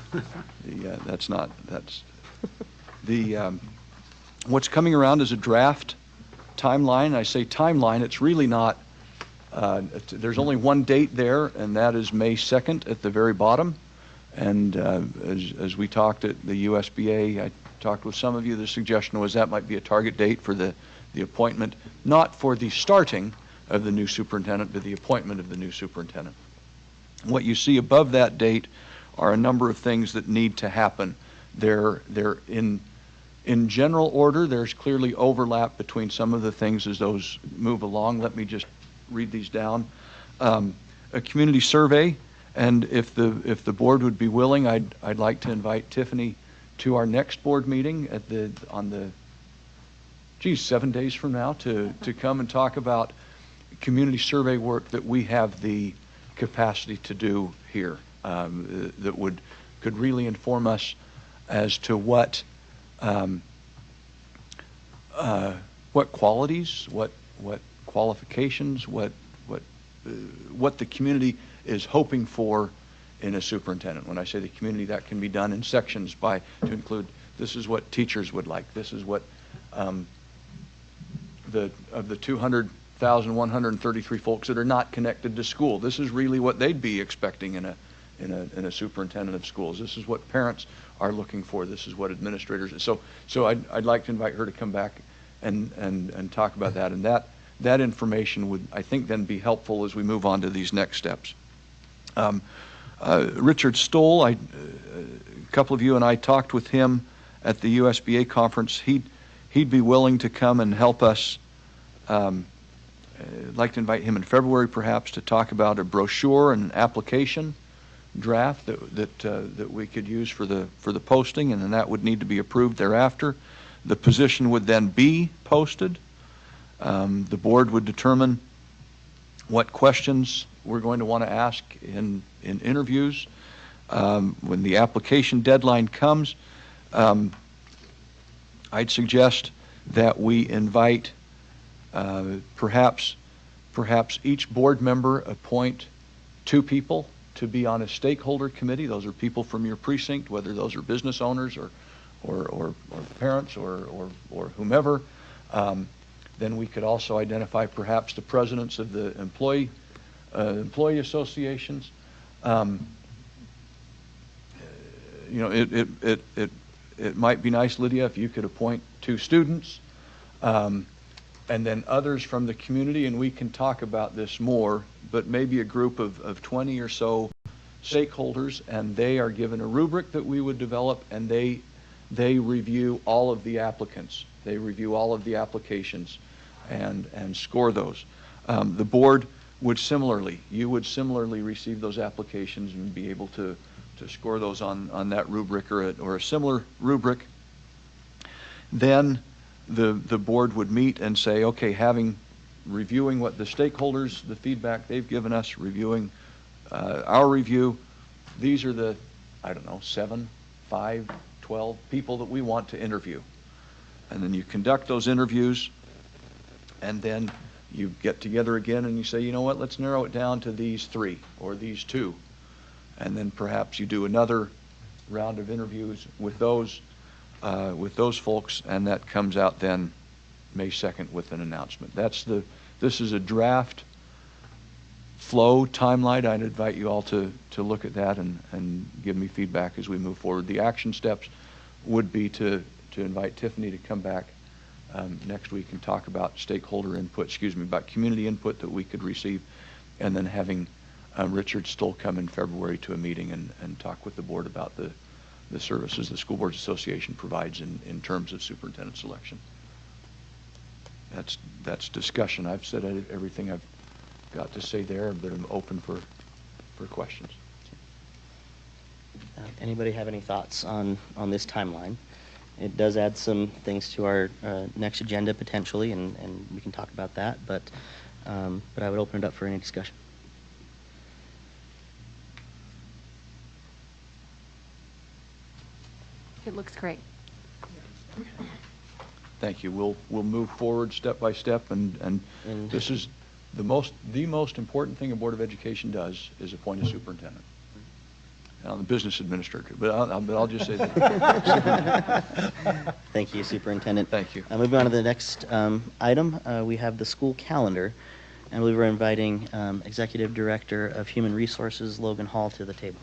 What's coming around is a draft timeline. I say timeline, it's really not, there's only one date there, and that is May 2nd at the very bottom. And as we talked at the USBA, I talked with some of you, the suggestion was that might be a target date for the appointment, not for the starting of the new superintendent, but the appointment of the new superintendent. What you see above that date are a number of things that need to happen. They're in general order. There's clearly overlap between some of the things as those move along. Let me just read these down. A community survey, and if the board would be willing, I'd like to invite Tiffany to our next board meeting on 7 days from now to come and talk about community survey work that we have the capacity to do here, that could really inform us as to what qualities, what qualifications, what the community is hoping for in a superintendent. When I say the community, that can be done in sections to include, this is what teachers would like, this is what of the 200,133 folks that are not connected to school, this is really what they'd be expecting in a superintendent of schools. This is what parents are looking for. This is what administrators. So I'd like to invite her to come back and talk about that. And that information would, I think, then be helpful as we move on to these next steps. Richard Stoll, a couple of you and I talked with him at the USBA conference. He'd be willing to come and help us. I'd like to invite him in February, perhaps, to talk about a brochure and an application draft that we could use for the posting, and then that would need to be approved thereafter. The position would then be posted. The board would determine what questions we're going to want to ask in interviews. When the application deadline comes, I'd suggest that we invite perhaps each board member appoint 2 people to be on a stakeholder committee. Those are people from your precinct, whether those are business owners or parents or whomever. Then we could also identify perhaps the presidents of the employee associations. It might be nice, Lydia, if you could appoint 2 students, and then others from the community, and we can talk about this more, but maybe a group of 20 or so stakeholders, and they are given a rubric that we would develop, and they review all of the applicants. They review all of the applications and score those. The board would similarly receive those applications and be able to score those on that rubric or a similar rubric. Then the board would meet and say, okay, reviewing what the stakeholders, the feedback they've given us, reviewing our review, these are the, I don't know, 7, 5, 12 people that we want to interview. And then you conduct those interviews, and then you get together again and you say, you know what, let's narrow it down to these 3 or these 2. And then perhaps you do another round of interviews with those folks, and that comes out then May 2nd with an announcement. This is a draft flow timeline. I'd invite you all to look at that and give me feedback as we move forward. The action steps would be to invite Tiffany to come back next week and talk about about community input that we could receive, and then having Richard Stoll come in February to a meeting and talk with the board about the services the School Boards Association provides in terms of superintendent selection. That's discussion. I've said everything I've got to say there, but I'm open for questions.
Anybody have any thoughts on this timeline? It does add some things to our next agenda potentially, and we can talk about that, but I would open it up for any discussion.
It looks great.
Thank you. We'll move forward step by step, and this is the most important thing a Board of Education does is appoint a superintendent. I'm the business administrator, but I'll just say that.
Thank you, Superintendent.
Thank you.
Moving on to the next item, we have the school calendar, and we were inviting Executive Director of Human Resources, Logan Hall, to the table.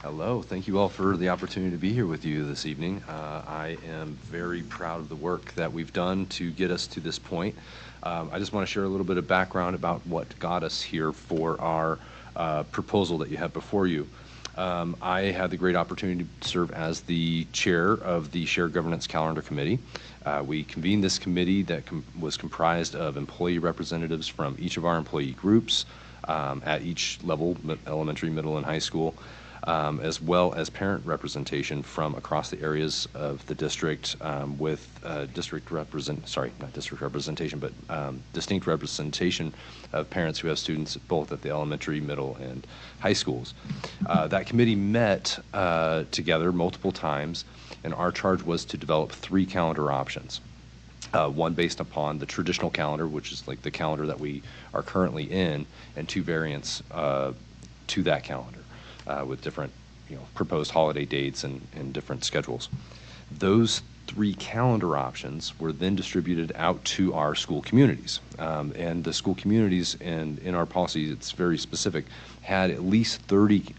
Hello, thank you all for the opportunity to be here with you this evening. I am very proud of the work that we've done to get us to this point. I just want to share a little bit of background about what got us here for our proposal that you have before you. I had the great opportunity to serve as the chair of the Shared Governance Calendar Committee. We convened this committee that was comprised of employee representatives from each of our employee groups at each level, elementary, middle, and high school. As well as parent representation from across the areas of the district with distinct representation of parents who have students both at the elementary, middle, and high schools. That committee met together multiple times, and our charge was to develop 3 calendar options. One based upon the traditional calendar, which is like the calendar that we are currently in, and 2 variants to that calendar. With different, proposed holiday dates and different schedules. Those 3 calendar options were then distributed out to our school communities. And the school communities, and in our policy, it's very specific, had at least 30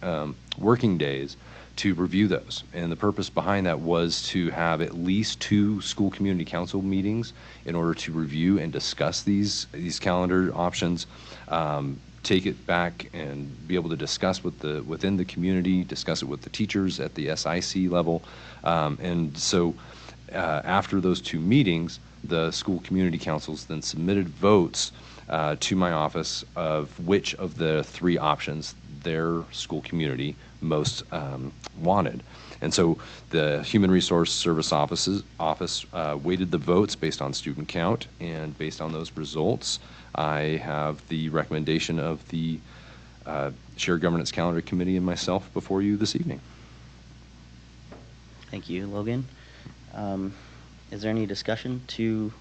working days to review those. And the purpose behind that was to have at least 2 school community council meetings in order to review and discuss these calendar options. Take it back and be able to discuss within the community, discuss it with the teachers at the SIC level. And so after those 2 meetings, the school community councils then submitted votes to my office of which of the 3 options their school community most wanted. And so the Human Resource Service Office weighted the votes based on student count, and based on those results, I have the recommendation of the Shared Governance Calendar Committee and myself before you this evening.
Thank you, Logan. Is there any discussion to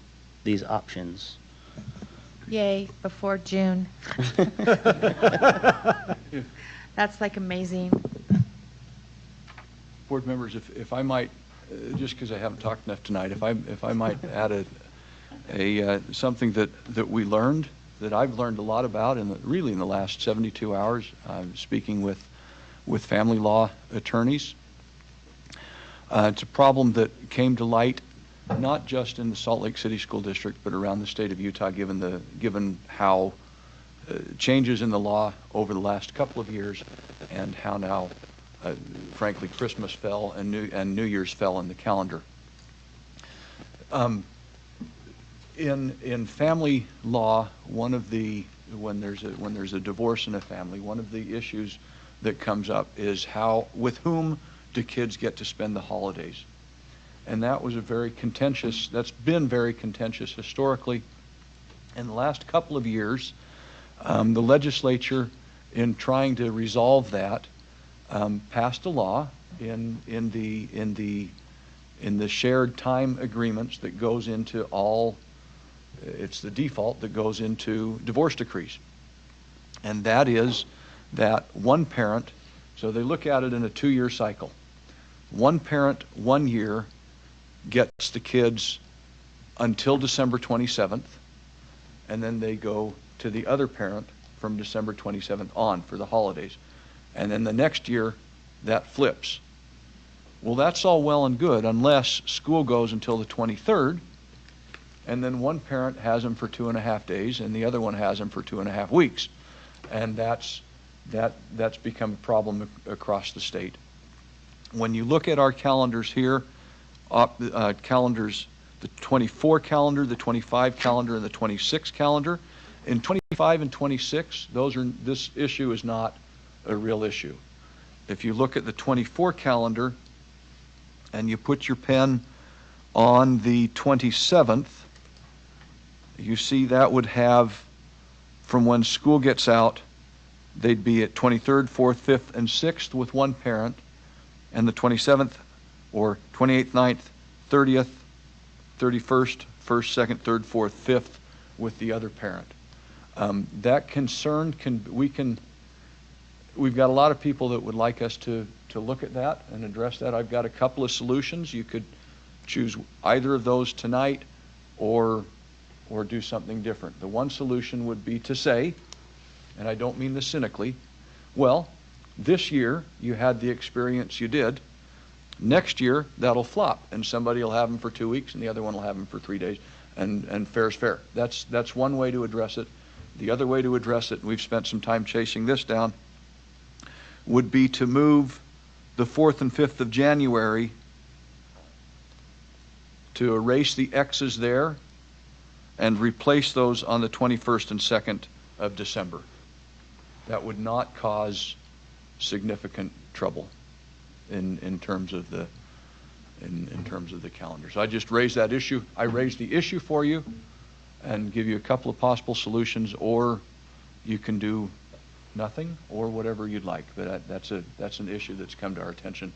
these options?
Yay, before June. That's like amazing.
Board members, if I might, just because I haven't talked enough tonight, if I might add something that we learned, that I've learned a lot about really in the last 72 hours, speaking with family law attorneys. It's a problem that came to light not just in the Salt Lake City School District, but around the state of Utah, given how changes in the law over the last couple of years, and how now, frankly, Christmas fell and New Year's fell in the calendar. In family law, when there's a divorce in a family, one of the issues that comes up is with whom do kids get to spend the holidays? And that was that's been very contentious historically. In the last couple of years, the legislature, in trying to resolve that, passed a law in the shared time agreements that goes into it's the default that goes into divorce decrees. And that is that one parent, so they look at it in a 2-year cycle. One parent, 1 year, gets the kids until December 27th, and then they go to the other parent from December 27th on for the holidays. And then the next year, that flips. Well, that's all well and good unless school goes until the 23rd, and then one parent has them for 2.5 days and the other one has them for 2.5 weeks. And that's become a problem across the state. When you look at our calendars here, calendars, the 24 calendar, the 25 calendar, and the 26 calendar, in 25 and 26, this issue is not a real issue. If you look at the 24 calendar and you put your pen on the 27th, you see that would have, from when school gets out, they'd be at 23rd, 4th, 5th, and 6th with one parent, and the 27th or 28th, 9th, 30th, 31st, 1st, 2nd, 3rd, 4th, 5th with the other parent. That concern we've got a lot of people that would like us to look at that and address that. I've got a couple of solutions. You could choose either of those tonight or do something different. The one solution would be to say, and I don't mean this cynically, well, this year you had the experience you did. Next year that'll flop and somebody will have them for 2 weeks and the other one will have them for 3 days, and fair's fair. That's one way to address it. The other way to address it, and we've spent some time chasing this down, would be to move the 4th and 5th of January, to erase the X's there and replace those on the 21st and 2nd of December. That would not cause significant trouble in terms of the calendar. So I just raised that issue. I raised the issue for you and give you a couple of possible solutions, or you can do nothing or whatever you'd like. But that's an issue that's come to our attention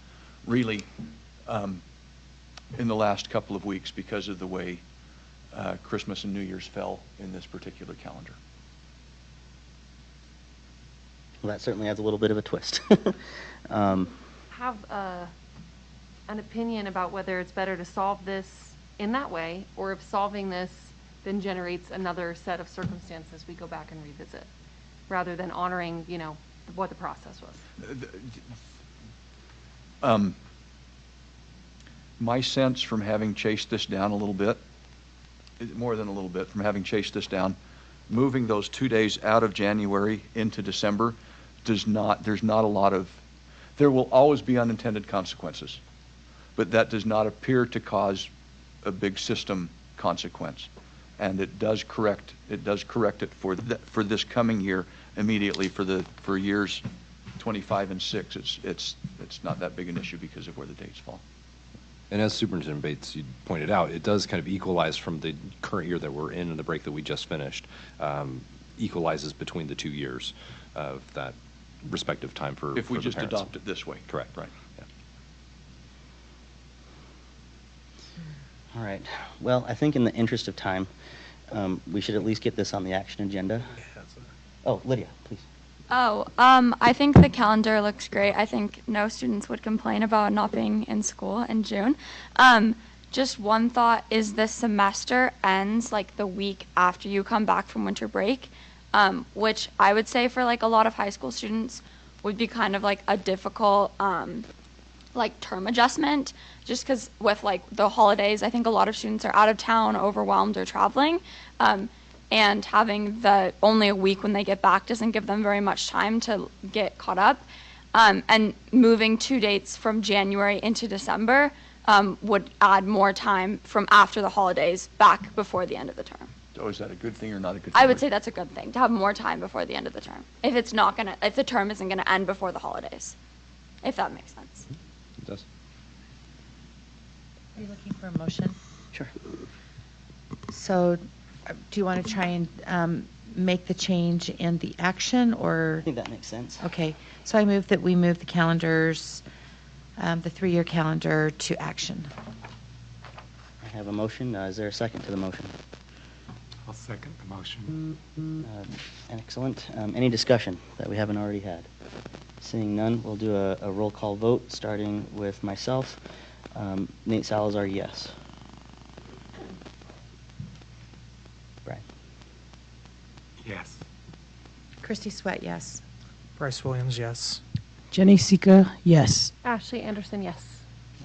really in the last couple of weeks because of the way Christmas and New Year's fell in this particular calendar.
Well, that certainly adds a little bit of a twist.
Have an opinion about whether it's better to solve this in that way, or if solving this then generates another set of circumstances we go back and revisit, rather than honoring, what the process was.
My sense from having chased this down a little bit, more than a little bit, from having chased this down, moving those 2 days out of January into December there's not a lot of, there will always be unintended consequences, but that does not appear to cause a big system consequence. And it does correct it for this coming year immediately for years 25 and 6. It's not that big an issue because of where the dates fall.
And as Superintendent Bates, you pointed out, it does kind of equalize from the current year that we're in and the break that we just finished, equalizes between the 2 years of that respective time for
if we
the
just
parents.
adopt it this way.
Correct.
Right.
Yeah.
All right. Well, I think in the interest of time, we should at least get this on the action agenda. Oh, Lydia, please.
I think the calendar looks great. I think no students would complain about not being in school in June. Just one thought is the semester ends like the week after you come back from winter break, which I would say for like a lot of high school students would be kind of like a difficult like term adjustment, just because with like the holidays, I think a lot of students are out of town, overwhelmed, or traveling. And having the only a week when they get back doesn't give them very much time to get caught up. And moving 2 dates from January into December would add more time from after the holidays back before the end of the term.
So is that a good thing or not a good thing?
I would say that's a good thing, to have more time before the end of the term. If the term isn't gonna end before the holidays, if that makes sense.
It does.
Are you looking for a motion?
Sure.
So, do you want to try and make the change in the action, or?
I think that makes sense.
Okay, so I move that we move the calendars, the 3-year calendar to action.
I have a motion. Is there a second to the motion?
I'll second the motion.
Excellent. Any discussion that we haven't already had? Seeing none, we'll do a roll call vote, starting with myself. Nate Salazar, yes. Brian?
Yes.
Christy Sweat, yes.
Bryce Williams, yes.
Jenny Sika, yes.
Ashley Anderson, yes.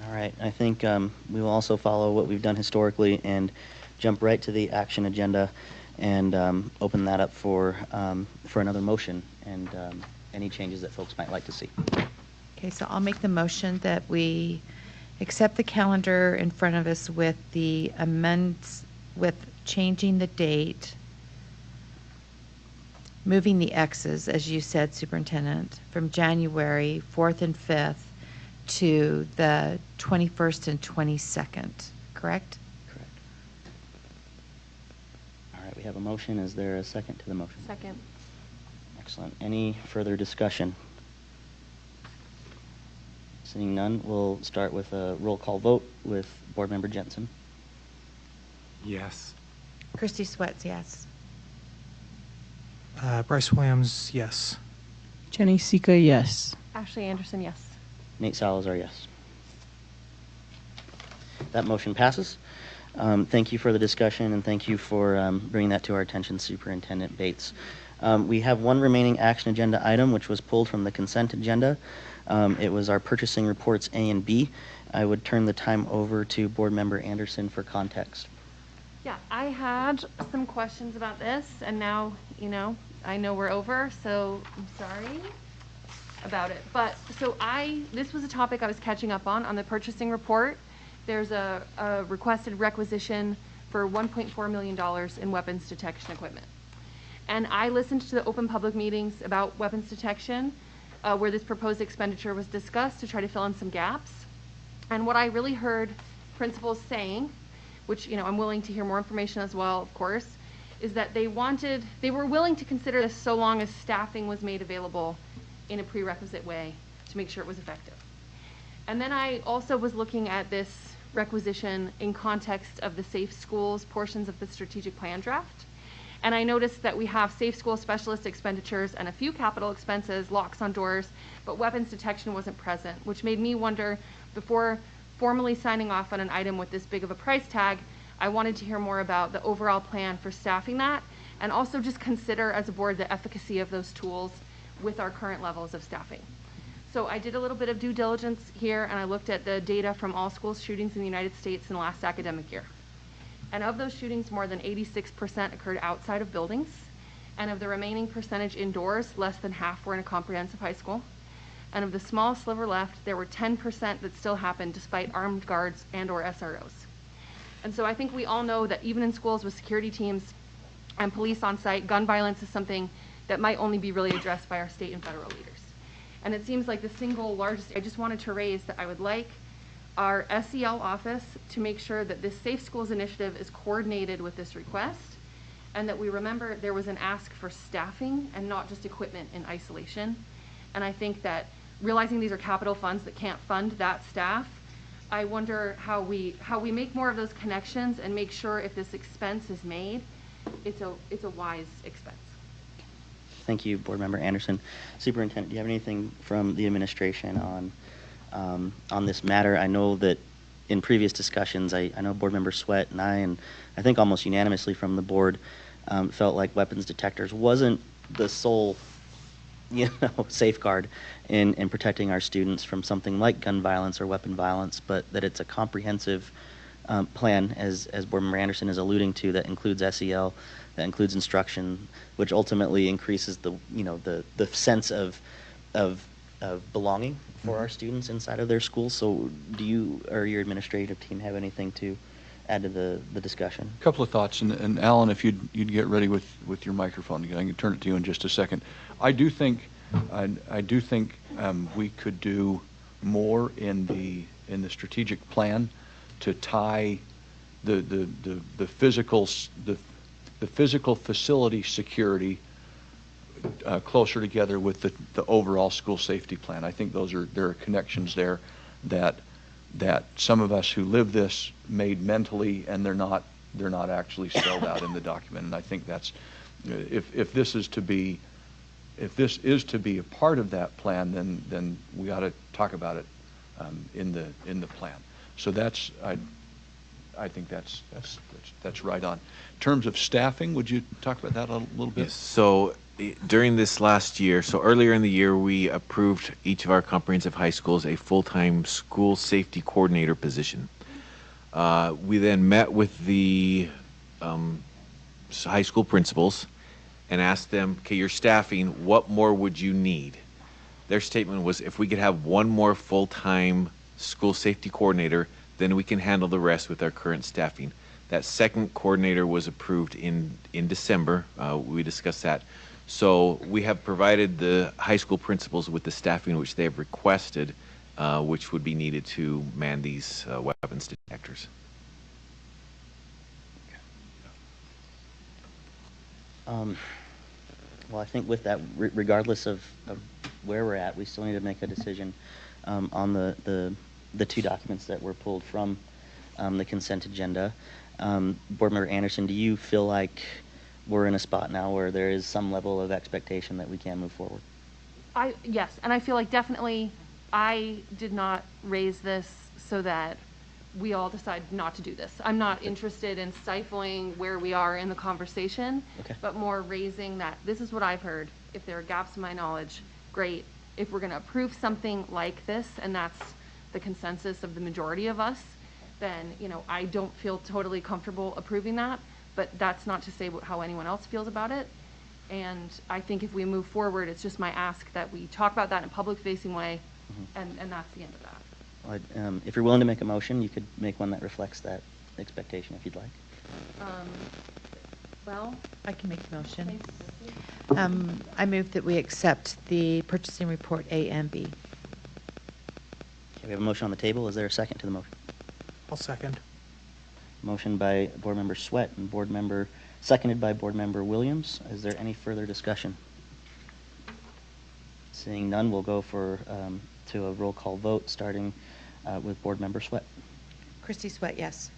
All right. I think we will also follow what we've done historically and jump right to the action agenda and open that up for another motion and any changes that folks might like to see.
Okay, so I'll make the motion that we accept the calendar in front of us with the amends, with changing the date, moving the X's, as you said, Superintendent, from January 4th and 5th to the 21st and 22nd, correct?
Correct. All right, we have a motion. Is there a second to the motion?
Second.
Excellent. Any further discussion? Seeing none, we'll start with a roll call vote with Board Member Jensen.
Yes.
Christy Sweats, yes.
Bryce Williams, yes.
Jenny Sika, yes.
Ashley Anderson, yes.
Nate Salazar, yes. That motion passes. Thank you for the discussion, and thank you for bringing that to our attention, Superintendent Bates. We have one remaining action agenda item, which was pulled from the consent agenda. It was our purchasing reports A and B. I would turn the time over to Board Member Anderson for context.
Yeah, I had some questions about this, and now, I know we're over, so I'm sorry about it. But, this was a topic I was catching up on the purchasing report. There's a requested requisition for $1.4 million in weapons detection equipment. And I listened to the open public meetings about weapons detection, where this proposed expenditure was discussed to try to fill in some gaps. And what I really heard principals saying, which, I'm willing to hear more information as well, of course, is that they were willing to consider this so long as staffing was made available in a prerequisite way to make sure it was effective. And then I also was looking at this requisition in context of the Safe Schools portions of the strategic plan draft. And I noticed that we have safe school specialist expenditures and a few capital expenses, locks on doors, but weapons detection wasn't present, which made me wonder, before formally signing off on an item with this big of a price tag, I wanted to hear more about the overall plan for staffing that, and also just consider as a board the efficacy of those tools with our current levels of staffing. So I did a little bit of due diligence here, and I looked at the data from all school shootings in the United States in the last academic year. And of those shootings, more than 86% occurred outside of buildings. And of the remaining percentage indoors, less than half were in a comprehensive high school. And of the small sliver left, there were 10% that still happened despite armed guards and or SROs. And so I think we all know that even in schools with security teams and police on site, gun violence is something that might only be really addressed by our state and federal leaders. And it seems like the single largest, I just wanted to raise that I would like our SEL office to make sure that this Safe Schools initiative is coordinated with this request, and that we remember there was an ask for staffing and not just equipment in isolation. And I think that realizing these are capital funds that can't fund that staff, I wonder how we make more of those connections and make sure if this expense is made, it's a wise expense.
Thank you, Board Member Anderson. Superintendent, do you have anything from the administration on this matter? I know that in previous discussions, I know Board Member Sweat and I think almost unanimously from the board, felt like weapons detectors wasn't the sole, safeguard in protecting our students from something like gun violence or weapon violence, but that it's a comprehensive plan, as Board Member Anderson is alluding to, that includes SEL, that includes instruction, which ultimately increases the sense of belonging for our students inside of their schools. So do you or your administrative team have anything to add to the discussion.
A couple of thoughts, and Alan, if you'd get ready with your microphone, I can turn it to you in just a second. I do think we could do more in the strategic plan to tie the physical facility security closer together with the overall school safety plan. I think there are connections there that some of us who live this made mentally, and they're not actually spelled out in the document. And I think that's if this is to be a part of that plan, then we ought to talk about it in the plan. So I think that's right on. In terms of staffing, would you talk about that a little bit?
Yes. So during this last year, so earlier in the year, we approved each of our comprehensive high schools a full-time school safety coordinator position. We then met with the high school principals and asked them, okay, you're staffing, what more would you need? Their statement was, if we could have one more full-time school safety coordinator, then we can handle the rest with our current staffing. That second coordinator was approved in December. We discussed that. So we have provided the high school principals with the staffing which they have requested, which would be needed to man these weapons detectors.
Well, I think with that, regardless of where we're at, we still need to make a decision on the two documents that were pulled from the consent agenda. Board Member Anderson, do you feel like we're in a spot now where there is some level of expectation that we can move forward?
Yes, and I feel like definitely I did not raise this so that we all decide not to do this. I'm not interested in stifling where we are in the conversation, but more raising that this is what I've heard. If there are gaps in my knowledge, great. If we're going to approve something like this, and that's the consensus of the majority of us, then, you know, I don't feel totally comfortable approving that, but that's not to say how anyone else feels about it. And I think if we move forward, it's just my ask that we talk about that in a public-facing way, and that's the end of that.
Well, if you're willing to make a motion, you could make one that reflects that expectation if you'd like.
Well,
I can make the motion. I move that we accept the purchasing report A and B.
Okay, we have a motion on the table. Is there a second to the motion?
I'll second.
Motion by Board Member Sweat and seconded by Board Member Williams. Is there any further discussion? Seeing none, we'll go to a roll call vote, starting with Board Member Sweat.
Christy Sweat, yes.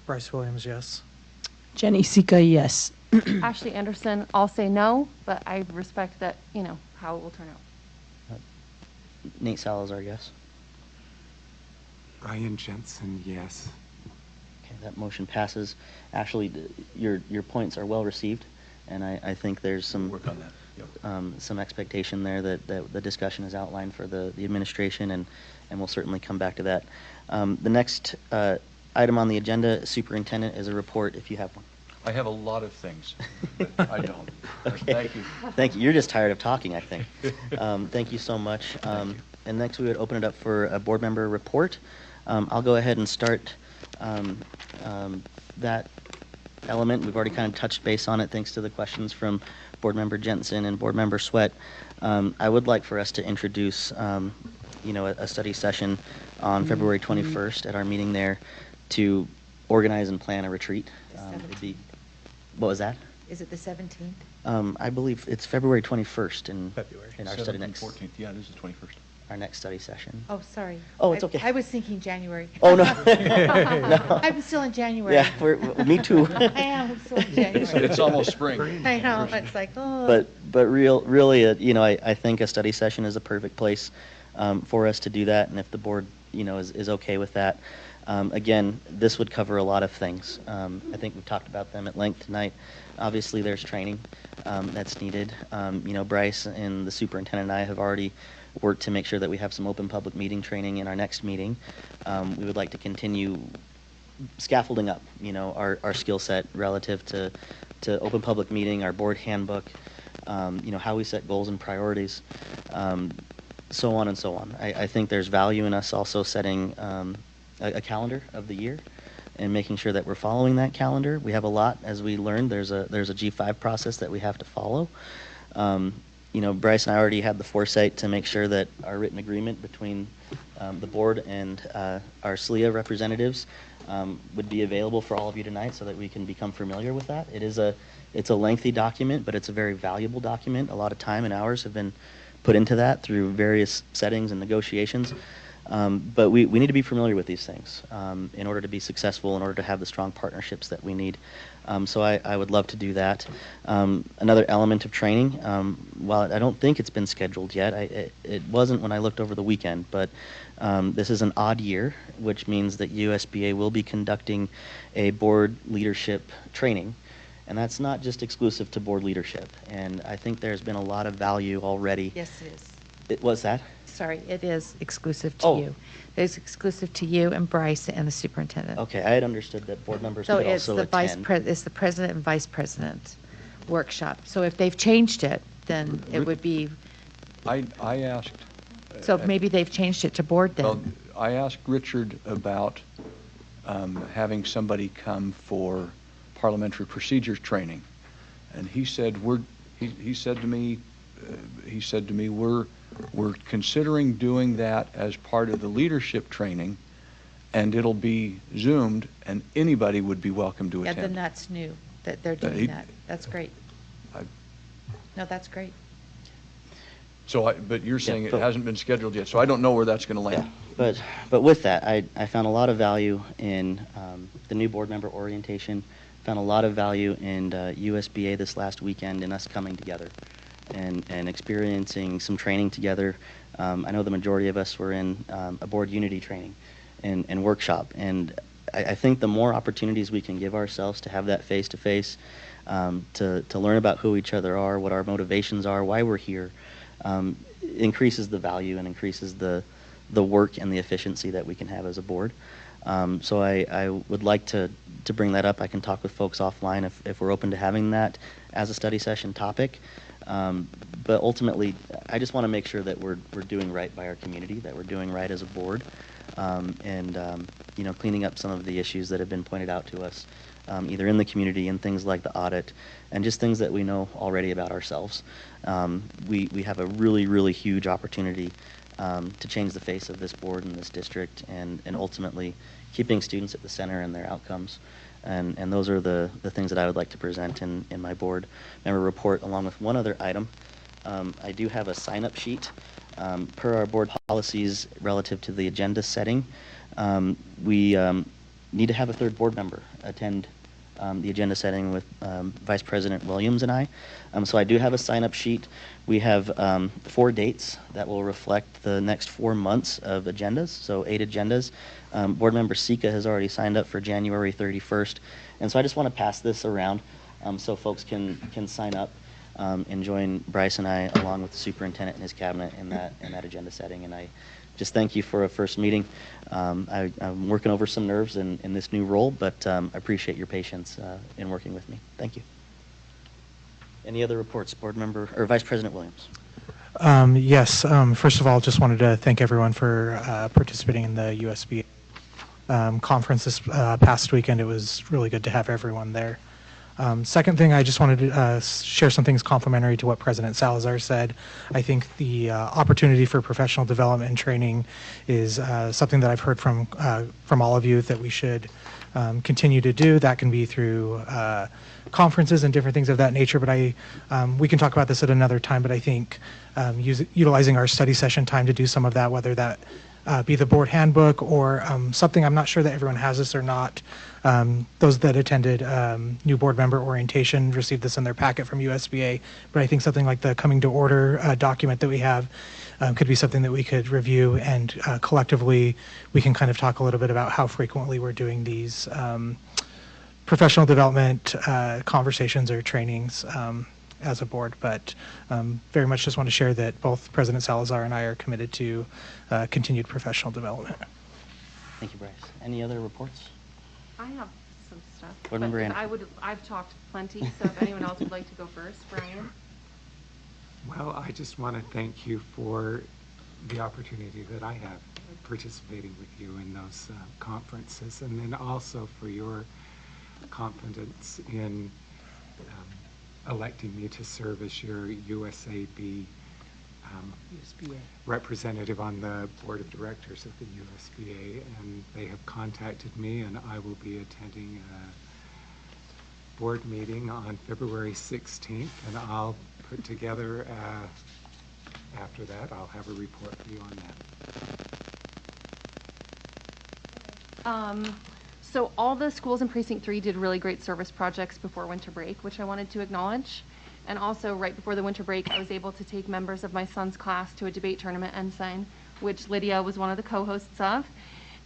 Bryce Williams, yes.
Jenny Sika, yes.
Ashley Anderson, I'll say no, but I respect that, you know, how it will turn out.
Nate Salazar, yes.
Brian Jensen, yes.
Okay, that motion passes. Ashley, your points are well received, and I think there's some
work on that. Yep.
Some expectation there that the discussion is outlined for the administration, and we'll certainly come back to that. The next item on the agenda, Superintendent, is a report if you have one.
I have a lot of things, but I don't.
Okay.
Thank you.
Thank you. You're just tired of talking, I think. Thank you so much. And next we would open it up for a board member report. I'll go ahead and start that element. We've already kind of touched base on it thanks to the questions from Board Member Jensen and Board Member Sweat. I would like for us to introduce a study session on February 21st at our meeting there to organize and plan a retreat. What was that?
Is it the 17th?
I believe it's February 21st in our study
17th,
next.
14th. Yeah, it is the 21st.
Our next study session.
Oh, sorry.
Oh, it's okay.
I was thinking January.
Oh, no.
No. I'm still in January.
Yeah, me too.
I am. I'm still in January.
It's almost spring.
I know. It's like, oh.
But really, I think a study session is a perfect place for us to do that, and if the board, is okay with that. Again, this would cover a lot of things. I think we've talked about them at length tonight. Obviously, there's training that's needed. Bryce and the superintendent and I have already worked to make sure that we have some open public meeting training in our next meeting. We would like to continue scaffolding up, our skill set relative to open public meeting, our board handbook, how we set goals and priorities, so on and so on. I think there's value in us also setting a calendar of the year and making sure that we're following that calendar. We have a lot, as we learned, there's a G5 process that we have to follow. You know, Bryce and I already had the foresight to make sure that our written agreement between the board and our SLEA representatives would be available for all of you tonight so that we can become familiar with that. It's a lengthy document, but it's a very valuable document. A lot of time and hours have been put into that through various settings and negotiations. But we need to be familiar with these things in order to be successful, in order to have the strong partnerships that we need. So I would love to do that. Another element of training, while I don't think it's been scheduled yet, it wasn't when I looked over the weekend, but this is an odd year, which means that USBA will be conducting a board leadership training. And that's not just exclusive to board leadership. And I think there's been a lot of value already.
Yes, it is.
It was that?
Sorry, it is exclusive to you. It's exclusive to you and Bryce and the superintendent.
Okay, I had understood that board members
So
could
it's
also
the
attend.
it's the president and vice president workshop. So if they've changed it, then it would be,
I asked.
so maybe they've changed it to board then.
Well, I asked Richard about having somebody come for parliamentary procedures training, and he said he said to me we're considering doing that as part of the leadership training, and it'll be Zoomed, and anybody would be welcome to
Yeah,
attend.
then that's new, that they're doing that. That's great. No, that's great.
So, but you're saying it
but-
hasn't been scheduled yet, so I don't know where that's going to land.
But with that, I found a lot of value in the new board member orientation, found a lot of value in USBA this last weekend and us coming together and experiencing some training together. I know the majority of us were in a board unity training and workshop, and I think the more opportunities we can give ourselves to have that face-to-face, to learn about who each other are, what our motivations are, why we're here, increases the value and increases the work and the efficiency that we can have as a board. So I would like to bring that up. I can talk with folks offline if we're open to having that as a study session topic. But ultimately, I just want to make sure that we're doing right by our community, that we're doing right as a board, and you know, cleaning up some of the issues that have been pointed out to us, either in the community and things like the audit, and just things that we know already about ourselves. We have a really huge opportunity to change the face of this board and this district, and ultimately keeping students at the center and their outcomes. And those are the things that I would like to present in my board member report, along with one other item. I do have a sign-up sheet. Per our board policies relative to the agenda setting, we need to have a third board member attend the agenda setting with Vice President Williams and I. So I do have a sign-up sheet. We have 4 dates that will reflect the next 4 months of agendas, so 8 agendas. Board member Sika has already signed up for January 31st. And so I just want to pass this around so folks can sign up and join Bryce and I, along with the superintendent and his cabinet, in that agenda setting. And I just thank you for a first meeting. I'm working over some nerves in this new role, but I appreciate your patience in working with me. Thank you. Any other reports, board member or Vice President Williams?
Yes. First of all, just wanted to thank everyone for participating in the USB conference this past weekend. It was really good to have everyone there. Second thing, I just wanted to share some things complimentary to what President Salazar said. I think the opportunity for professional development and training is something that I've heard from all of you that we should continue to do. That can be through conferences and different things of that nature, but we can talk about this at another time, but I think utilizing our study session time to do some of that, whether that be the board handbook or something, I'm not sure that everyone has this or not. Those that attended new board member orientation received this in their packet from USBA, but I think something like the coming to order document that we have could be something that we could review, and collectively we can kind of talk a little bit about how frequently we're doing these professional development conversations or trainings as a board. But very much just want to share that both President Salazar and I are committed to continued professional development.
Thank you, Bryce. Any other reports?
I have some stuff.
Board Member
but
Anderson.
I've talked plenty, so if anyone else would like to go first, Brian.
Well, I just want to thank you for the opportunity that I have participating with you in those conferences, and then also for your confidence in electing me to serve as your USAB
USBA.
representative on the board of directors of the USBA, and they have contacted me, and I will be attending a board meeting on February 16th, and I'll put together, after that, I'll have a report for you on that.
So all the schools in Precinct 3 did really great service projects before winter break, which I wanted to acknowledge. And also, right before the winter break, I was able to take members of my son's class to a debate tournament, Ensign, which Lydia was one of the co-hosts of.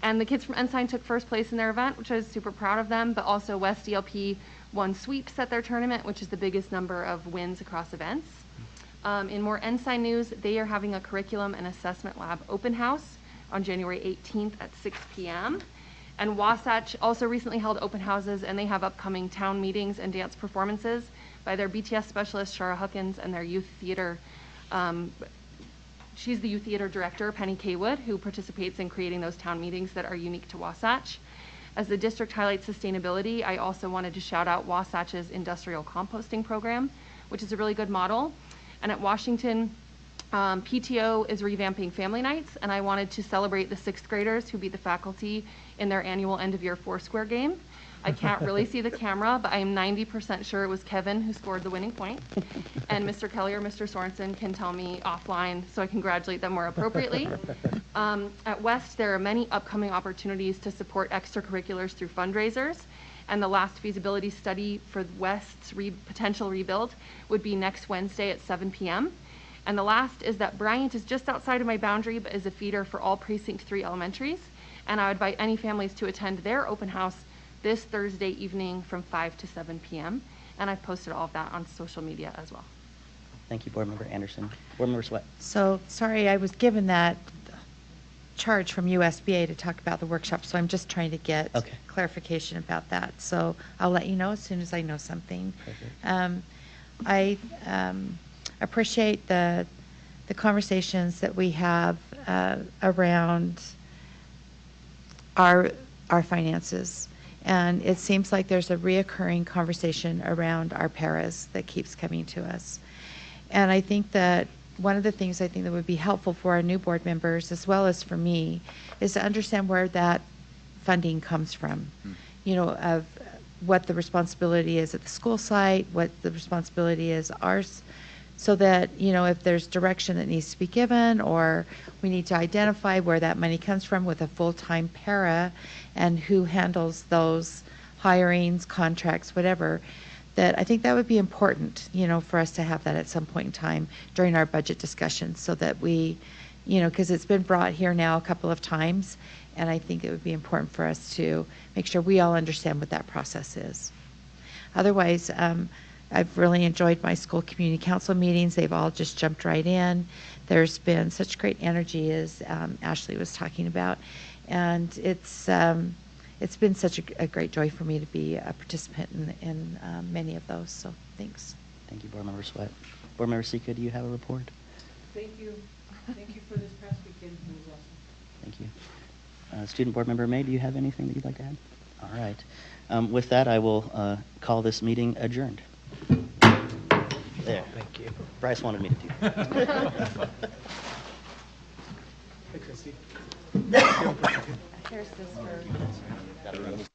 And the kids from Ensign took first place in their event, which I was super proud of them, but also West DLP won sweeps at their tournament, which is the biggest number of wins across events. In more Ensign news, they are having a curriculum and assessment lab open house on January 18th at 6 p.m. And Wasatch also recently held open houses, and they have upcoming town meetings and dance performances by their BTS specialist, Shara Huckins, and their youth theater. She's the youth theater director, Penny Kaywood, who participates in creating those town meetings that are unique to Wasatch. As the district highlights sustainability, I also wanted to shout out Wasatch's industrial composting program, which is a really good model. And at Washington, PTO is revamping family nights, and I wanted to celebrate the 6th graders who beat the faculty in their annual end-of-year Foursquare game. I can't really see the camera, but I am 90% sure it was Kevin who scored the winning point. And Mr. Kelly or Mr. Sorensen can tell me offline so I congratulate them more appropriately. At West, there are many upcoming opportunities to support extracurriculars through fundraisers. And the last feasibility study for West's potential rebuild would be next Wednesday at 7 p.m. And the last is that Bryant is just outside of my boundary, but is a feeder for all Precinct 3 elementaries. And I would invite any families to attend their open house this Thursday evening from 5 to 7 p.m. And I've posted all of that on social media as well.
Thank you, Board Member Anderson. Board Member Sweat.
So, sorry, I was given that charge from USBA to talk about the workshop, so I'm just trying to get clarification about that. So I'll let you know as soon as I know something. I appreciate the conversations that we have around our finances. And it seems like there's a reoccurring conversation around our paras that keeps coming to us. And I think that one of the things I think that would be helpful for our new board members, as well as for me, is to understand where that funding comes from. You know, of what the responsibility is at the school site, what the responsibility is ours, so that, you know, if there's direction that needs to be given, or we need to identify where that money comes from with a full-time para and who handles those hirings, contracts, whatever, that I think that would be important, you know, for us to have that at some point in time during our budget discussions, so that we, you know, because it's been brought here now a couple of times, and I think it would be important for us to make sure we all understand what that process is. Otherwise, I've really enjoyed my school community council meetings. They've all just jumped right in. There's been such great energy, as Ashley was talking about, and it's been such a great joy for me to be a participant in many of those. So thanks.
Thank you, Board Member Sweat. Board Member Sika, do you have a report?
Thank you. Thank you for this past weekend. It was awesome.
Thank you. Student Board Member May, do you have anything that you'd like to add? All right. With that, I will call this meeting adjourned. There.
Thank you.
Bryce wanted me to do that.
Hey, Christy.
Here's this for...